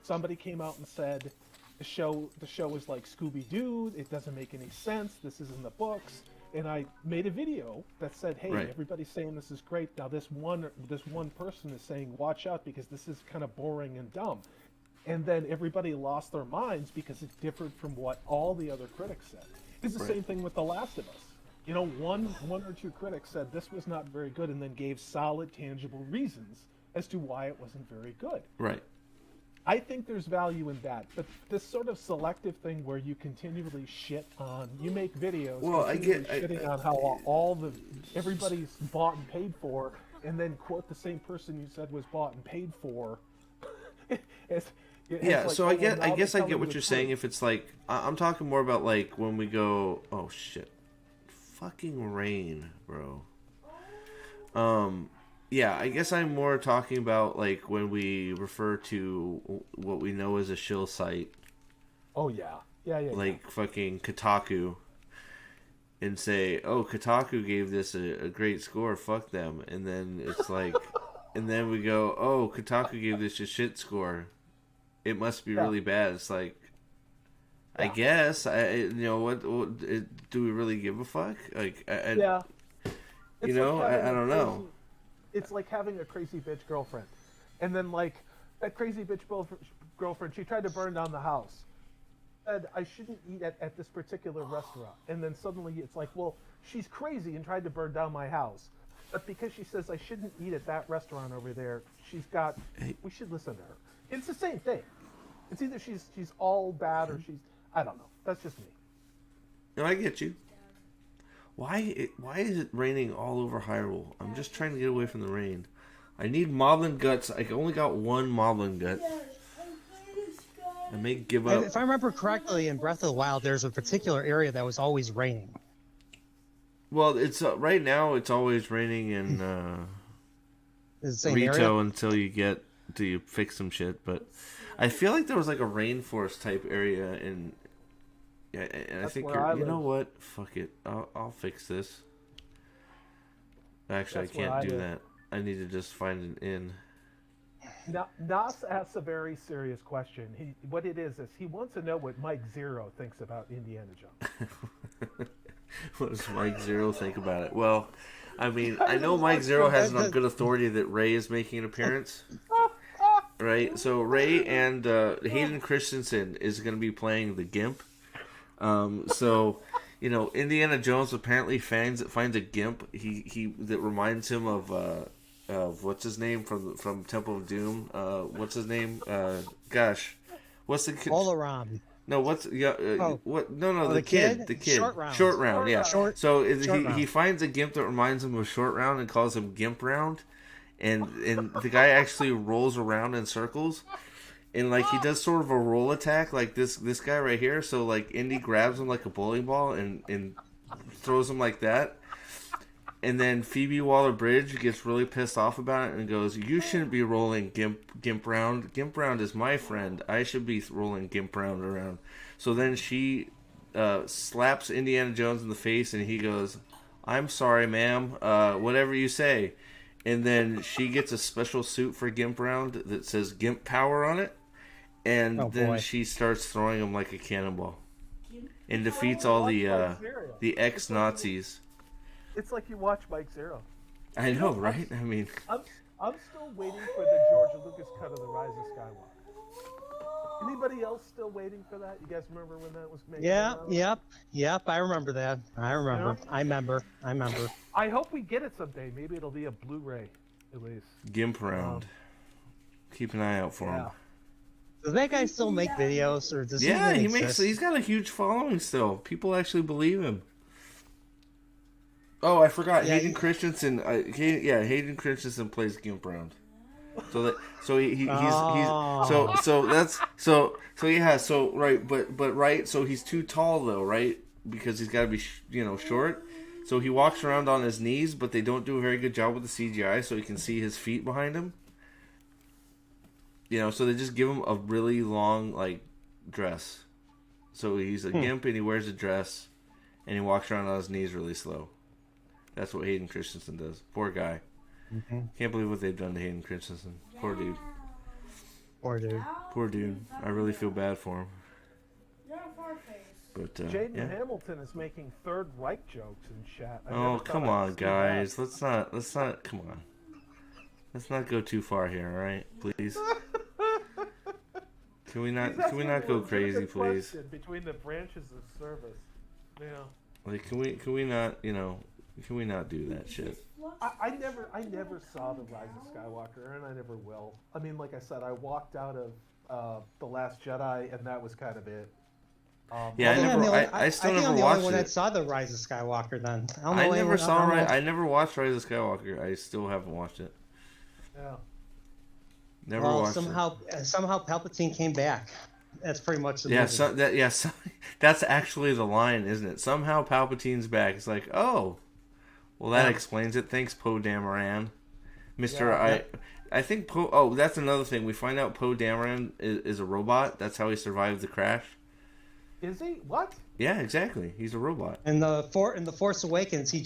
Somebody came out and said the show is like Scooby-Doo. It doesn't make any sense. This is in the books. And I made a video that said, hey, everybody's saying this is great. Now this one person is saying, watch out, because this is kind of boring and dumb. And then everybody lost their minds because it differed from what all the other critics said. It's the same thing with The Last of Us. One or two critics said this was not very good and then gave solid, tangible reasons as to why it wasn't very good. Right. I think there's value in that, but this sort of selective thing where you continually shit on, you make videos, shitting on how everybody's bought and paid for, and then quote the same person you said was bought and paid for. So I guess I get what you're saying. If it's like, I'm talking more about like when we go, oh shit, fucking rain, bro. Yeah, I guess I'm more talking about like when we refer to what we know as a shill site. Oh yeah. Like fucking Kotaku. And say, oh, Kotaku gave this a great score, fuck them. And then it's like, and then we go, oh, Kotaku gave this a shit score. It must be really bad. It's like, I guess, what do we really give a fuck? Like, I don't know. It's like having a crazy bitch girlfriend. And then, like, that crazy bitch girlfriend, she tried to burn down the house. Said, I shouldn't eat at this particular restaurant. And then suddenly it's like, well, she's crazy and tried to burn down my house. But because she says I shouldn't eat at that restaurant over there, we should listen to her. It's the same thing. It's either she's all bad or I don't know. That's just me. No, I get you. Why is it raining all over Hyrule? I'm just trying to get away from the rain. I need Moblin Guts. I only got one Moblin Gut. I may give up. If I remember correctly, in Breath of the Wild, there's a particular area that was always raining. Well, it's right now. It's always raining in Rito until you fix some shit. But I feel like there was like a rainforest type area in. Yeah, and I think you know what? Fuck it. I'll fix this. Actually, I can't do that. I need to just find an inn. Now, Nas asks a very serious question. What it is he wants to know what Mike Zero thinks about Indiana Jones. What does Mike Zero think about it? Well, I mean, I know Mike Zero has on good authority that Ray is making an appearance. Right? So Ray and Hayden Christensen is going to be playing the Gimp. So, you know, Indiana Jones apparently finds a Gimp he that reminds him of what's his name from Temple of Doom? What's his name? What's the kid? Olaram. No, what's what? No, the kid. Short Round, yeah. So he finds a Gimp that reminds him of Short Round and calls him Gimp Round, and the guy actually rolls around in circles, and like he does sort of a roll attack like this guy right here. So like Indy grabs him like a bowling ball and throws him like that. And then Phoebe Waller-Bridge gets really pissed off about it and goes, "You shouldn't be rolling Gimp Round. Gimp Round is my friend. I should be rolling Gimp Round around." So then she slaps Indiana Jones in the face, and he goes, "I'm sorry, ma'am. Whatever you say." And then she gets a special suit for Gimp Round that says Gimp Power on it, and then she starts throwing him like a cannonball, and defeats all the ex-Nazis. It's like you watch Mike Zero. I know, right? I mean, I'm still waiting for the George Lucas cut of The Rise of Skywalker. Anybody else still waiting for that? You guys remember when that was made? Yeah, yep. I remember that. I remember. Yeah? I remember. I hope we get it someday. Maybe it'll be a Blu-ray, at least. Gimp Round. Keep an eye out for him. Does that guy still make videos, or does he? Yeah, even exist? He's got a huge following still. People actually believe him. Oh, I forgot. Yeah, Hayden Christensen. Hayden Christensen plays Gimp Round. So he's too tall though, right? Because he's got to be short. So he walks around on his knees, but they don't do a very good job with the CGI, so he can see his feet behind him. So they just give him a really long dress. So he's a gimp and he wears a dress, and he walks around on his knees really slow. That's what Hayden Christensen does. Poor guy. Mm-hmm. Can't believe what they've done to Hayden Christensen. Poor dude. Poor dude. I really feel bad for him. But Jaden Hamilton is making Third Reich jokes in chat. Come on, guys. Let's not. Come on. Let's not go too far here, all right? Please. Can we not go crazy, please? Between the branches of service. Yeah. Like, can we not? Can we not do that shit? I never saw The Rise of Skywalker, and I never will. I mean, like I said, I walked out of The Last Jedi, and that was kind of it. I still never watched it. I'm the only one that saw The Rise of Skywalker. Then I never watched Rise of Skywalker. I still haven't watched it. Yeah. Never watched it. Somehow Palpatine came back. That's pretty much the movie. That's actually the line, isn't it? Somehow Palpatine's back. It's like, oh. Well, that explains it. Thanks, Poe Dameron. I think Poe... Oh, that's another thing. We find out Poe Dameron is a robot. That's how he survived the crash. Is he? What? Yeah, exactly. He's a robot. In the Force Awakens, he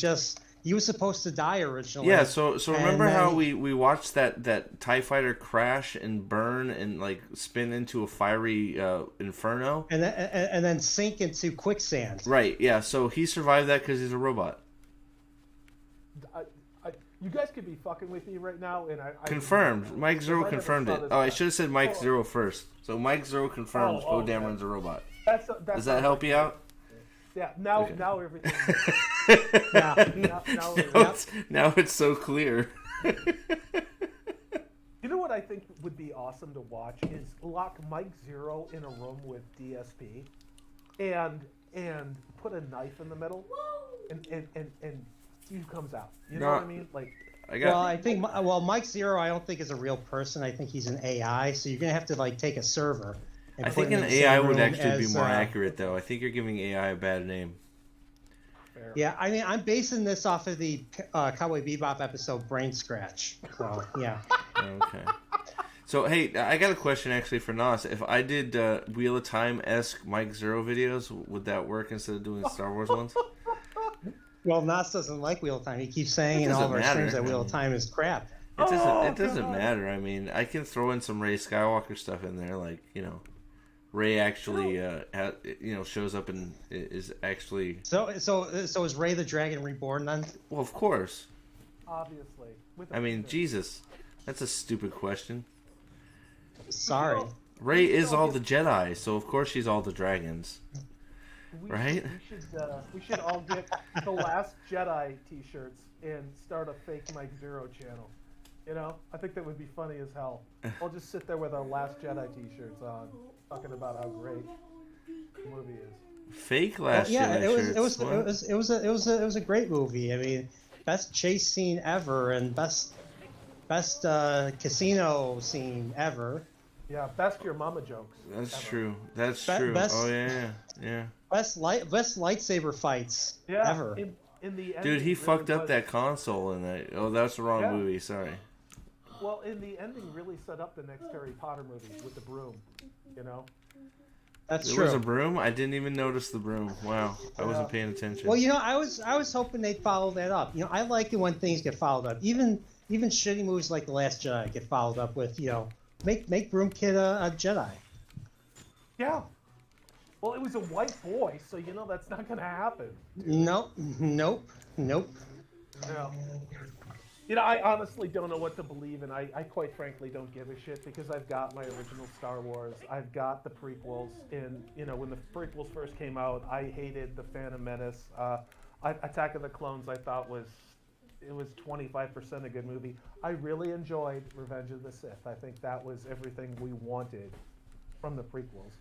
was supposed to die originally. Yeah, so remember how we watched that TIE fighter crash and burn and spin into a fiery inferno? And then sink into quicksand. Right, yeah. So he survived that because he's a robot. You guys could be fucking with me right now, and I confirmed. Mike Zero confirmed it. Oh, I should have said Mike Zero first. So Mike Zero confirms Poe Dameron's a robot. Does that help you out? Yeah. Now everything. Now it's so clear. You know what I think would be awesome to watch is lock Mike Zero in a room with DSP, and put a knife in the middle, and he comes out. You know what I mean? Mike Zero, I don't think is a real person. I think he's an AI. So you're gonna have to take a server. I think an AI would actually be more accurate, though. I think you're giving AI a bad name. Fair. Yeah, I mean, I'm basing this off of the Cowboy Bebop episode Brain Scratch. So yeah. Okay. So hey, I got a question actually for Nas. If I did Wheel of Time-esque Mike Zero videos, would that work instead of doing Star Wars ones? Well, Nas doesn't like Wheel of Time. He keeps saying in all of our streams that Wheel of Time is crap. Oh, It doesn't God. matter. I mean, I can throw in some Ray Skywalker stuff in there, like Ray actually shows up and is actually. So is Ray the Dragon Reborn then? Well, of course. Obviously, with a I mean, penis. Jesus, that's a stupid question. Sorry. Ray is all the Jedi, so of course she's all the dragons. Right? We should all get the Last Jedi T-shirts and start a fake Mike Zero channel. I think that would be funny as hell. I'll just sit there with our Last Jedi T-shirts on, talking about how great the movie is. Fake Last Yeah, Jedi it shirts. was a great movie. I mean, best chase scene ever and best casino scene ever. Yeah, best your mama jokes. That's ever. true. That's true. Oh yeah. Best lightsaber fights ever. In the Dude, ending, he fucked really up was- that console in that. Oh, that's the wrong Yeah. movie. Sorry. Well, in the ending, really set up the next Harry Potter movie with the broom. That's There true. was a broom. I didn't even notice the broom. Wow, I wasn't Yeah. paying attention. Well, I was hoping they'd follow that up. I like it when things get followed up. Even shitty movies like The Last Jedi get followed up with, make Broom Kid a Jedi. Yeah. Well, it was a white boy, so that's not going to happen. Nope. Yeah. I honestly don't know what to believe, and I quite frankly don't give a shit because I've got my original Star Wars. I've got the prequels, and when the prequels first came out, I hated the Phantom Menace. Attack of the Clones, I thought was 25% a good movie. I really enjoyed Revenge of the Sith. I think that was everything we wanted from the prequels.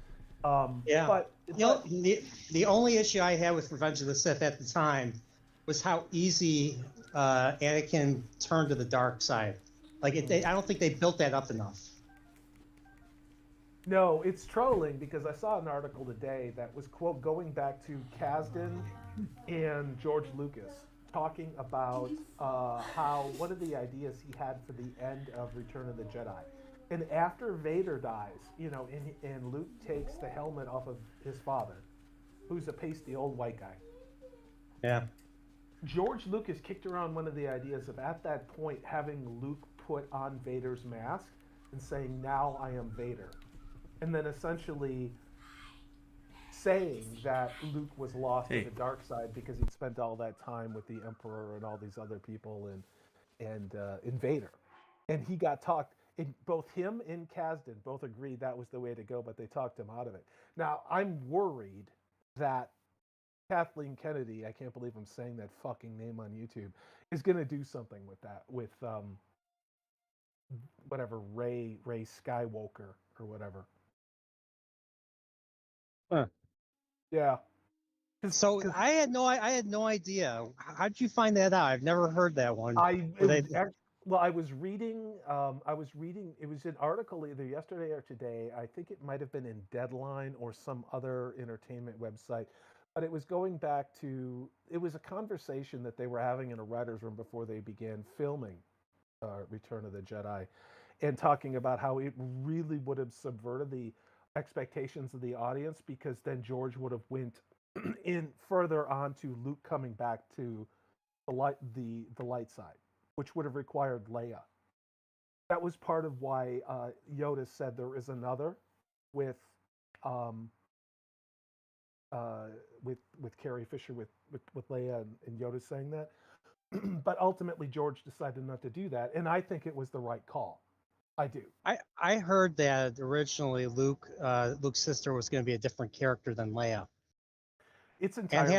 Yeah. But the only issue I had with Revenge of the Sith at the time was how easy Anakin turned to the dark side. I don't think they built that up enough. No, it's trolling because I saw an article today that was, quote, going back to Kasdan and George Lucas talking about how one of the ideas he had for the end of Return of the Jedi. And after Vader dies, and Luke takes the helmet off of his father, who's a pasty old white guy. Yeah. George Lucas kicked around one of the ideas of, at that point, having Luke put on Vader's mask and saying, "Now I am Vader." And then essentially saying that Luke was lost to the dark side because he'd spent all that time with the Emperor and all these other people and Vader. And he got talked. Both him and Kasdan both agreed that was the way to go, but they talked him out of it. Now, I'm worried that Kathleen Kennedy, I can't believe I'm saying that fucking name on YouTube, is going to do something with that, with whatever, Ray Skywalker or whatever. Huh. Yeah. So I had no idea. How did you find that out? I've never heard that one. Well, I was reading. It was an article either yesterday or today. I think it might have been in Deadline or some other entertainment website. But it was going back to. It was a conversation that they were having in a writer's room before they began filming Return of the Jedi, and talking about how it really would have subverted the expectations of the audience because then George would have went in further on to Luke coming back to the light side, which would have required Leia. That was part of why Yoda said there is another with Carrie Fisher with Leia and Yoda saying that. But ultimately George decided not to do that, and I think it was the right call. I do. I heard that originally Luke's sister was going to be a different character than Leia. It's entirely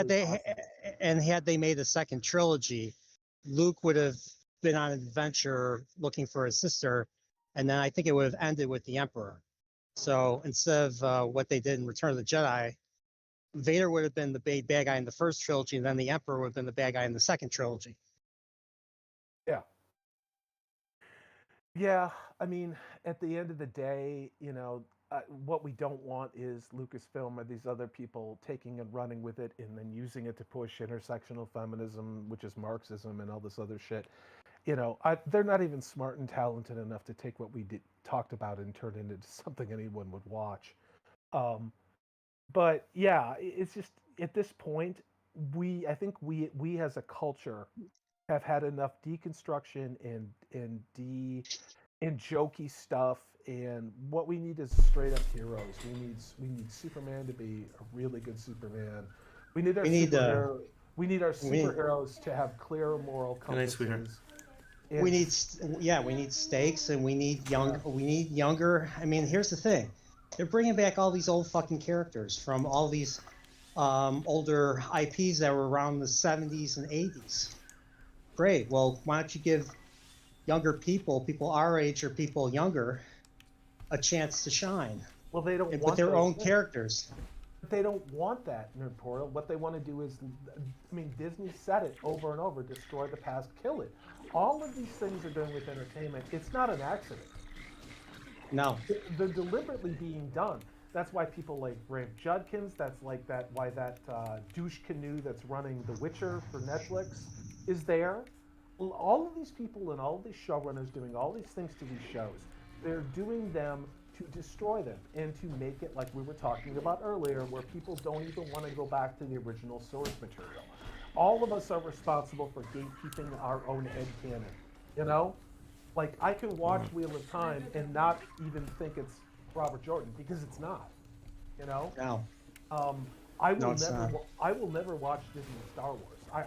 and had they made a second trilogy, Luke would have been on an adventure looking for his sister, and then I think it would have ended with the Emperor. So instead of what they did in Return of the Jedi, Vader would have been the bad guy in the first trilogy, and then the Emperor would have been the bad guy in the second trilogy. Yeah. Yeah, I mean, at the end of the day, what we don't want is Lucasfilm or these other people taking and running with it and then using it to push intersectional feminism, which is Marxism and all this other shit. They're not even smart and talented enough to take what we talked about and turn it into something anyone would watch. But yeah, it's just at this point, I think we as a culture have had enough deconstruction and jokey stuff, and what we need is straight up heroes. We need Superman to be a really good Superman. We need our We need superhero. We need our we need superheroes to have clear moral Good night, sweetheart. compasses. we And need we need stakes, and we need younger. I mean, here's the thing: they're bringing back all these old fucking characters from all these older IPs that were around the 70s and 80s. Great. Well, why don't you give younger people our age or people younger, a chance to shine well, they don't with want their those own things. characters? But they don't want that, Nerd Portal. What they want to do is, I mean, Disney said it over and over: destroy the past, kill it. All of these things are done with entertainment. It's not an accident. No. They're deliberately being done. That's why people like Rafe Judkins. That's like that. Why that douche canoe that's running The Witcher for Netflix is there. Well, all of these people and all of these showrunners doing all these things to these shows, they're doing them to destroy them and to make it like we were talking about earlier, where people don't even want to go back to the original source material. All of us are responsible for gatekeeping our own headcanon. You know, like I can watch Wheel of Time and not even think it's Robert Jordan because it's not. You know, No. I will No, it's never. not. I will never watch Disney Star Wars.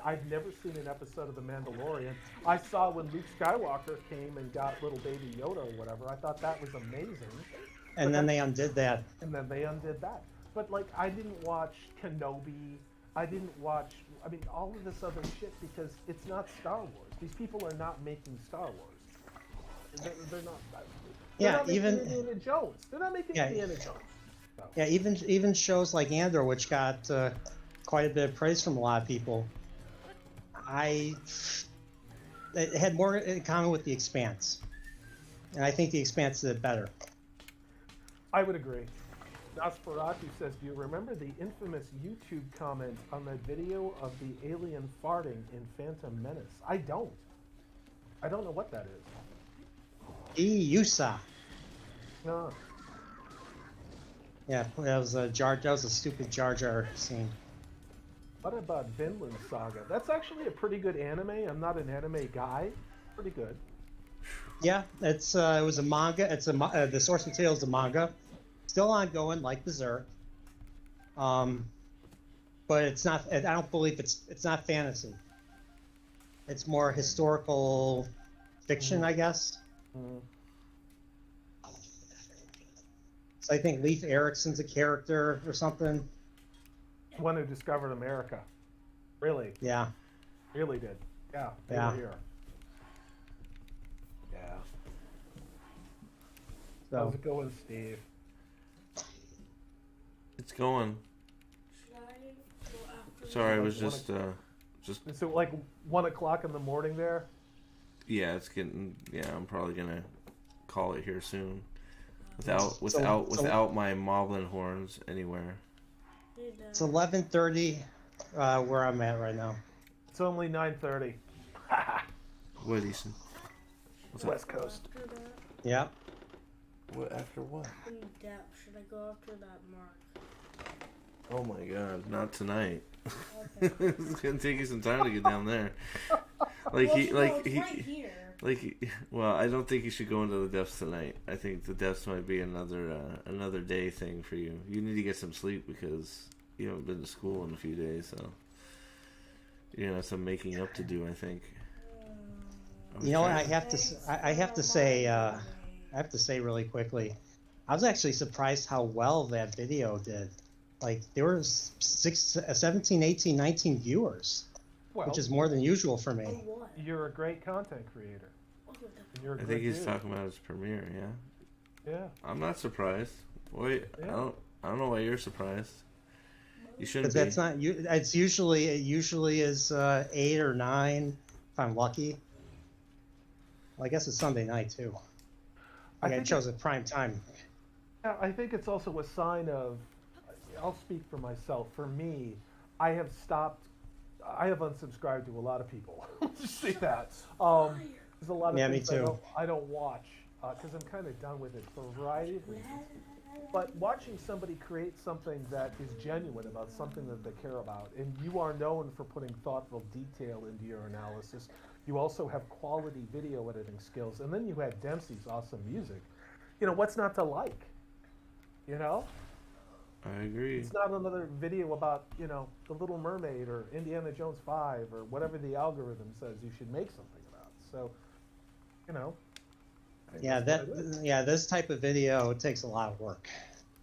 I've never seen an episode of The Mandalorian. I saw when Luke Skywalker came and got little baby Yoda or whatever. I thought that was amazing. And then they undid that. And then they undid that. But like, I didn't watch Kenobi. I didn't watch. I mean, all of this other shit because it's not Star Wars. These people are not making Star Wars. They're not. They're Yeah, not making even Indiana Jones. They're not making Yeah. Indiana Jones. So, yeah, even shows like Andor, which got quite a bit of praise from a lot of people. It had more in common with The Expanse, and I think The Expanse did it better. I would agree. Nosferatu says, do you remember the infamous YouTube comment on that video of the alien farting in Phantom Menace? I don't. I don't know what that is. Yusa. No. Yeah, that was a stupid Jar Jar scene. What about Vinland Saga? That's actually a pretty good anime. I'm not an anime guy. Pretty good. Yeah, it was a manga. It's the source material is a manga, still ongoing, like Berserk. But it's not. I don't believe it's not fantasy. It's more historical fiction, I guess. Mm. So I think Leif Erikson's a character or something. One who discovered America. Really? Yeah. Really did. Yeah. They Yeah. were here. Yeah. So How's it going, Steve? It's going. Should I go after Sorry, I Like was one just Is it like 1 o'clock in the morning there? yeah. It's getting yeah. I'm probably gonna call it here soon. So- Without my moblin horns anywhere. it's 11:30 where I'm at right now. It's only 9:30. What, Ethan? What's up? West Coast. After that, Yeah. What after what? in depth, should I go after that mark? Oh my God! Not tonight. Okay. It's gonna take you some time to get down there. Like Well, he, no, like it's he, right here. well, I don't think you should go into the depths tonight. I think the depths might be another day thing for you. You need to get some sleep because you haven't been to school in a few days, so you know some making up to do. I think. You know what? I have to say really quickly. I was actually surprised how well that video did. Like there were 17, 18, 19 viewers, Well, which is more than usual for Oh, me. what? you're a great content creator. Oh, the And you're a I good think he's dude. talking about his premiere. Yeah, Yeah. I'm not surprised. Wait, Yeah. I don't know why you're surprised. You shouldn't Because be. that's not. It usually is 8 or 9 if I'm lucky. Well, I guess it's Sunday night too. I I think chose a prime time. Yeah, I think it's also a sign of. I'll speak for myself. For me, I have stopped. I have unsubscribed to a lot of people. Just say that. There's a lot of Yeah, me things too. I don't watch because I'm kind of done with it for a variety of reasons. But watching somebody create something that is genuine about something that they care about, and you are known for putting thoughtful detail into your analysis. You also have quality video editing skills, and then you had Dempsey's awesome music. You know, what's not to like? You know? I agree. It's not another video about, you know, The Little Mermaid or Indiana Jones 5 or whatever the algorithm says you should make something about. So, you know. Yeah, this type of video takes a lot of work.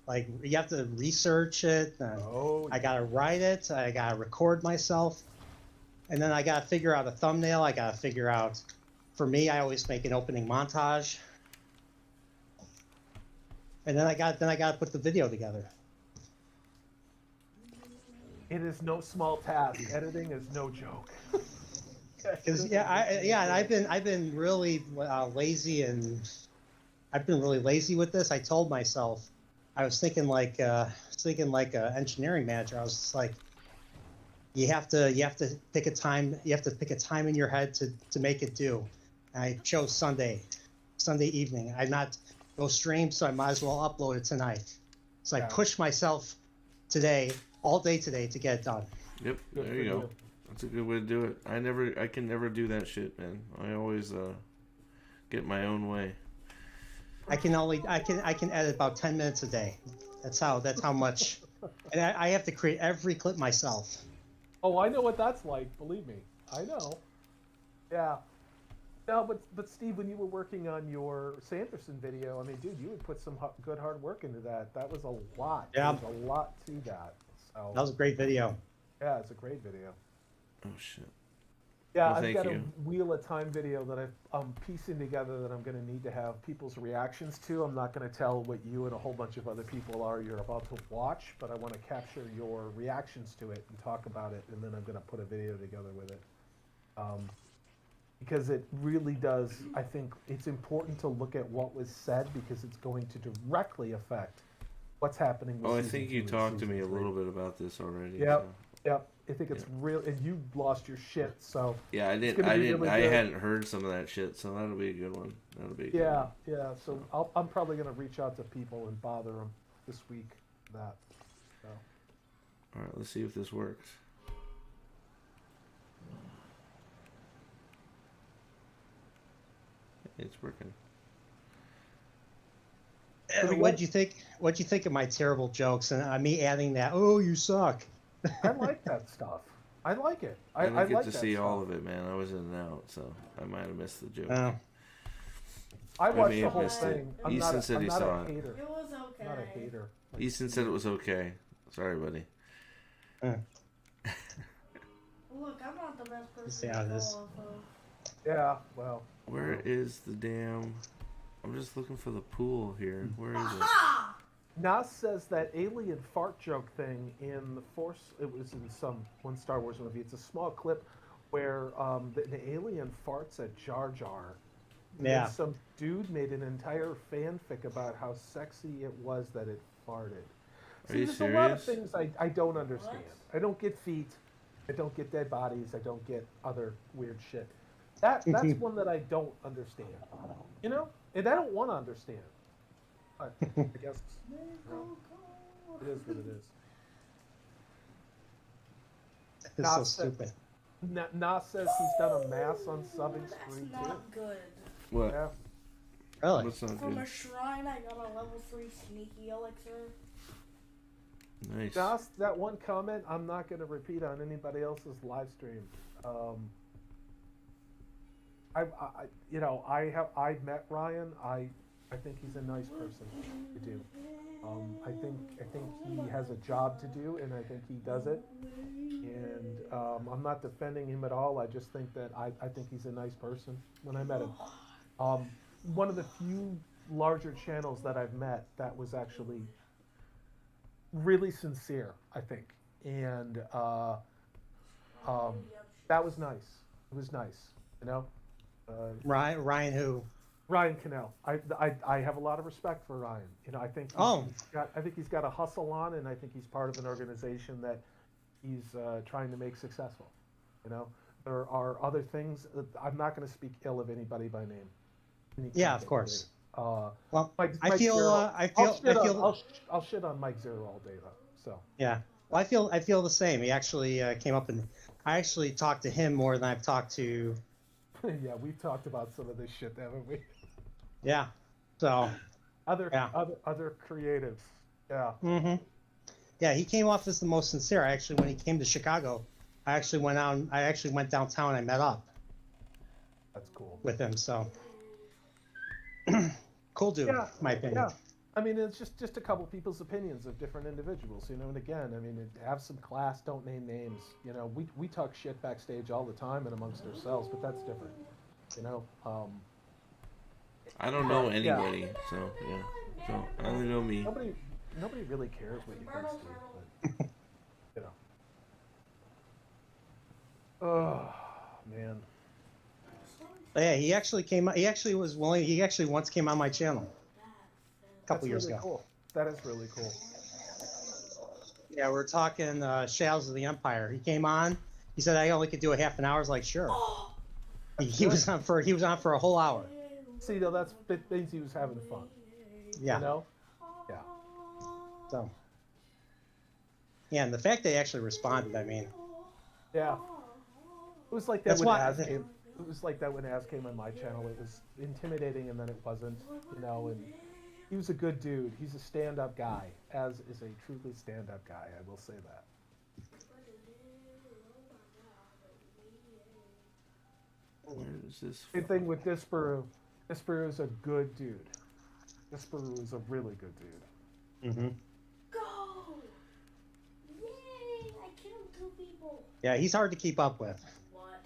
Like, you have to research it. And I gotta write it. I gotta record myself, and then I gotta figure out a thumbnail. I gotta figure out. For me, I always make an opening montage, and then I gotta put the video together. It is no small task. Editing is no joke. Because and I've been really lazy, and I've been really lazy with this. I told myself, I was thinking like an engineering manager. I was just like, you have to pick a time. You have to pick a time in your head to make it do. And I chose Sunday evening. I'm not go stream, so I might as well upload it tonight. So I pushed myself all day today to get it done. Yep, there you go. That's a good way to do it. I can never do that shit, man. I always get my own way. I can edit about 10 minutes a day. That's how much. And I have to create every clip myself. Oh, I know what that's like. Believe me, I know. Yeah. No, but Steve, when you were working on your Sanderson video, I mean, dude, you would put some good hard work into that. That was a lot. Yeah. There's a lot to that. So. That was a great video. Yeah, it's a great video. Oh shit. Yeah, well, I've got you. a Wheel of Time video that I'm piecing together that I'm going to need to have people's reactions to. I'm not going to tell what you and a whole bunch of other people you're about to watch, but I want to capture your reactions to it and talk about it, and then I'm going to put a video together with it. Because it really does, I think it's important to look at what was said because it's going to directly affect what's happening with I think you talked to me a little bit about this already. Yep. So. Yep. I think it's real, and you lost your shit. So yeah, I didn't. Really I hadn't heard some of that shit, so that'll be a good one. That'll be a good one. Yeah. So I'm probably gonna reach out to people and bother them this week. That. So. All right, let's see if this works. It's working. What'd you think of my terrible jokes and me adding that? Oh, you suck. I like that stuff. I like it. I didn't like get to that see stuff. all of it, man. I was in and out, so I might have missed the joke. I watched the whole thing. Easton said he saw it. Hater. It was okay. I'm not a hater. Easton said it was okay. Sorry, buddy. Look, I'm not the best person. See how it is. Yeah, well. Where is the damn... I'm just looking for the pool here. Where is it? Nas says that alien fart joke thing in the Force. It was in one Star Wars movie. It's a small clip where the alien farts at Jar Jar. Yeah. And some dude made an entire fanfic about how sexy it was that it farted. Are you there's serious? a lot of things I don't understand. I don't get feet. I don't get dead bodies. I don't get other weird shit. That's one that I don't understand. You know? And I don't want to understand. But I guess it is what it is. It's so stupid. Nas says he's done a mass on subbing spree That's too. not good. What? Yeah. Really? What's not From good? a shrine, I got a level 3 sneaky elixir. Nice. Nas, that one comment I'm not going to repeat on anybody else's live stream. I've met Ryan. I think he's a nice person. I do. I think he has a job to do, and I think he does it. And I'm not defending him at all. I just think that I think he's a nice person when I met him. One of the few larger channels that I've met that was actually really sincere, I think. And that was nice. It was nice, you know? Ryan who? Ryan Cannell. I have a lot of respect for Ryan. You know, I think he's got a hustle on, and I think he's part of an organization that he's trying to make successful. You know, there are other things. I'm not going to speak ill of anybody by name. Yeah, of course. Well, Mike, I Mike feel, Zero, I feel, I feel, I'll shit on Mike Zero all day though. So yeah. Well, I feel the same. He actually came up and I actually talked to him more than I've talked to. yeah, we've talked about some of this shit, haven't we? Yeah. So, yeah. Other creatives. Yeah. hmm Yeah, he came off as the most sincere. I actually, when he came to Chicago, I actually went out. I actually went downtown. And I met up That's cool. with him. So, cool dude, Yeah. my opinion. Yeah. I mean, it's just a couple people's opinions of different individuals, you know. And again, I mean, have some class. Don't name names. You know, we talk shit backstage all the time and amongst ourselves, but that's different. You know. I don't know anybody, so yeah. So I only know me. Nobody really cares what you think, Steve. But, you know. Oh man. But yeah, he actually came. He actually was willing. He actually once came on my channel a couple years ago. Cool. That is really cool. Yeah, we're talking Shadows of the Empire. He came on. He said I only could do a half an hour. I was like, sure. He was on for a whole hour. See, though, that means he was having fun. Yeah. You know? Yeah. So. Yeah, and the fact they actually responded, I mean. Yeah. It was like that That's when why. Az came. It was like that when Az came on my channel. It was intimidating, and then it wasn't. You know, and he was a good dude. He's a stand-up guy. Az is a truly stand-up guy. I will say that. Where is this? Same thing with Disparu. Disparu is a good dude. Disparu is a really good dude. Mm-hmm. Go! Yay! I killed 2 people. Yeah, he's hard to keep up with. What?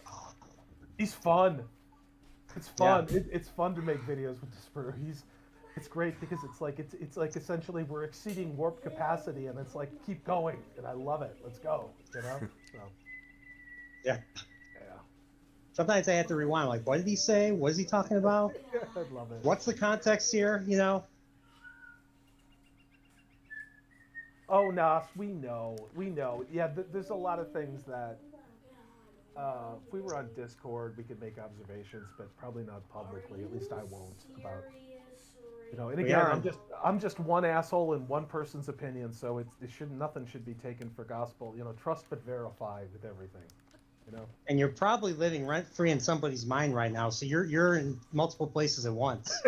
He's fun. It's fun. Yeah. It's fun to make videos with Disparu. It's great because it's like essentially we're exceeding warp capacity, and it's like keep going, and I love it. Let's go. You know. So. Yeah. Yeah. Sometimes I have to rewind. Like, what did he say? What is he talking about? I love it. What's the context here? You know. Oh, Nas, we know. Yeah, there's a lot of things that if we were on Discord, we could make observations, but probably not publicly. At least I won't. About you know. And again, I'm just one asshole in one person's opinion, so nothing should be taken for gospel. You know, trust but verify with everything. You know. And you're probably living rent free in somebody's mind right now, so you're in multiple places at once.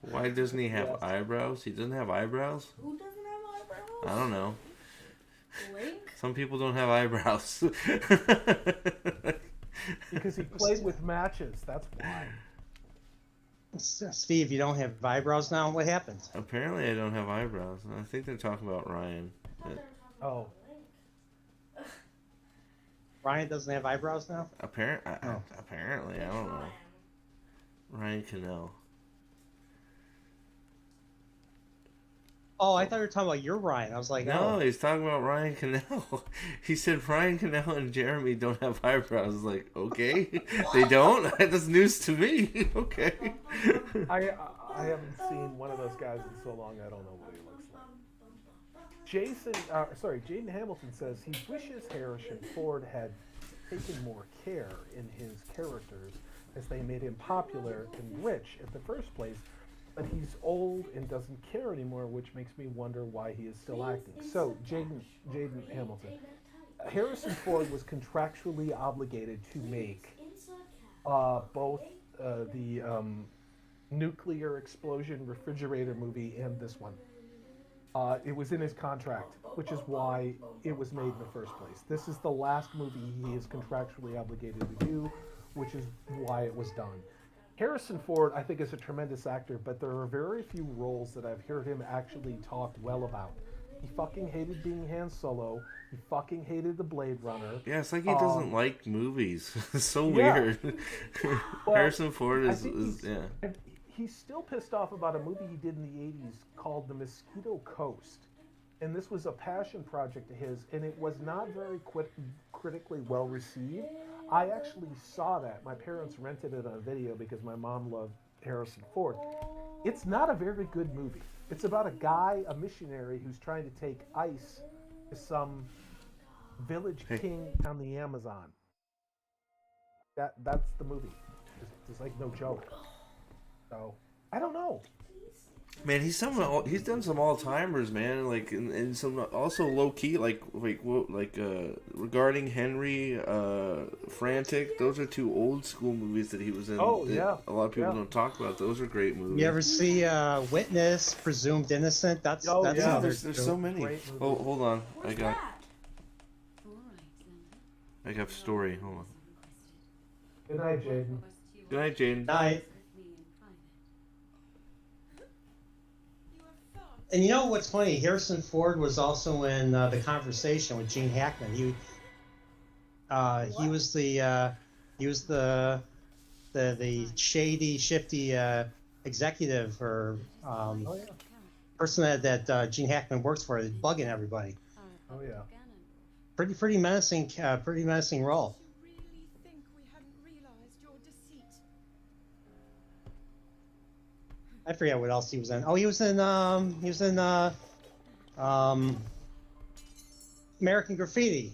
Why doesn't he have eyebrows? He doesn't have eyebrows? Who doesn't have eyebrows? I don't know. Link? Some people don't have eyebrows. Because he played with matches. That's why. Steve, you don't have eyebrows now? What happened? Apparently I don't have eyebrows. I think they're talking about Ryan. Oh. Ryan doesn't have eyebrows now? Apparently, I don't know. Ryan Cannell. Oh, I thought you were talking about your Ryan. I was like, No, oh. he's talking about Ryan Cannell. He said Ryan Cannell and Jeremy don't have eyebrows. I was like, okay, they don't? That's news to me. Okay. I haven't seen one of those guys in so long. I don't know what he looks like. Jaden Hamilton says he wishes Harrison Ford had taken more care in his characters as they made him popular and rich in the first place. But he's old and doesn't care anymore, which makes me wonder why he is still acting. So, Jaden Hamilton. Harrison Ford was contractually obligated to make both the nuclear explosion refrigerator movie and this one. It was in his contract, which is why it was made in the first place. This is the last movie he is contractually obligated to do, which is why it was done. Harrison Ford, I think, is a tremendous actor, but there are very few roles that I've heard him actually talk well about. He fucking hated being Han Solo. He fucking hated the Blade Runner. Yeah, it's like he doesn't like movies. It's so Yeah. weird. Well, Harrison Ford is yeah. He's still pissed off about a movie he did in the 80s called The Mosquito Coast. And this was a passion project of his, and it was not very critically well received. I actually saw that. My parents rented it on video because my mom loved Harrison Ford. It's not a very good movie. It's about a guy, a missionary, who's trying to take ice to some village king on the Amazon. That's the movie. It's like no joke. So I don't know. Man, he's done some all timers, man. Like and some also low key, regarding Henry, Frantic. Those are two old school movies that he was in. Oh, that yeah. a lot of people Yeah. don't talk about. Those are great movies. You ever see Witness, Presumed Innocent? That's Oh, that's yeah. another. There's so many. Great movie. Oh, hold on, What's that? I got story. Hold on. Good night, Jaden. Good night, Jane. Night. And you know what's funny? Harrison Ford was also in The Conversation with Gene Hackman. He was the shady, shifty executive or Oh yeah. person that Gene Hackman works for, bugging everybody. Oh yeah. Pretty menacing role. You really think we hadn't realized your deceit? I forget what else he was in. Oh, he was in American Graffiti.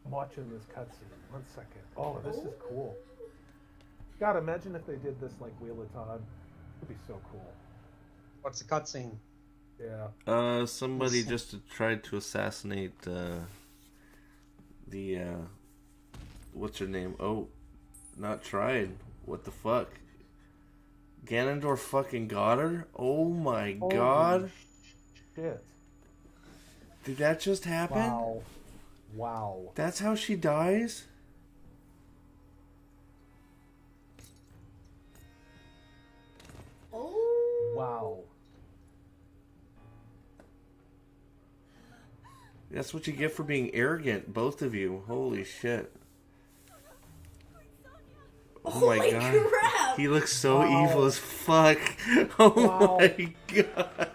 I'm watching this cutscene. 1 second. Oh, this is cool. God, imagine if they did this like Wheel of Time. It'd be so cool. What's the cutscene? Yeah. Somebody just tried to assassinate the what's her name? Oh, not tried. What the fuck? Ganondorf fucking got her? Oh my god. Holy shit. Did that just happen? Wow. Wow. That's how she dies? Oh. Wow. That's what you get for being arrogant, both of you. Holy shit. Oh my Holy god. crap. He looks so Wow. evil as fuck. Oh Wow. my god.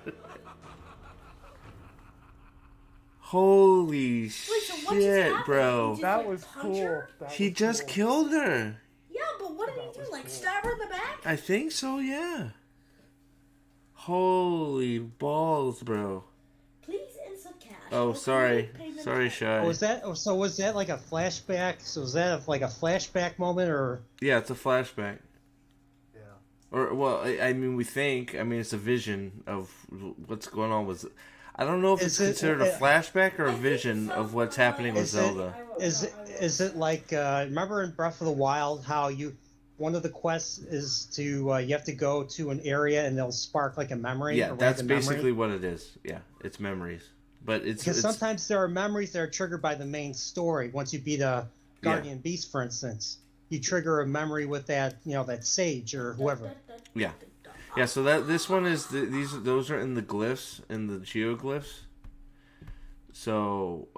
Holy so what just shit, happened? bro. He just, That like, was punch cool. her? That He was just cool. killed her. Yeah, but what did That he was do? Like cool. stab her in the back? I think so, yeah. Holy balls, bro. Please insert cash. Oh, Okay, sorry. payment Sorry, cash. Shy. Was that like a flashback? So was that like a flashback moment or? Yeah, it's a flashback. Yeah. Or, well, I mean, we think. I mean, it's a vision of what's going on with. I don't know if it's Is it- considered a flashback or a I think vision so. of what's happening with Is it- Zelda. Is it like remember in Breath of the Wild how one of the quests is to you have to go to an area and they'll spark like a memory? Yeah, a that's random memory? basically what it is. Yeah, it's memories. But Because sometimes there are memories that are triggered by the main story. Once you beat a Guardian Beast, for instance, you trigger a memory with that that sage or whoever. Yeah. Yeah, so this one is those are in the glyphs, in the geoglyphs. So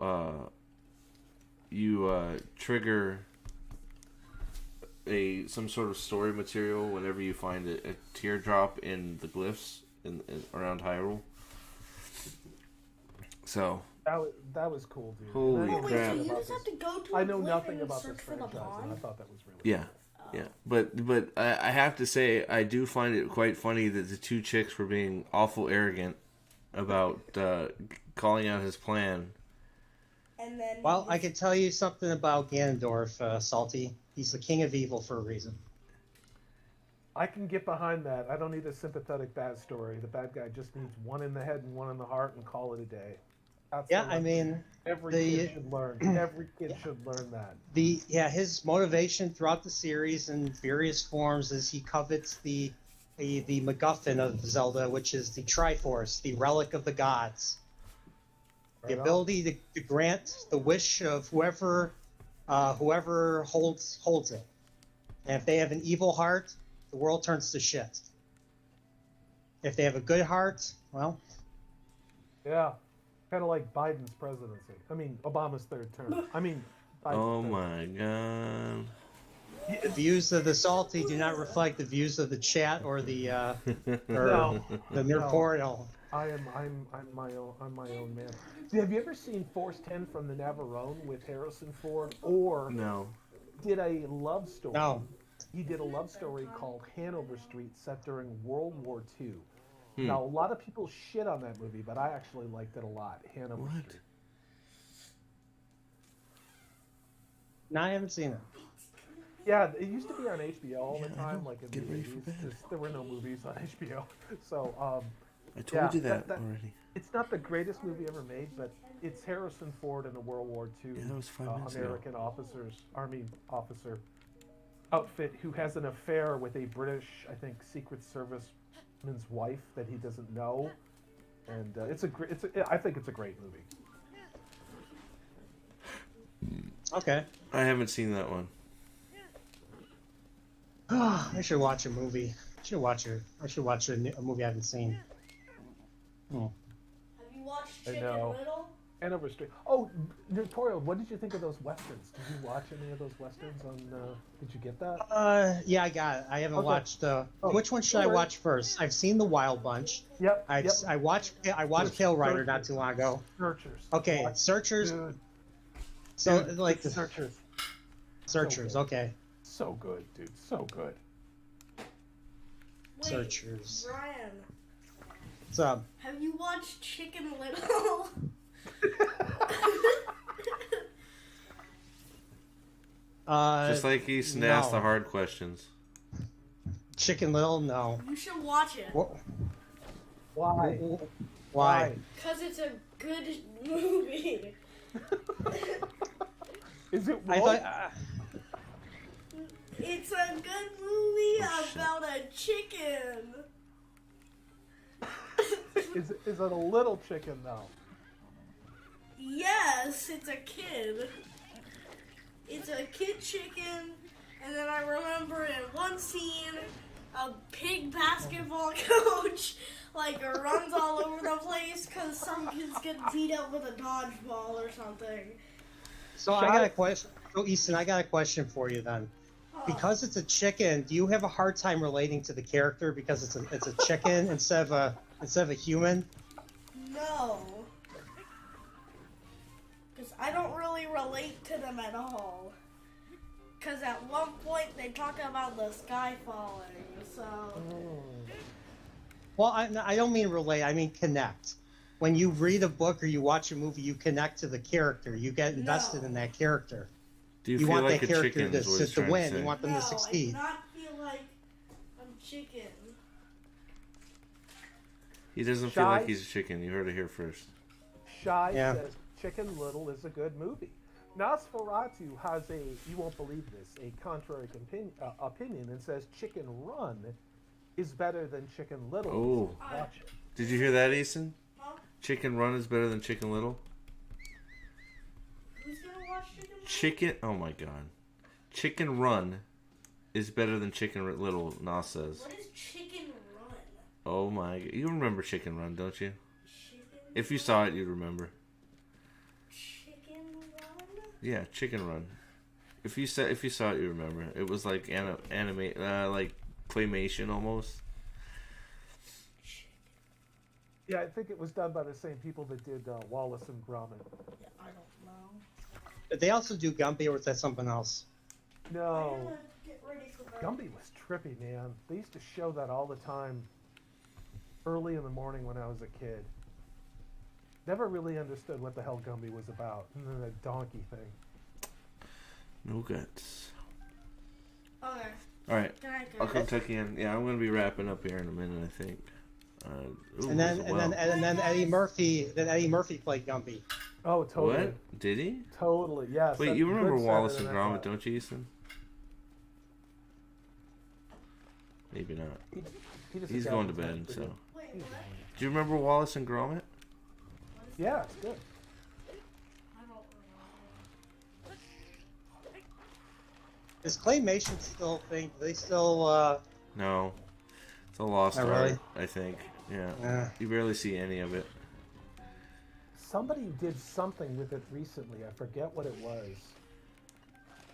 you trigger some sort of story material whenever you find a teardrop in the glyphs in around Hyrule. So That was cool, dude. Holy And I know Oh, wait, crap. so nothing you about just have this. to go to I a know glyph nothing and about search this for the franchise, and I pond? thought that was really yeah. Yeah, but I have to say I do find it quite funny that the two chicks were being awful arrogant about calling out his plan. And then Well, I can tell you something about Ganondorf, Salty. He's the king of evil for a reason. I can get behind that. I don't need a sympathetic bad story. The bad guy just needs one in the head and one in the heart and call it a day. That's Yeah, the I lesson mean, every the- kid should learn. Every kid should learn that. his motivation throughout the series in various forms is he covets the MacGuffin of Zelda, which is the Triforce, the relic of the gods. The Right on. ability to grant the wish of whoever holds it. And if they have an evil heart, the world turns to shit. If they have a good heart, well, Yeah. Kind of like Biden's presidency. I mean, Obama's third term. I mean, Biden's Oh third my god. the views of the Salty do not reflect the views of the chat or the No. the Nerdportal. I'm my own man. See, have you ever seen Force 10 from the Navarone with Harrison Ford? Or No. did a love story? No. He did a love story called Hanover Street set during World War II. Now, a lot of people shit on that movie, but I actually liked it a lot. Hanover What? Street. No, I haven't seen it. Yeah, it used to be on HBO all the Yeah, I time, know. like in Get the ready for 80s. bed. There were no movies on HBO. So, I told yeah, you that already. it's not the greatest movie ever made, but it's Harrison Ford in a World War II Yeah, that was 5 minutes ago. American army officer outfit who has an affair with a British, I think, Secret Serviceman's wife that he doesn't know, and I think it's a great movie. Okay. I haven't seen that one. I should watch a movie. I should watch a movie I haven't seen. Hmm. Have you watched I Chicken know. Little? Hanover Street. Oh, Notorial, what did you think of those westerns? Did you watch any of those westerns on? Did you get that? Yeah, I got it. I haven't Okay. watched. Oh, Which one should I don't worry. watch first? I've seen The Wild Bunch. Yep. I watched Pale Rider not too long ago. Searchers. Okay, Watch- Searchers. Dude, So dude, like it's Searchers. Searchers. so good. Okay, So good, dude. So good. Wait, Searchers. Ryan, So have you watched Chicken Little? Just like Easton asked the hard questions. Chicken Little. No. You should watch it. Why? Why? Because it's a good movie. Is it? I woke? thought. It's a good movie about a chicken. Is it a little chicken though? Yes, it's a kid. It's a kid chicken, and then I remember in one scene, a pig basketball coach runs all over the place because some kids get beat up with a dodgeball or something. So I got a question. So Easton, I got a question for you then. Because it's a chicken, do you have a hard time relating to the character because it's a chicken instead of a human? No. Because I don't really relate to them at all. Because at one point they talk about the sky falling, so... Well, I don't mean relate. I mean connect. When you read a book or you watch a movie, you connect to the character. You get invested in that character. Do you, You feel want like that a character chicken is what he's to trying to win. say? You want them No, to I do succeed. not feel like I'm chicken. He doesn't feel Shy? like he's a chicken. You heard it here first. Shy Yeah. says Chicken Little is a good movie. Nosferatu has you won't believe this, a contrary opinion and says Chicken Run is better than Chicken Little. Oh. Watch it. Did you hear that, Easton? Huh? Chicken Run is better than Chicken Little? Who's gonna watch Chicken Run? Chicken... Oh, my God. Chicken Run is better than Chicken Little, Nas says. What is Chicken Run? Oh, my... You remember Chicken Run, don't you? Chicken If you saw it, you'd remember. Chicken Run? Yeah, Chicken Run. If you saw it, you remember. It was like animate, like claymation almost. Yeah, I think it was done by the same people that did Wallace and Gromit. Yeah, I don't know. Did they also do Gumby, or was that something else? I'm No, gonna get ready for bed. Gumby was trippy, man. They used to show that all the time, early in the morning when I was a kid. Never really understood what the hell Gumby was about. And then that donkey thing. No guts. Okay, All right, can I I'll go? come tuck you in. Yeah, I'm gonna be wrapping up here in a minute, I think. Ooh, And then as and well. then Eddie Murphy played Gumby. Oh, totally. What? Did he? Totally, yes. Wait, that's you good remember Wallace and Saturday Night Gromit, Live. don't you, Easton? Maybe not. He just He's adapted going to that bed, pretty so. good. Wait, what? Do you remember Wallace and Gromit? Yeah, it's good. I don't remember. Is claymation still a thing? Do they still? No. It's a lost Oh, art, really? I think. Yeah. Uh, You barely see any of it. Somebody did something with it recently. I forget what it was.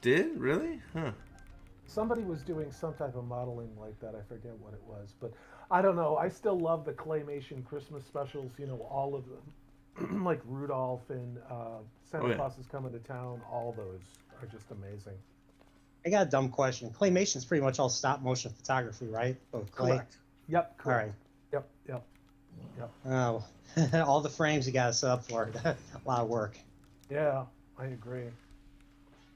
Did? Really? Huh. Somebody was doing some type of modeling like that. I forget what it was, but I don't know. I still love the claymation Christmas specials. You know, all of them, like Rudolph and Santa Oh, yeah. Claus is Coming to Town. All those are just amazing. I got a dumb question. Claymation's pretty much all stop motion photography, right? Oh, clay. Correct. Yep. All Correct. right. Yep. Yep. Yep. Oh, all the frames you got to set up for it. A lot of work. Yeah, I agree.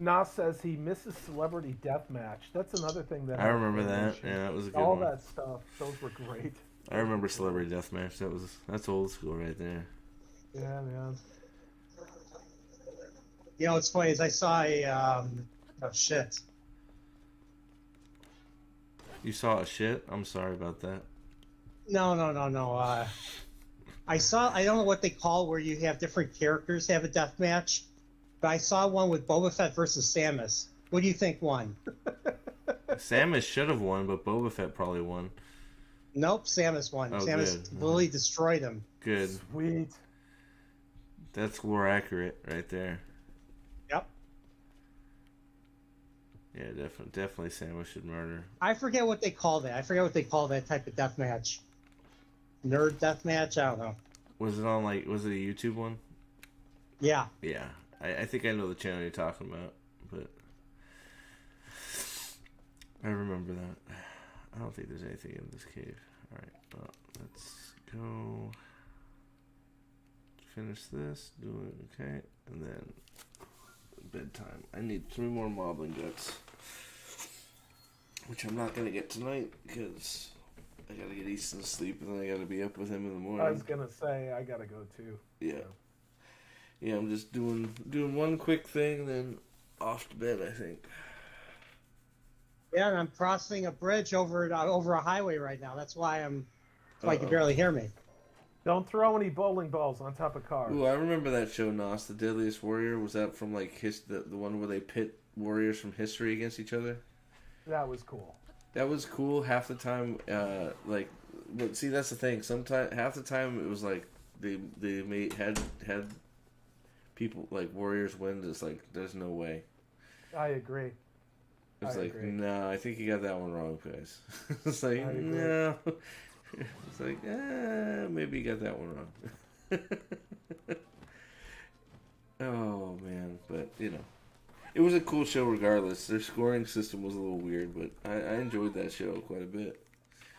Nas says he misses Celebrity Deathmatch. That's another thing that I remember that. mentioned. Yeah, that was a good All one. that stuff. Those were great. I remember Celebrity Deathmatch. That's old school right there. Yeah, man. You know, what's funny is I saw a oh shit. You saw a shit? I'm sorry about that. No. I don't know what they call where you have different characters have a death match, but I saw one with Boba Fett versus Samus. What do you think won? Samus should have won, but Boba Fett probably won. Nope, Samus won. Oh, Samus good. literally destroyed him. Good. Sweet. That's more accurate right there. Yep. Yeah, definitely Samus should murder. I forget what they call that. I forget what they call that type of death match. Nerd death match? I don't know. Was it a YouTube one? Yeah. Yeah. I think I know the channel you're talking about, but I remember that. I don't think there's anything in this cave. Alright, well, let's go finish this, do it, okay, and then bedtime. I need 3 more moblin guts, which I'm not going to get tonight because I got to get Easton to sleep and then I got to be up with him in the morning. I was gonna say I gotta go too. Yeah. Yeah, I'm just doing one quick thing, then off to bed, I think. Yeah, and I'm crossing a bridge over a highway right now. That's why you can barely hear me. Don't throw any bowling balls on top of cars. Ooh, I remember that show, Nos, The Deadliest Warrior. Was that from, like, the one where they pit warriors from history against each other? That was cool. That was cool half the time, but see, that's the thing. Half the time it was like they had people, like, warriors win. It's like, there's no way. I agree. It's like, agree. no, I think you got that one wrong, guys. It's like, no. It's like, maybe you got that one wrong. Oh, man. But, you know. It was a cool show regardless. Their scoring system was a little weird, but I enjoyed that show quite a bit.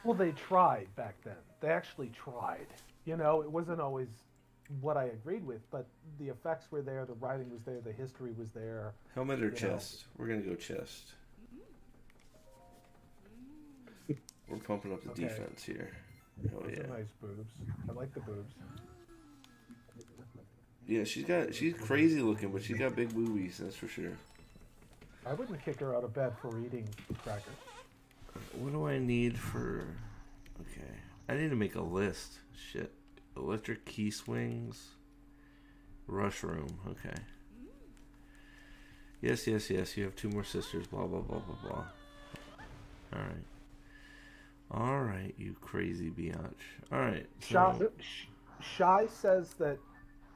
Well, they tried back then. They actually tried. You know, it wasn't always what I agreed with, but the effects were there, the writing was there, the history was there. Helmet or chest? We're going to go chest. We're pumping up the defense here. Oh, Those yeah. are nice boobs. I like the boobs. Yeah, she's crazy looking, but she's got big boobies, that's for sure. I wouldn't kick her out of bed for eating crackers. What do I need for... Okay. I need to make a list. Shit. Electric key swings. Rush room. Okay. Yes. You have 2 more sisters. Blah, blah, blah, blah, blah. Alright. Alright, you crazy biatch. Alright. So, Shy says that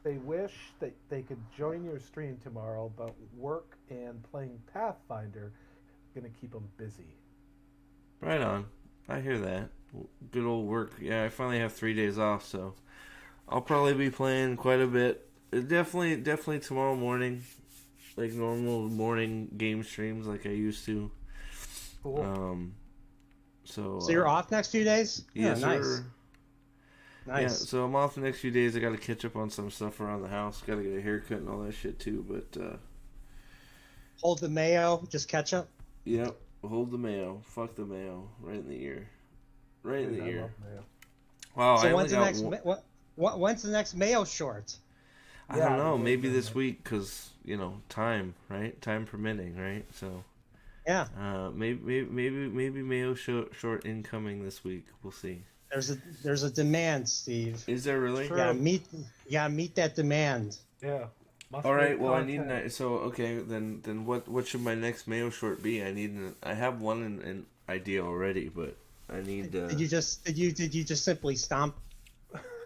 they wish that they could join your stream tomorrow, but work and playing Pathfinder going to keep them busy. right on. I hear that. Good old work. Yeah, I finally have 3 days off, so I'll probably be playing quite a bit. Definitely tomorrow morning, like normal morning game streams like I used to. Cool. So So you're off next few days? Yes, nice. sir. Nice. Yeah, so I'm off the next few days. I got to catch up on some stuff around the house. Got to get a haircut and all that shit too. But Hold the mayo, just ketchup. yep, hold the mayo. Fuck the mayo. Right in the ear. Right in the I ear. love mayo. Wow. So I when's the only next got one. when's the next mayo short? I Yeah, don't know. I Maybe know. this week, cause time, right? Time permitting, right? So Yeah. maybe mayo short incoming this week. We'll see. There's a demand, Steve. Is there really? Sure. You gotta meet that demand. Yeah. All right. Well, I need then what should my next mayo short be? I have one in idea already, but I need. Did you just simply stomp?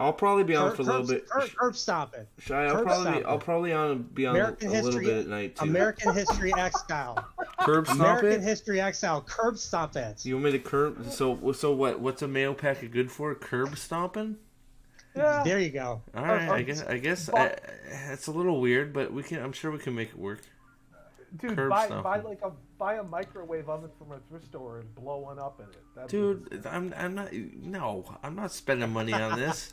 I'll probably be on for a little bit. Curb stomp it. Shy, Curb stomp it. I'll probably be on American a little history, bit at night too. American History X style. Curb stomp American it. History X style. Curb stomp it. You want me to curb? So what? What's a mayo packet good for? Curb stomping? Yeah. There you go. All right. I guess it's a little weird, but I'm sure we can make it work. Dude, curb buy stomping. like buy a microwave oven from a thrift store and blow one up in it. That'd be Dude, I'm not spending money on this.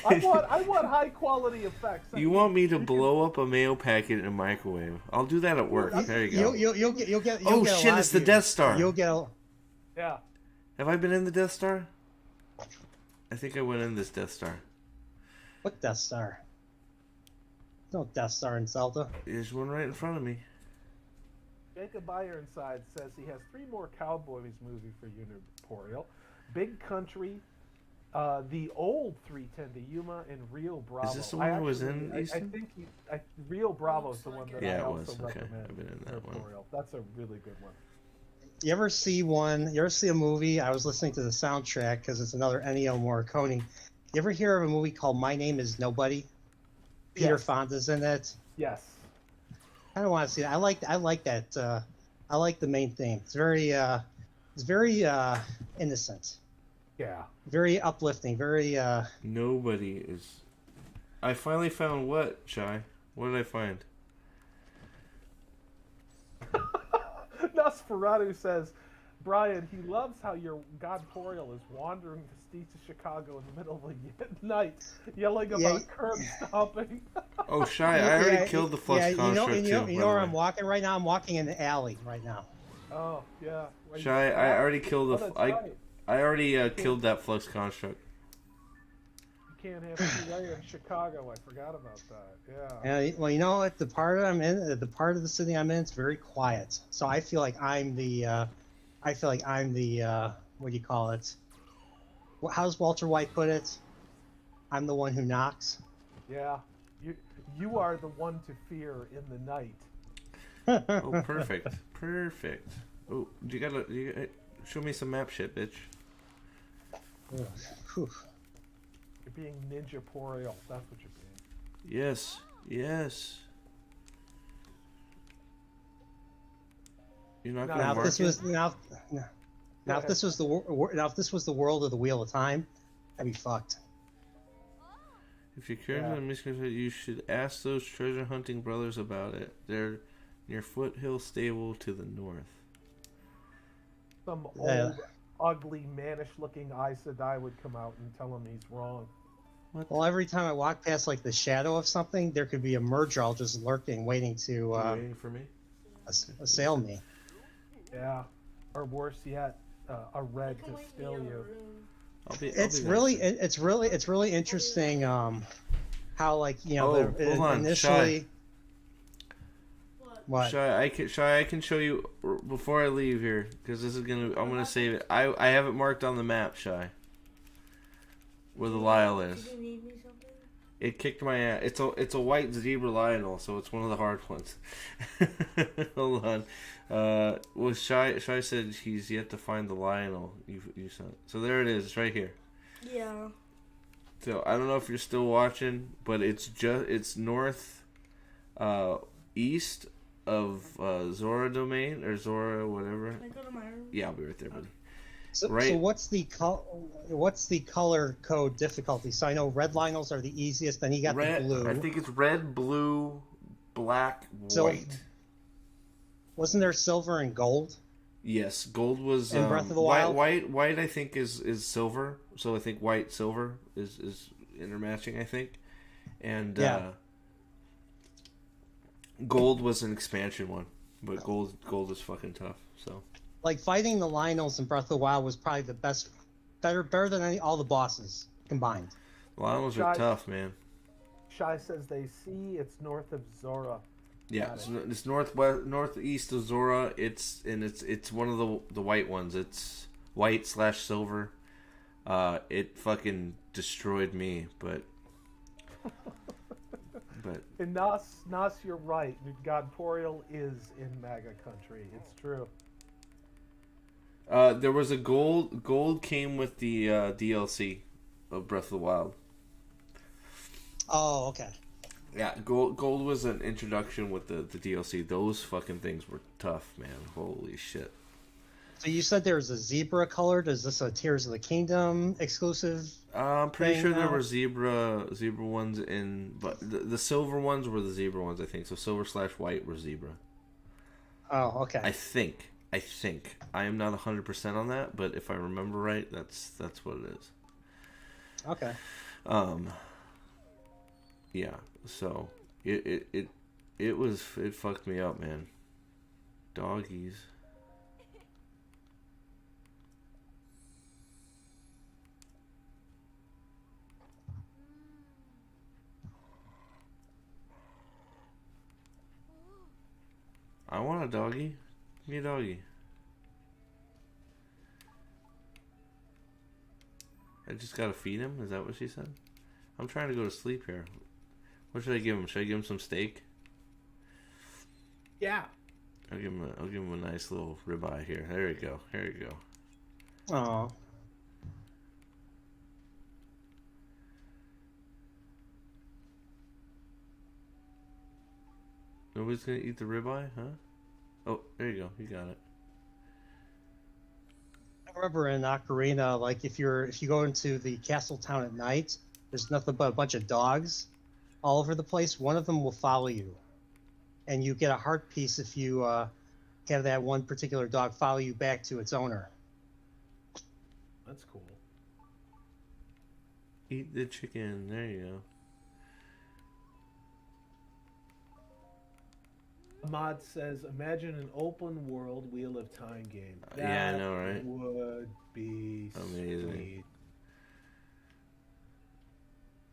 I want high quality effects. You want me to blow up a mayo packet in a microwave? I'll do that at work. There you go. You'll get. Oh get a shit! lot It's of the views. Death Star. You'll get a. Yeah. Have I been in the Death Star? I think I went in this Death Star. What Death Star? No Death Star in Zelda. There's one right in front of me. Jacob Ironside says he has 3 more Cowboys movie for Unicorporeal. Big Country, the old 310 to Yuma, and Rio Bravo. Is this the one I was in, I Easton? think Rio Bravo is the one that Yeah, I it also was. Okay, recommend. I've been in that one. Unicorporeal. That's a really good one. You ever see a movie? I was listening to the soundtrack because it's another Ennio Morricone. You ever hear of a movie called My Name Is Nobody? Peter Yes. Fonda's in it. Yes. I don't want to see it. I like that. I like the main theme. It's very innocent, Yeah. very uplifting, very. Nobody is. I finally found what, Shy? What did I find? Nosferatu says, Brian, he loves how your Godporial is wandering the streets of Chicago in the middle of the night, yelling about curb stomping. Oh, Shy, I already killed the flux you know, construct you know, too. you know where I'm walking right now? I'm walking in the alley right now. Oh, yeah. Shy, I already killed Oh, the. that's I right. already killed that flux construct. You can't have free air in Chicago. I forgot about that. Yeah. And well, you know what? The part of the city I'm in, it's very quiet. So I feel like I'm the. What do you call it? How's Walter White put it? I'm the one who knocks. Yeah. You are the one to fear in the night. Oh, perfect, perfect. Oh, you show me some map shit, bitch. Whew. You're being ninja-porial. That's what you're being. Yes, yes. You're not gonna Now, mark if this it? was now if this was the world of the Wheel of Time, I'd be fucked. If you're curious Yeah. about misconception, you should ask those treasure hunting brothers about it. They're near Foothill Stable to the north. Some old, ugly, mannish-looking Aes Sedai would come out and tell him he's wrong. Well, every time I walk past like the shadow of something, there could be a Murdral just lurking, waiting to You waiting for me? assail me. Yeah. Or worse yet, a red I to can wait in steal the other you. room. I'll be It's there really soon. it's really interesting how like Oh, hold on, initially What? what Shy, I can show you before I leave here because this is I'm gonna save it. I have it marked on the map, Shy. Where the Lyle is. Did you need me something? It kicked my ass. It's a white zebra Lionel, so it's one of the hard ones. Hold on. Well, Shy said he's yet to find the Lionel. You saw it. So there it is. It's right here. Yeah. So I don't know if you're still watching, but it's north, east of Zora domain or Zora whatever. Can I go to my room? Yeah, I'll be right there, buddy. so, Right. so what's the color code difficulty? So I know red Lionels are the easiest, then you got Red. the blue. I think it's red, blue, black, So- white. Wasn't there silver and gold? Yes, gold was In Breath of the Wild? White I think is silver. So I think white silver is intermatching. I think, and Yeah. gold was an expansion one, but gold is fucking tough. So Like fighting the Lionels in Breath of the Wild was probably the best, better than all the bosses combined. Lions are Guys- tough, man. Shai says they see it's north of Zora. Yeah, Got it's northeast of Zora. It's one of the white ones. It's white / silver. It fucking destroyed me, but And Nas, you're right. Godporial is in MAGA country. It's true. there was a gold came with the DLC of Breath of the Wild. Oh, okay. Yeah, gold was an introduction with the DLC. Those fucking things were tough, man. Holy shit. So you said there was a zebra colored. Is this a Tears of the Kingdom exclusive? I'm pretty thing sure there now? were zebra ones in, but the silver ones were the zebra ones. I think so. Silver/white were zebra. Oh, okay. I think. I am not 100% on that, but if I remember right, that's what it is. Okay. Yeah. So it fucked me up, man. Doggies. I want a doggy. Give me a doggy. I just gotta feed him? Is that what she said? I'm trying to go to sleep here. What should I give him? Should I give him some steak? Yeah. I'll give him a nice little ribeye here. There you go. There you go. Oh. Nobody's gonna eat the ribeye, huh? Oh, there you go. You got it. I remember in Ocarina, like if you go into the castle town at night, there's nothing but a bunch of dogs all over the place. One of them will follow you, and you get a heart piece if you have that one particular dog follow you back to its owner. That's cool. Eat the chicken. There you go. Ahmad says, imagine an open world Wheel of Time game. Yeah, I know, right? Would be Amazing. sweet.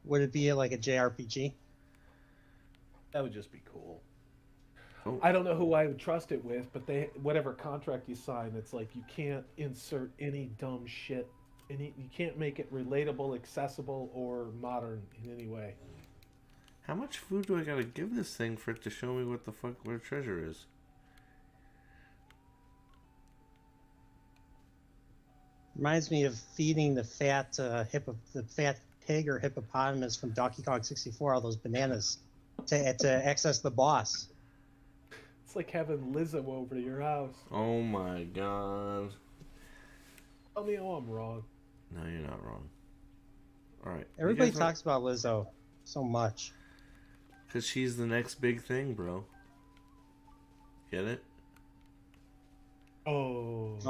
Would it be like a JRPG? That would just be cool. Oh. I don't know who I would trust it with, but whatever contract you sign, it's like you can't insert any dumb shit. You can't make it relatable, accessible, or modern in any way. How much food do I gotta give this thing for it to show me what the fuck where treasure is? Reminds me of feeding the fat the fat pig or hippopotamus from Donkey Kong 64 all those bananas to access the boss. It's like having Lizzo over to your house. Oh my god. Tell me how I'm wrong. No, you're not wrong. Alright. Everybody talks about Lizzo so much. Because she's the next big thing, bro. Get it? Oh. Oh.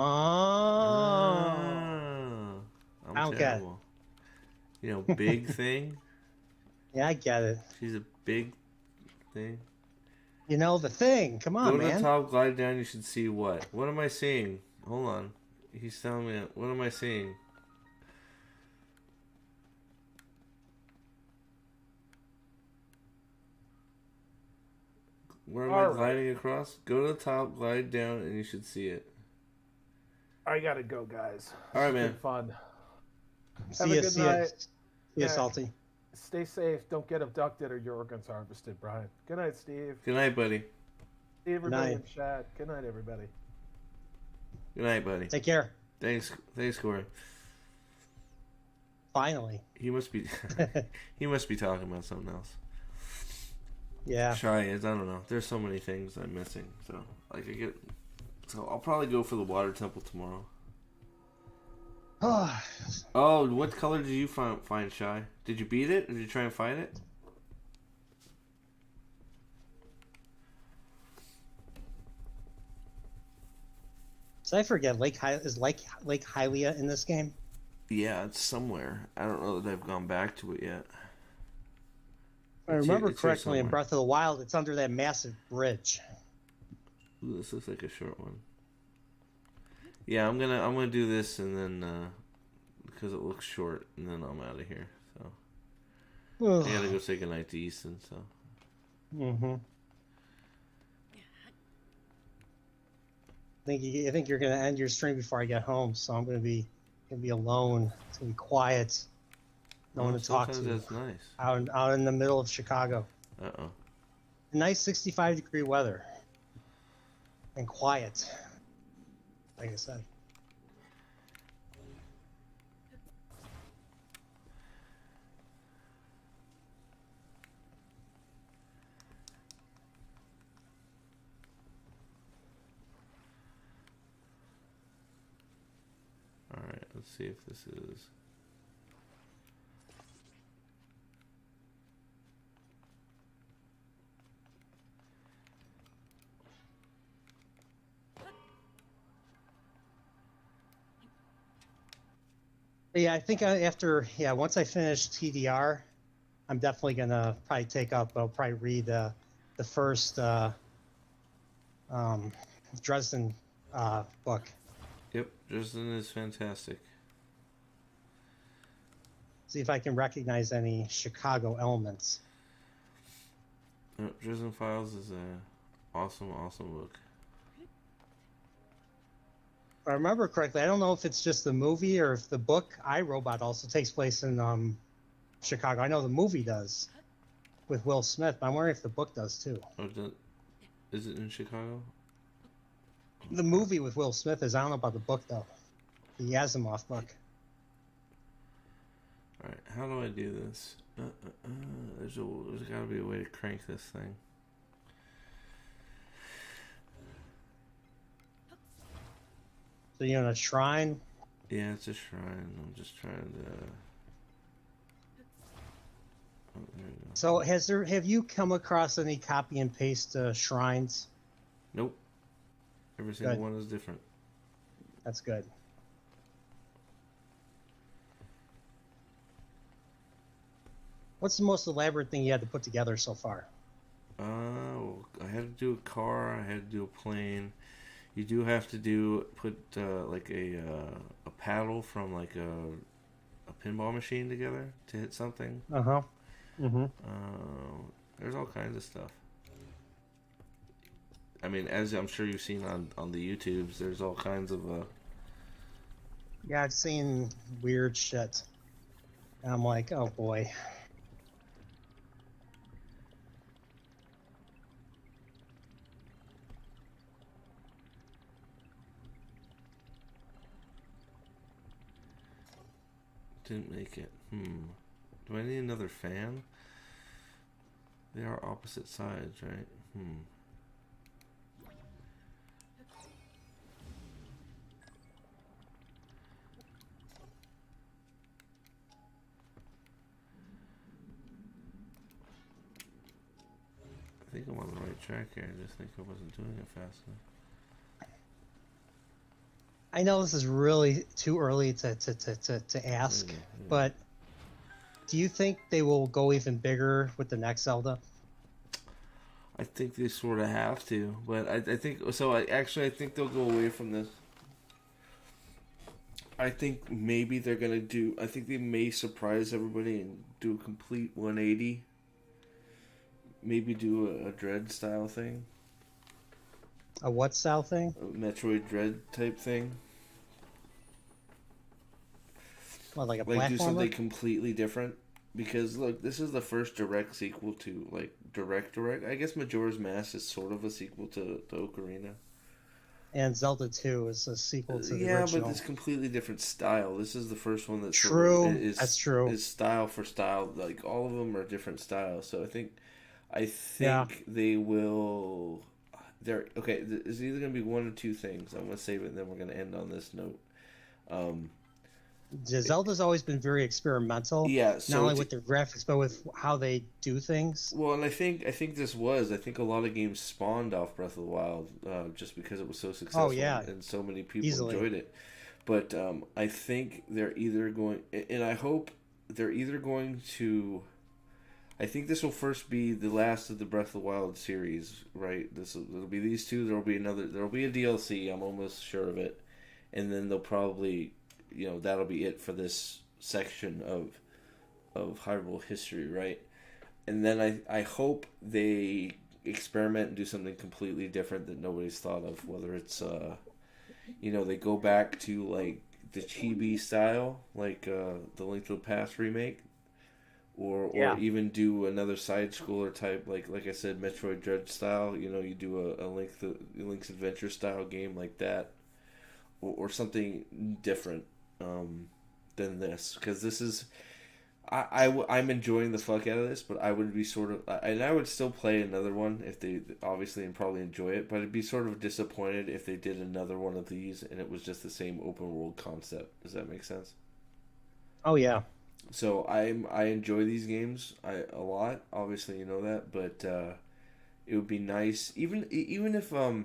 I'm I don't get it. terrible. You know, big thing? Yeah, I get it. She's a big thing. You know the thing. Come on, Go to man. the top, glide down, you should see what? What am I seeing? Hold on. He's telling me, what am I seeing? Where am I All right. gliding across? Go to the top, glide down, and you should see it. I gotta go, guys. All right, It's been man. fun. See Have a ya, good see ya. night. See ya, Yeah. Salty. Stay safe. Don't get abducted or your organs harvested, Brian. Good night, Steve. Good night, buddy. See everybody Night. in chat. Good night, everybody. Good night, buddy. Take care. Thanks, Corey. Finally. He must be, he must be talking about something else. Yeah. Shy is. I don't know. There's so many things I'm missing. So so I'll probably go for the water temple tomorrow. Oh, what color did you find, Shy? Did you beat it? Did you try and find it? Did I forget is Lake Hylia in this game? Yeah, it's somewhere. I don't know that I've gone back to it yet. If I It's here- remember it's here correctly, in somewhere. Breath of the Wild, it's under that massive bridge. Ooh, this looks like a short one. Yeah, I'm gonna do this and then because it looks short, and then I'm out of here. So I gotta go say goodnight to Easton. So Mm-hmm. I think you're gonna end your stream before I get home, so I'm gonna be alone. It's gonna be quiet. No one to talk to. sometimes that's nice. Out in the middle of Chicago. Uh-oh. Nice 65-degree weather. And quiet. Like I said. Let's see if this is. Yeah, I think once I finish TDR, I'm definitely gonna probably I'll probably read the first Dresden book. Yep, Dresden is fantastic. See if I can recognize any Chicago elements. Yep, Dresden Files is a awesome book. If I remember correctly, I don't know if it's just the movie or if the book iRobot also takes place in Chicago. I know the movie does with Will Smith, but I'm wondering if the book does too. Oh, is it in Chicago? The movie with Will Smith is. I don't know about the book though. The Asimov book. All right, how do I do this? There's got to be a way to crank this thing. So you're in a shrine. Yeah, it's a shrine. I'm just trying to. Oh, there we go. So have you come across any copy and paste shrines? Nope. Every single Good. one is different. That's good. What's the most elaborate thing you had to put together so far? I had to do a car. I had to do a plane. You do have to put like a paddle from like a pinball machine together to hit something. Uh-huh. Mm-hmm. There's all kinds of stuff. I mean, as I'm sure you've seen on the YouTubes, there's all kinds of Yeah, I've seen weird shit. And I'm like, oh boy. didn't make it. Do I need another fan? They are opposite sides, right? I think I'm on the right track here. I just think I wasn't doing it fast enough. I know this is really too early to ask, Yeah. but do you think they will go even bigger with the next Zelda? I think they sort of have to, but I think so. I think they'll go away from this. I think maybe they're gonna do. I think they may surprise everybody and do a complete 180. Maybe do a Dread style thing. A what style thing? A Metroid Dread type thing. What, like a Like do something platformer? completely different. Because look, this is the first direct sequel to like direct. I guess Majora's Mask is sort of a sequel to Ocarina. And Zelda 2 is a sequel to the Yeah, original. but it's completely different style. This is the first one that's True. Sort of, That's true. Is style for style. Like all of them are different styles. So I think Yeah. they will. They're okay. It's either gonna be one or two things. I'm gonna save it, and then we're gonna end on this note. Zelda's always been very experimental. Yeah, so not only with their graphics, but with how they do things. Well, and I think this was. I think a lot of games spawned off Breath of the Wild just because it was so successful. Oh, yeah. And so many people Easily. enjoyed it. But I think they're either going, and I hope they're either going to. I think this will first be the last of the Breath of the Wild series, right? It'll be these two. There'll be a DLC. I'm almost sure of it, and then they'll probably, that'll be it for this section of Hyrule history, right? And then I hope they experiment and do something completely different that nobody's thought of. Whether it's they go back to like the chibi style, like the Link to the Past remake. Or even do another side scroller type, like I said, Metroid Dread style. You do a Link's Adventure style game like that, or something different than this. Because this is, I'm enjoying the fuck out of this, but I would be sort of, and I would still play another one if they obviously and probably enjoy it, but I'd be sort of disappointed if they did another one of these and it was just the same open world concept. Does that make sense? Oh yeah. So I enjoy these games a lot. Obviously, you know that, but it would be nice even if So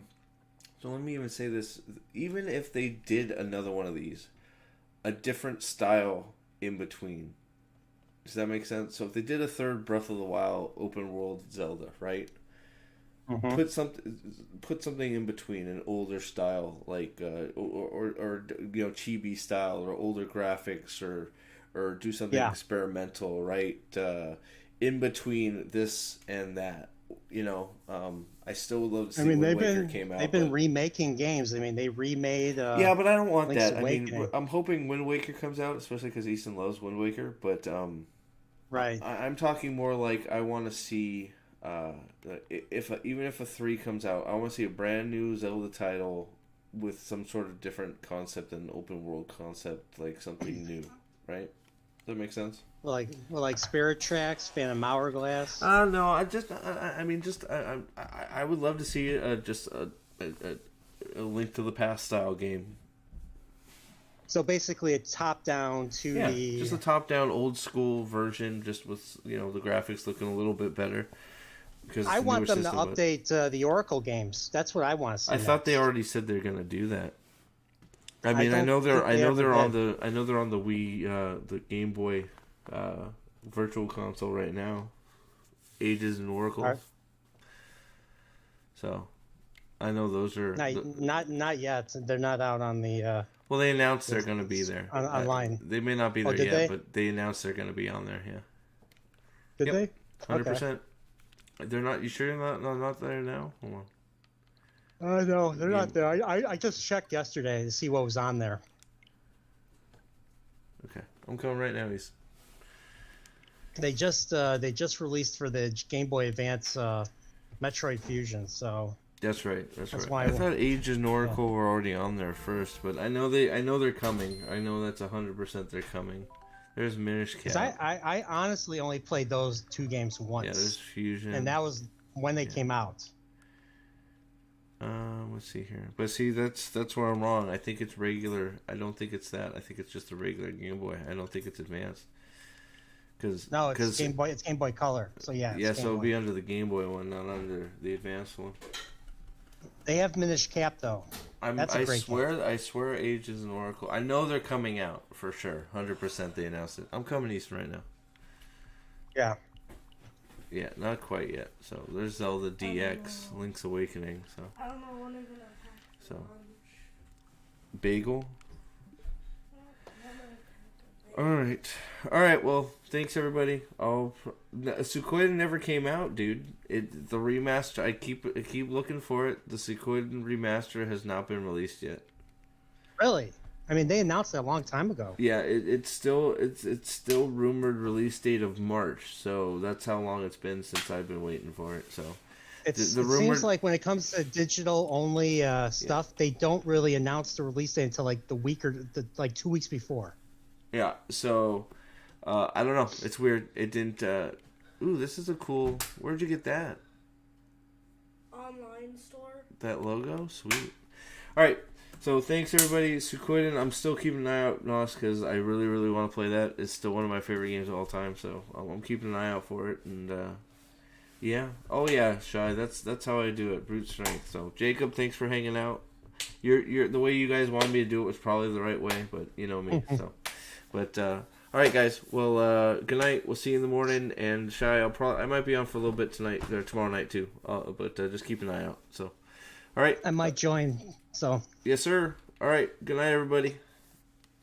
let me even say this: even if they did another one of these, a different style in between. Does that make sense? So if they did a third Breath of the Wild open world Zelda, right? Mm-hmm. Put something in between, an older style, like or chibi style, or older graphics, or do something experimental, right? In between this and that, I still would love to see when Waker came out. They've been remaking games. I mean, they remade. Yeah, but I don't want Link's that. Awakening. I mean, I'm hoping Wind Waker comes out, especially because Easton loves Wind Waker. But right. I'm talking more like I want to see even if a 3 comes out, I want to see a brand new Zelda title with some sort of different concept than an open world concept, like something new, right? Does that make sense? Like Spirit Tracks, Phantom Hourglass. No, I would love to see just a Link to the Past style game. So basically, a top-down 2D. Just a top-down old school version, just with the graphics looking a little bit better. Because I want them to update the Oracle games. That's what I want to see. I thought they already said they're going to do that. I know they're on the Wii, the Game Boy Virtual Console right now. Ages and Oracles. Right. So, I know those are not yet. They're not out on the. Well, they announced they're going to be there online. They may not be there yet, but they announced they're going to be on there. Yeah. Did they? 100%. They're not. You sure they're not there now? Hold on. No, they're not there. I just checked yesterday to see what was on there. Okay, I'm coming right now. They just released for the Game Boy Advance Metroid Fusion. So that's right. That's right. I thought Ages and Oracle were already on there first, but I know they're coming. I know that's 100% they're coming. There's Minish Cap. I honestly only played those 2 games once. Yeah, there's Fusion, and that was when they came out. Let's see here. But see, that's where I'm wrong. I think it's regular. I don't think it's that. I think it's just a regular Game Boy. I don't think it's advanced. It's Game Boy. It's Game Boy Color. So yeah. Yeah, so it'll be under the Game Boy one, not under the advanced one. They have Minish Cap though. I swear, Ages and Oracle. I know they're coming out for sure. 100% they announced it. I'm coming East right now. Yeah. Yeah, not quite yet. So there's Zelda DX, Link's Awakening. So I don't know when they're gonna pack. So Bagel. All right. Well, thanks everybody. Suikoden never came out, dude. The remaster. I keep looking for it. The Suikoden remaster has not been released yet. Really? I mean, they announced it a long time ago. Yeah, it's still rumored release date of March. So that's how long it's been since I've been waiting for it. So it seems like when it comes to digital only stuff, they don't really announce the release date until like the week or 2 weeks before. Yeah, so I don't know. It's weird. It didn't. Ooh, this is a cool. Where'd you get that? Online store. That logo, sweet. All right, so thanks everybody. Suikoden. I'm still keeping an eye out, Nos, because I really, really want to play that. It's still one of my favorite games of all time. So I'm keeping an eye out for it. And yeah, oh yeah, Shy. That's how I do it. Brute strength. So Jacob, thanks for hanging out. You're the way you guys wanted me to do it was probably the right way, but you know me. So. But all right, guys. Well, good night. We'll see you in the morning. And Shy, I might be on for a little bit tonight or tomorrow night too. But just keep an eye out. So, all right. I might join. So. Yes, sir. All right. Good night, everybody.